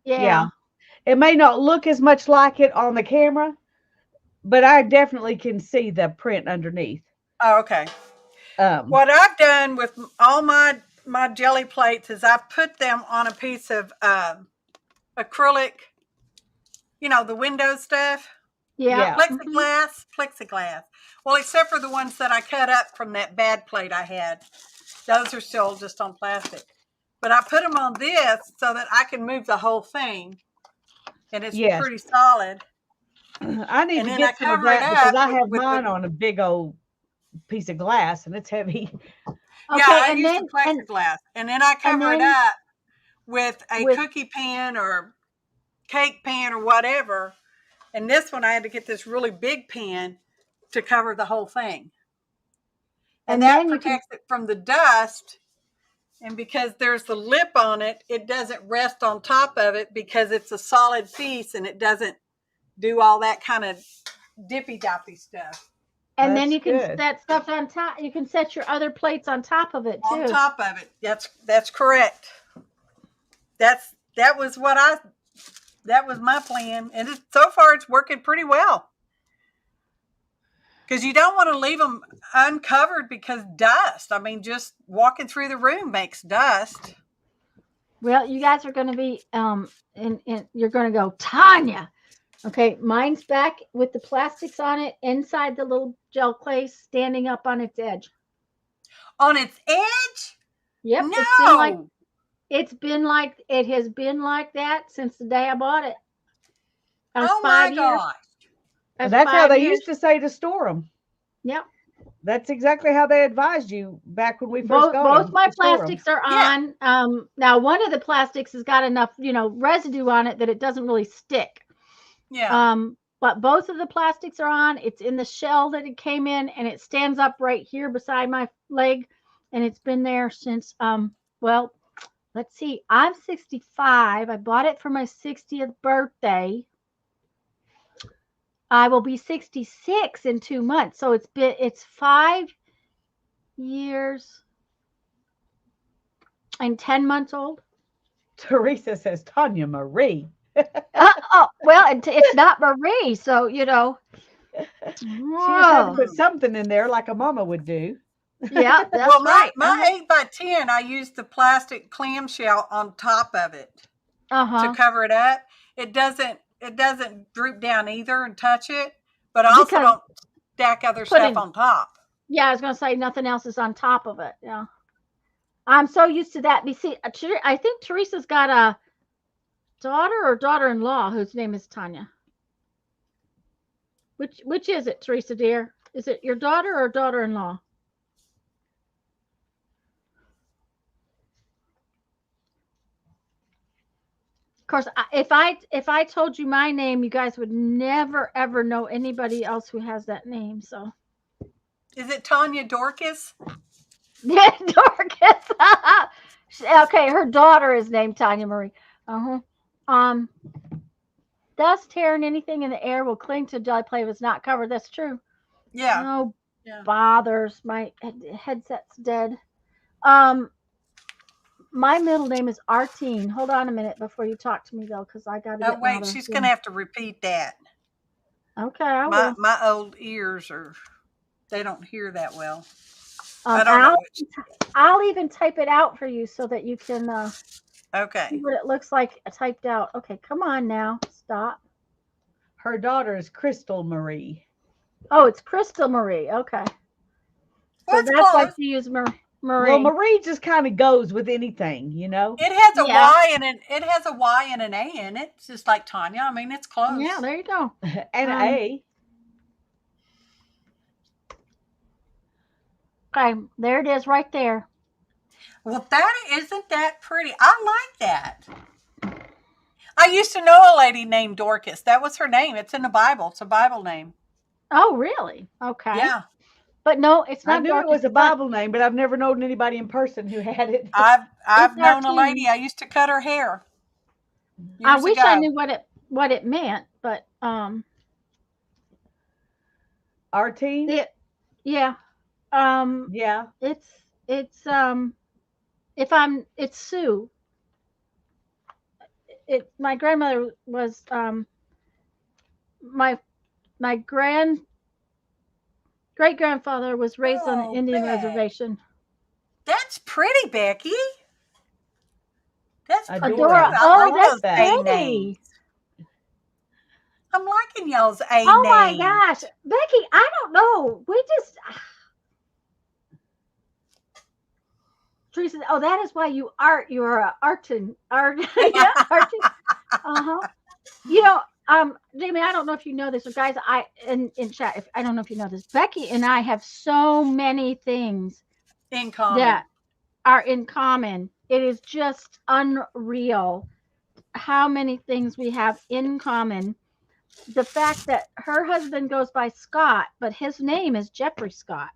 Yeah. It may not look as much like it on the camera, but I definitely can see the print underneath. Oh, okay. What I've done with all my jelly plates is I put them on a piece of acrylic, the window stuff. Yeah. Plexiglass. Well, except for the ones that I cut up from that bad plate I had. Those are still just on plastic. But I put them on this so that I can move the whole thing. And it's pretty solid. I need to get some of that because I have mine on a big old piece of glass and it's heavy. Okay, I use the plexiglass. And then I cover it up with a cookie pan or cake pan or whatever. And this one, I had to get this really big pan to cover the whole thing. And that protects it from the dust. And because there's the lip on it, it doesn't rest on top of it because it's a solid piece and it doesn't do all that kind of dippy-doppy stuff. And then you can set stuff on top. You can set your other plates on top of it too. On top of it. That's correct. That was my plan, and so far it's working pretty well. Because you don't want to leave them uncovered because dust. I mean, just walking through the room makes dust. Well, you guys are going to be and you're going to go, Tanya. Okay, mine's back with the plastics on it inside the little gel clay, standing up on its edge. On its edge? Yep. No. It has been like that since the day I bought it. Oh my gosh. That's how they used to say to store them. Yep. That's exactly how they advised you back when we first got them. Both my plastics are on. Now one of the plastics has got enough, residue on it that it doesn't really stick. Yeah. But both of the plastics are on. It's in the shell that it came in, and it stands up right here beside my leg, and it's been there since let's see. I'm 65. I bought it for my 60th birthday. I will be 66 in 2 months. So it's 5 years and 10 months old. Teresa says, Tanya Marie. Oh, well, it's not Marie, so She just had to Whoa. put something in there like a mama would do. Yeah, that's Well, right. my 8x10, I used the plastic clamshell on top of it to Uh-huh. cover it up. It doesn't droop down either and touch it, but I also Because don't stack other stuff putting, on top. yeah, I was gonna say nothing else is on top of it. Yeah, I'm so used to that. You see, I think Teresa's got a daughter or daughter-in-law whose name is Tanya. Which is it, Teresa dear? Is it your daughter or daughter-in-law? Of course, if I told you my name, you guys would never ever know anybody else who has that name. So, Is it Tanya Dorcas? yeah, Dorcas. Okay, her daughter is named Tanya Marie. Uh-huh. Um, dust, hair, and anything in the air will cling to jelly plate if it's not covered. That's true. Yeah. No Yeah. bothers. My headset's dead. Um, my middle name is Artine. Hold on a minute before you talk to me though, because I got to Oh, get wait, another she's thing. going to have to repeat that. Okay, I My will. my old ears they don't hear that well. Um, I don't know which. I'll even type it out for you so that you can see Okay. what it looks like typed out. Okay, come on now. Stop. Her daughter is Crystal Marie. Oh, it's Crystal Marie. Okay. Well, So it's that's why close. she used Marie. Well, Marie just kind of goes with anything, It has a Yeah. Y and an A in it. It's just like Tanya. I mean, it's close. Yeah, there you go. And A. Okay, there it is right there. Well, isn't that pretty? I like that. I used to know a lady named Dorcas. That was her name. It's in the Bible. It's a Bible name. Oh, really? Okay. Yeah. But no, it's I not knew Dorcas. it was a It's not- Bible name, but I've never known anybody in person who had it. I've known a Artine. lady. I used to cut her hair I years wish ago. I knew what it meant, but Artine? yeah. Yeah. It's it's Sue. My grandmother was my great grandfather was raised on an Oh, Indian Beck. reservation. That's pretty, Becky. That's pretty. Adora. I Oh, like that's those A pretty. names. I'm liking y'all's A Oh names. my gosh, Becky, I don't know. We just Teresa. Oh, that is why you're a artin art. Yeah, artin. Uh-huh. Jamie, I don't know if you know this, or guys, in chat, if I don't know if you know this, Becky and I have so many things In common. that are in common. It is just unreal how many things we have in common. The fact that her husband goes by Scott, but his name is Jeffrey Scott.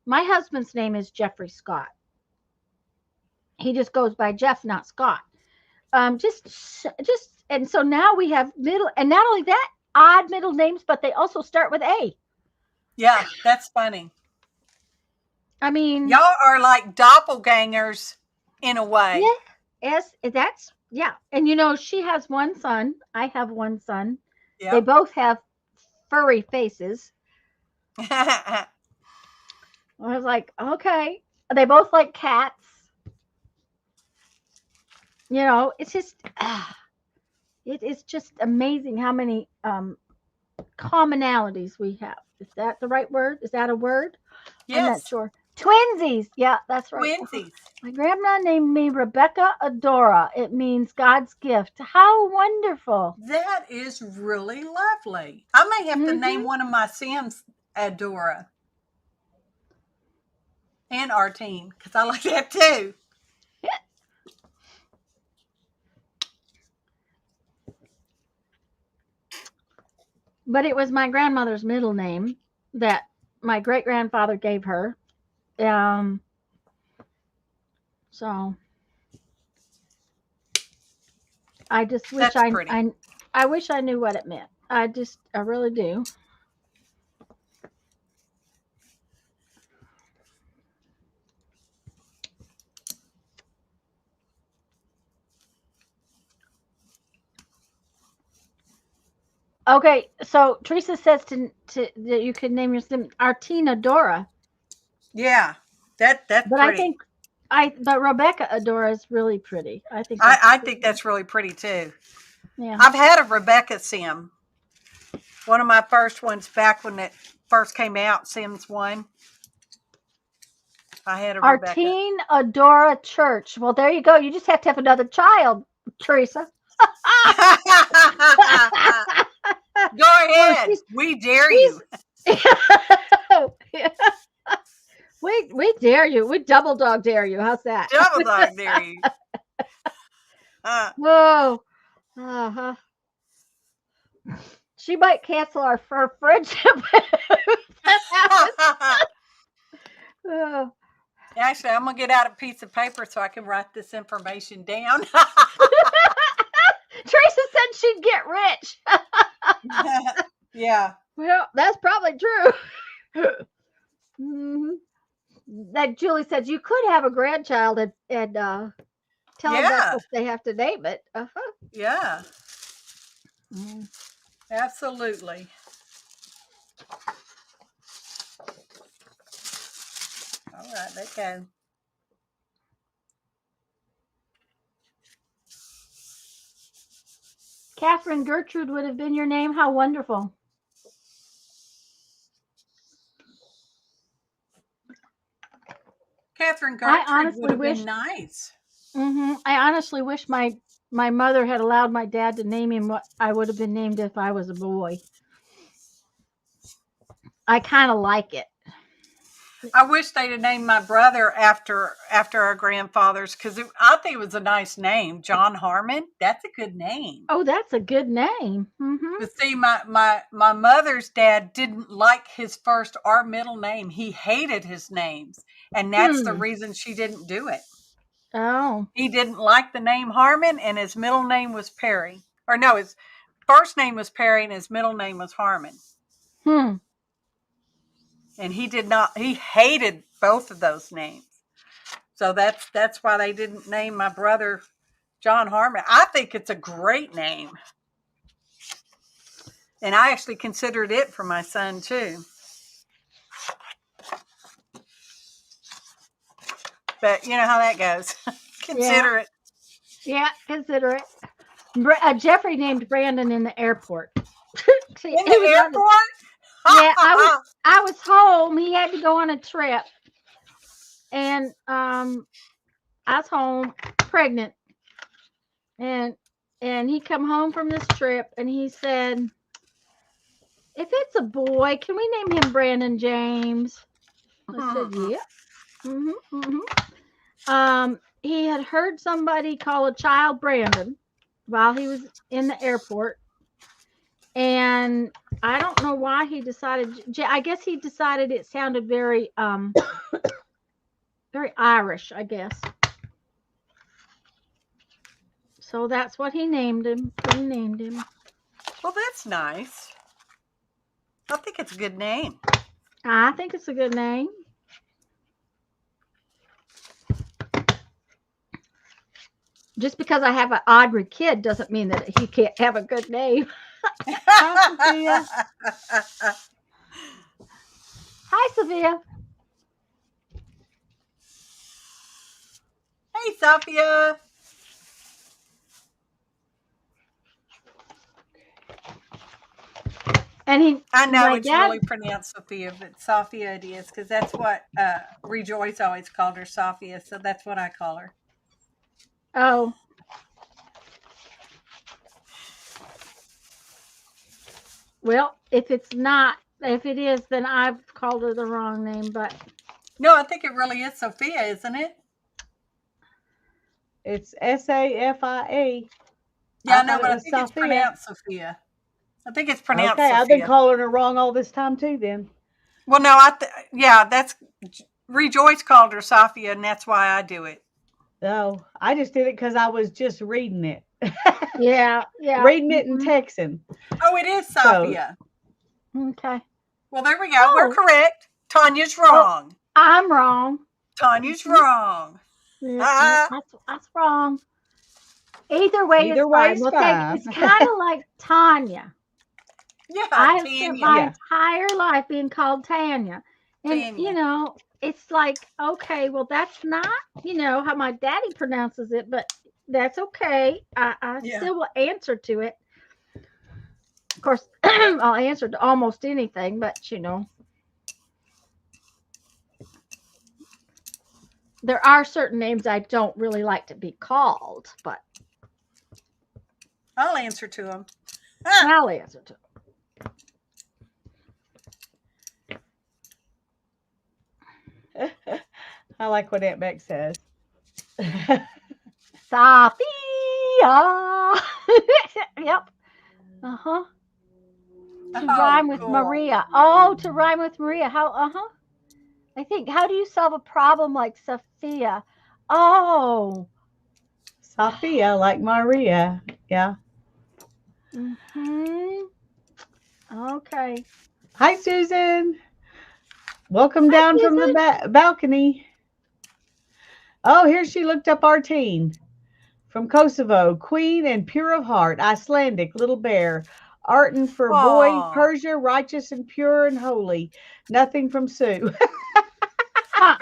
My husband's name is Jeffrey Scott. He just goes by Jeff, not Scott. And so now we have middle, and not only that, odd middle names, but they also start with A. Yeah, that's funny. I mean, Y'all are like doppelgangers in a way. yeah, yeah. And she has one son. I have one son. Yeah. They both have furry faces. I was like, okay. They both like cats. It's just, it is just amazing how many commonalities we have. Is that the right word? Is that a word? Yes. I'm not sure. Twinsies. Yeah, that's right. Twinsies. My grandma named me Rebecca Adora. It means God's gift. How wonderful. That is really lovely. I may have to name one of my Sims Adora and Artine because I like that too. But it was my grandmother's middle name that my great grandfather gave her. So I just wish That's pretty. I wish I knew what it meant. I really do. Okay, so Teresa says to that you could name your sim Artina Dora, Yeah, that's but I pretty. think but Rebecca Adora is really pretty. I think I think that's really pretty too. yeah. I've had a Rebecca Sim. One of my first ones back when it first came out, Sims 1. I had a Rebecca. Artine Adora Church. Well, there you go. You just have to have another child, Teresa. Go Well, ahead. We dare she's you. we dare you. We double dog dare you. How's that? Double dog dare you. Whoa. Uh-huh. She might cancel our friendship. Oh. Actually, I'm going to get out a piece of paper so I can write this information down. Teresa said she'd get rich. Yeah. Well, that's probably true. Mhm. Like Julie said, you could have a grandchild and tell them that's Yeah. what they have to name it. Yeah. Mm. Absolutely. All right, they go. Catherine Gertrude would have been your name. How wonderful. Catherine I Gertrude honestly would have wish. been nice. I honestly wish my mother had allowed my dad to name him what I would have been named if I was a boy. I kind of like it. I wish they'd have named my brother after our grandfathers because I think it was a nice name, John Harmon. That's a good name. Oh, that's a good name. Mm-hmm. But see, my mother's dad didn't like his first or middle name. He hated his names, and that's the reason she didn't do it. Oh. He didn't like the name Harmon, and his middle name was Perry. Or no, his first name was Perry, and his middle name was Harmon. And he hated both of those names. So that's why they didn't name my brother John Harmon. I think it's a great name. And I actually considered it for my son too. But you know how that goes. Consider it. Yeah, consider it. Jeffrey named Brandon in the airport. See, In the airport? Yeah, I was home. He had to go on a trip, and I was home pregnant, and he come home from this trip, and he said, "If it's a boy, can we name him Brandon James?" I said, "Yeah." He had heard somebody call a child Brandon while he was in the airport. And I don't know why he decided. I guess he decided it sounded very, very Irish. I guess. So that's what he named him. Well, that's nice. I think it's a good name. I think it's a good name. Just because I have an Audrey kid doesn't mean that he can't have a good name. Hi, Sophia. Hi, Sophia. Hey, Sophia. And I know it's really pronounced Sophia, but Sophia it is because that's what Rejoice always called her, Sophia. So that's what I call her. Oh. Well, if it is, then I've called her the wrong name, but. No, I think it really is Sophia, isn't it? It's Safia. Yeah, I know, but I think it's pronounced Sophia. I think it's pronounced Sophia. I've been calling her wrong all this time too then. Well, no, that's Rejoice called her Sophia, and that's why I do it. Oh, I just did it because I was just reading it. Yeah. Reading it and texting. Oh, it is Sophia. So, okay. Well, there we go. We're correct. Tanya's wrong. I'm wrong. Tanya's wrong. Yeah, that's wrong. Either way is fine. It's kind of like Tanya. Yeah, I have spent my Yeah. entire life being called Tanya. And, Tanya. it's like, okay, well, that's not, how my daddy pronounces it, but that's okay. I Yeah. still will answer to it. Of course, I'll answer to almost anything, but, there are certain names I don't really like to be called, but I'll answer to him. I'll answer to I like what Aunt Beck says. Sophia. Yep. Uh-huh. To rhyme with cool. Maria. Oh, to rhyme with Maria. How, I think, how do you solve a problem like Sophia? Oh. Sophia, like Maria. Yeah. Okay. Hi, Susan. Welcome Hi, down from the Susan. balcony. Oh, here she looked up our teen from Kosovo, queen and pure of heart, Icelandic little bear, Arten for boy, Aw. Persia, righteous and pure and holy, nothing from Sue. Huh.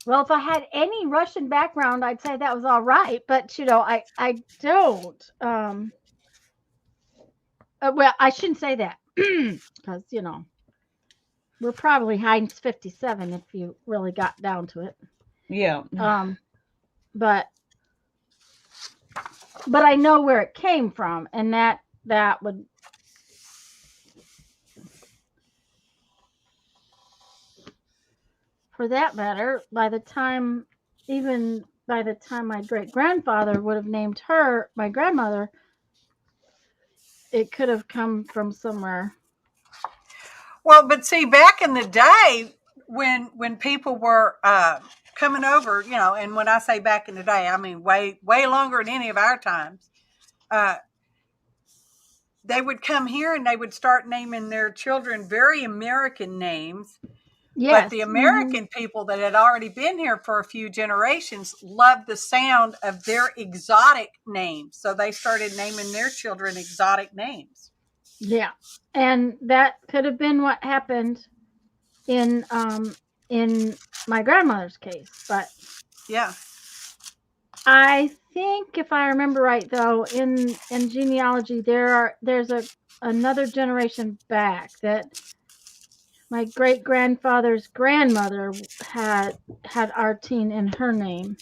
Well, if I had any Russian background, I'd say that was all right. But I don't. Well, I shouldn't say that because we're probably Heinz 57 if you really got down to it. Yeah. But I know where it came from, and that would. For that matter, by the time my great grandfather would have named her my grandmother, it could have come from somewhere. Well, but see, back in the day when people were coming over, and when I say back in the day, I mean way longer than any of our times. They would come here and they would start naming their children very American names. Yes. But the American people that had already been here for a few generations loved the sound of their exotic names. So they started naming their children exotic names. Yeah. And that could have been what happened in my grandmother's case. But yeah. I think if I remember right though, in genealogy there's another generation back that my great grandfather's grandmother had Artine in her name,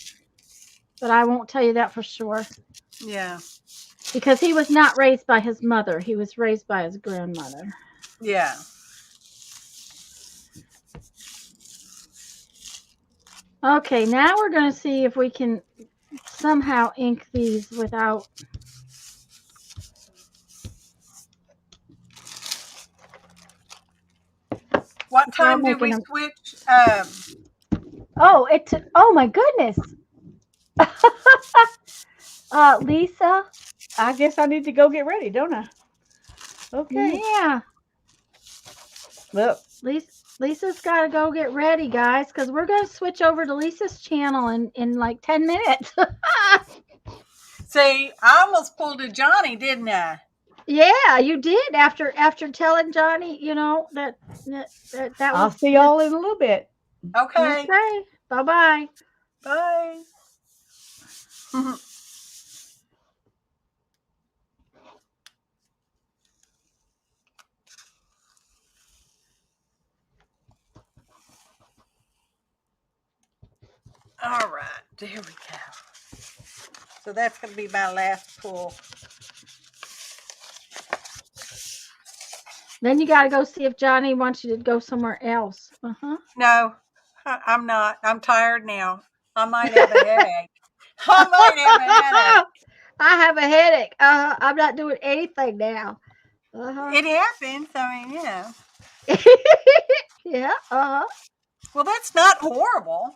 but I won't tell you that for sure. Yeah. Because he was not raised by his mother; he was raised by his grandmother. Yeah. Okay, now we're going to see if we can somehow ink these without. What time did we switch? Oh my goodness. Lisa. I guess I need to go get ready, don't I? Okay. Yeah. Well, Lisa's got to go get ready, guys, because we're going to switch over to Lisa's channel in like 10 minutes. See, I almost pulled a Johnny, didn't I? Yeah, you did after telling Johnny, that was. I'll see y'all in a little bit. Okay. Okay. Bye-bye. Bye. All right, there we go. So that's going to be my last pull. Then you got to go see if Johnny wants you to go somewhere else. No, I'm not. I'm tired now. I might have a headache. I have a headache. I'm not doing anything now. It happens. I mean, Yeah. Well, that's not horrible.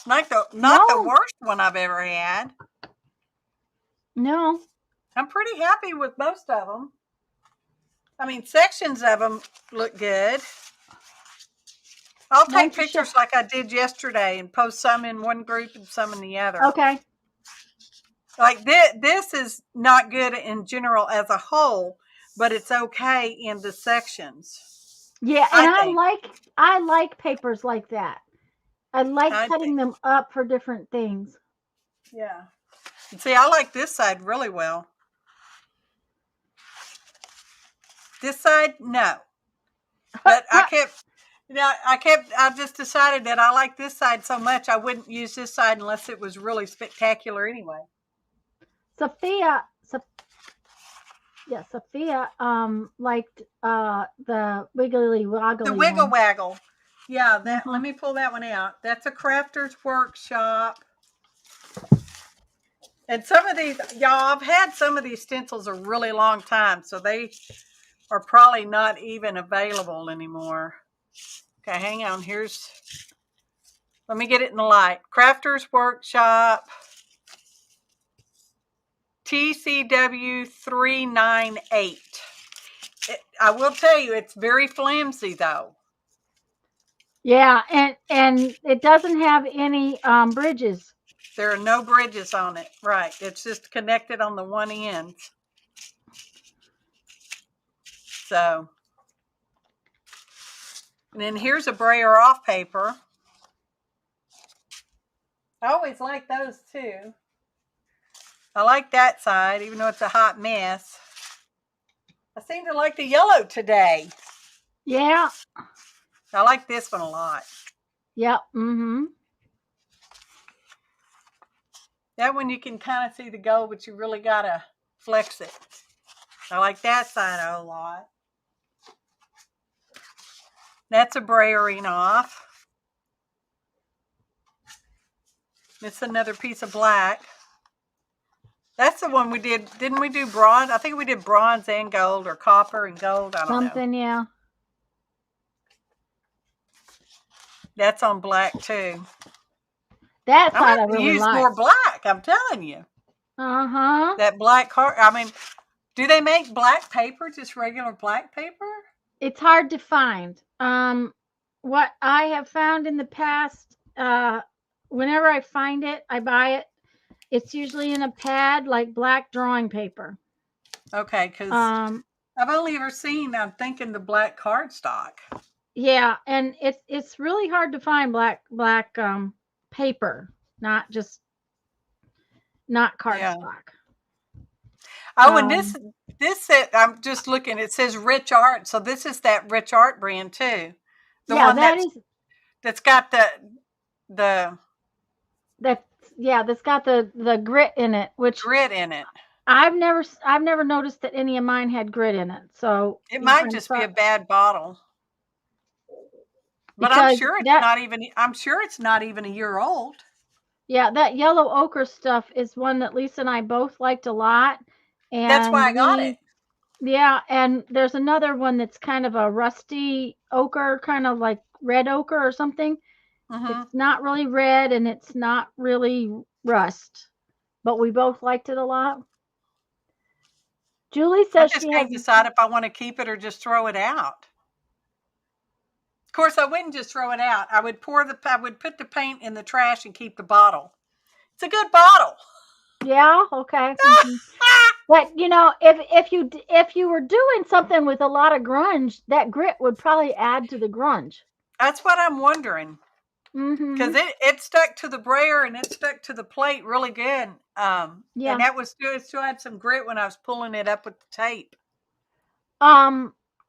Not the worst one I've ever had. No. I'm pretty happy with most of them. I mean, sections of them look good. I'll take pictures like I did yesterday and post some in one group and some in the other. Okay. Like this is not good in general as a whole, but it's okay in the sections. Yeah, and I I like papers like that. I like I cutting think. them up for different things. Yeah. See, I like this side really well. This side, no. But I just decided that I like this side so much I wouldn't use this side unless it was really spectacular anyway. Sophia liked the wiggly woggly The Wiggle one. Waggle. Yeah, that Uh-huh. let me pull that one out. That's a crafter's workshop. And some of these, y'all, I've had some of these stencils a really long time, so they are probably not even available anymore. Okay, hang on. Let me get it in the light. Crafter's Workshop, TCW 398. I will tell you, it's very flimsy though. Yeah, and it doesn't have any bridges. There are no bridges on it. Right. It's just connected on the one end. So, and then here's a brayer off paper. I always like those too. I like that side, even though it's a hot mess. I seem to like the yellow today. Yeah. I like this one a lot. Yep. Mm-hmm. That one you can kind of see the gold, but you really gotta flex it. I like that side a lot. That's a brayering off. It's another piece of black. That's the one we did. Didn't we do bronze? I think we did bronze and gold, or copper and gold. I don't know. Something, yeah. That's on black too. That I'm side I gonna really use like. more black. I'm telling you. Uh-huh. That black card. I mean, do they make black paper? Just regular black paper? It's hard to find. What I have found in the past, whenever I find it, I buy it. It's usually in a pad like black drawing paper. Okay, because Um, I've only ever seen. I'm thinking the black cardstock. yeah, and it's really hard to find black paper, not Yeah. cardstock. Oh, and Um, this set, I'm just looking. It says Rich Art, so this is that Rich Art brand too. The yeah, one that's got the that's got the grit in it, which grit in it. I've never noticed that any of mine had grit in it. So It might just be a bad bottle, but I'm because sure it's that not even. I'm sure it's not even a year old. yeah, that yellow ochre stuff is one that Lisa and I both liked a lot. That's why I And got it. yeah, and there's another one that's kind of a rusty ochre, kind of like red ochre or something. Mm-hmm. It's not really red and it's not really rust, but we both liked it a lot. Julie I says just she has, can't decide if I want to keep it or just throw it out. Of course, I wouldn't just throw it out. I would put the paint in the trash and keep the bottle. It's a good bottle. yeah, okay. Mhm. But if you were doing something with a lot of grunge, that grit would probably add to the grunge. That's what I'm wondering. Because Mm-hmm. it stuck to the brayer and it stuck to the plate really good. Yeah. And that was good. It still had some grit when I was pulling it up with the tape.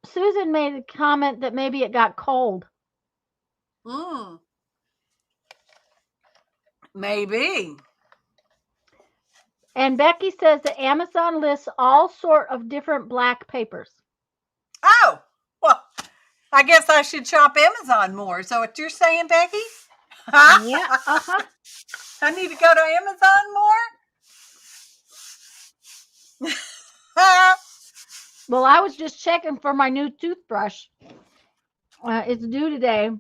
Susan made a comment that maybe it got cold. Maybe. And Becky says that Amazon lists all sort of different black papers. Oh, well, I guess I should shop Amazon more. So what you're saying, Becky? Yeah. Uh-huh. I need to go to Amazon more? Well, I was just checking for my new toothbrush. It's due today.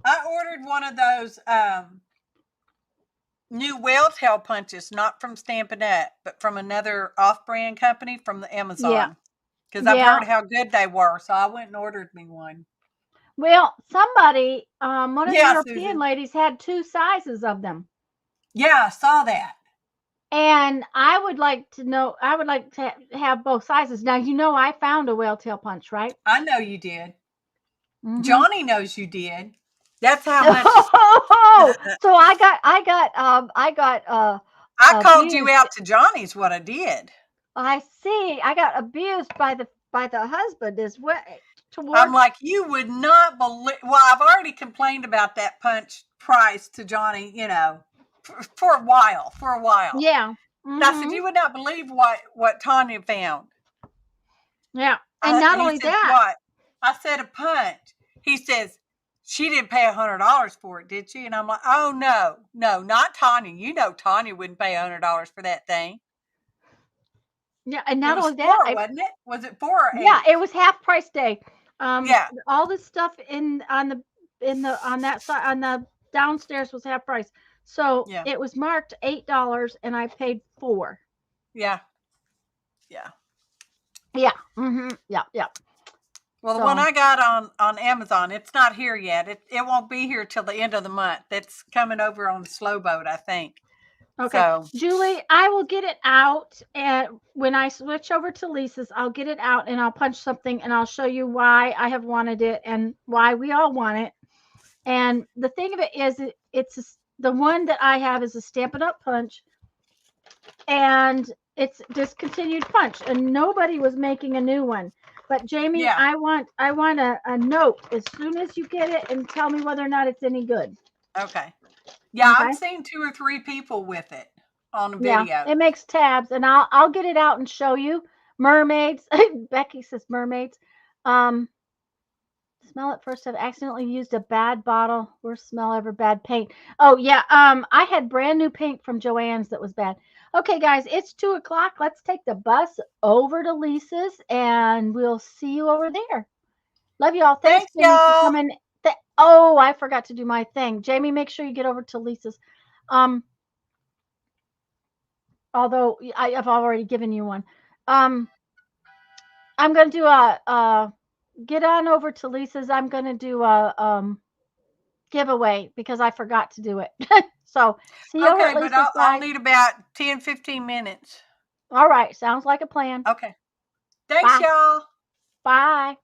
I ordered one of those new whale tail punches, not from Stampin' Up, but from another off-brand company from the Amazon. Yeah. Because I've Yeah. heard how good they were, so I went and ordered me one. Well, somebody, one of Yeah, the European Susan. ladies had two sizes of them. Yeah, I saw that. And And I would like to know. I would like to have both sizes. Now I found a whale tail punch, right? I know you did. Mhm. Johnny knows you did. That's how much So I got I called you abused. out to Johnny's what I did. I see. I got abused by the husband as well. I'm Towards like, you would not believe. Well, I've already complained about that punch price to Johnny, for a while. yeah. And I said, Mhm. you would not believe what Tanya found. Yeah. And not He only said, that, what? I said, a punch. He says, she didn't pay $100 for it, did she? And I'm like, oh, no, not Tanya. You know Tanya wouldn't pay $100 for that thing. yeah, and It not was only that, four, wasn't it? Was it 4 or 8? yeah, it was half price day. Yeah. All the stuff on that side on the downstairs was half price. So Yeah. it was marked $8 and I paid $4. Yeah. Yeah. Yeah. Well, the So- one I got on Amazon, it's not here yet. It won't be here till the end of the month. It's coming over on the slow boat, I think. Okay. So, Julie, I will get it out, and when I switch over to Lisa's, I'll get it out and I'll punch something and I'll show you why I have wanted it and why we all want it. And the thing of it is, the one that I have is a Stampin' Up punch, and it's discontinued punch, and nobody was making a new one. But Jamie, Yeah. I want a note as soon as you get it and tell me whether or not it's any good. okay. Yeah, Okay. I've seen 2 or 3 people with it on the Yeah, video. it makes tabs, and I'll get it out and show you. Mermaids. Becky says mermaids. Smell it first. I've accidentally used a bad bottle. Worst smell ever. Bad paint. Oh yeah. I had brand new paint from Joann's that was bad. Okay, guys, it's 2:00. Let's take the bus over to Lisa's, and we'll see you over there. Love y'all. Thanks, Thanks, Jamie, for y'all. coming. Oh, I forgot to do my thing. Jamie, make sure you get over to Lisa's. Although I've already given you one. I'm gonna do get on over to Lisa's. I'm gonna do a giveaway because I forgot to do it. So see you over Okay, at but Lisa's, I'll guys. need about 10, 15 minutes. All right, sounds like a plan. Okay. Thanks, Bye. y'all. Bye.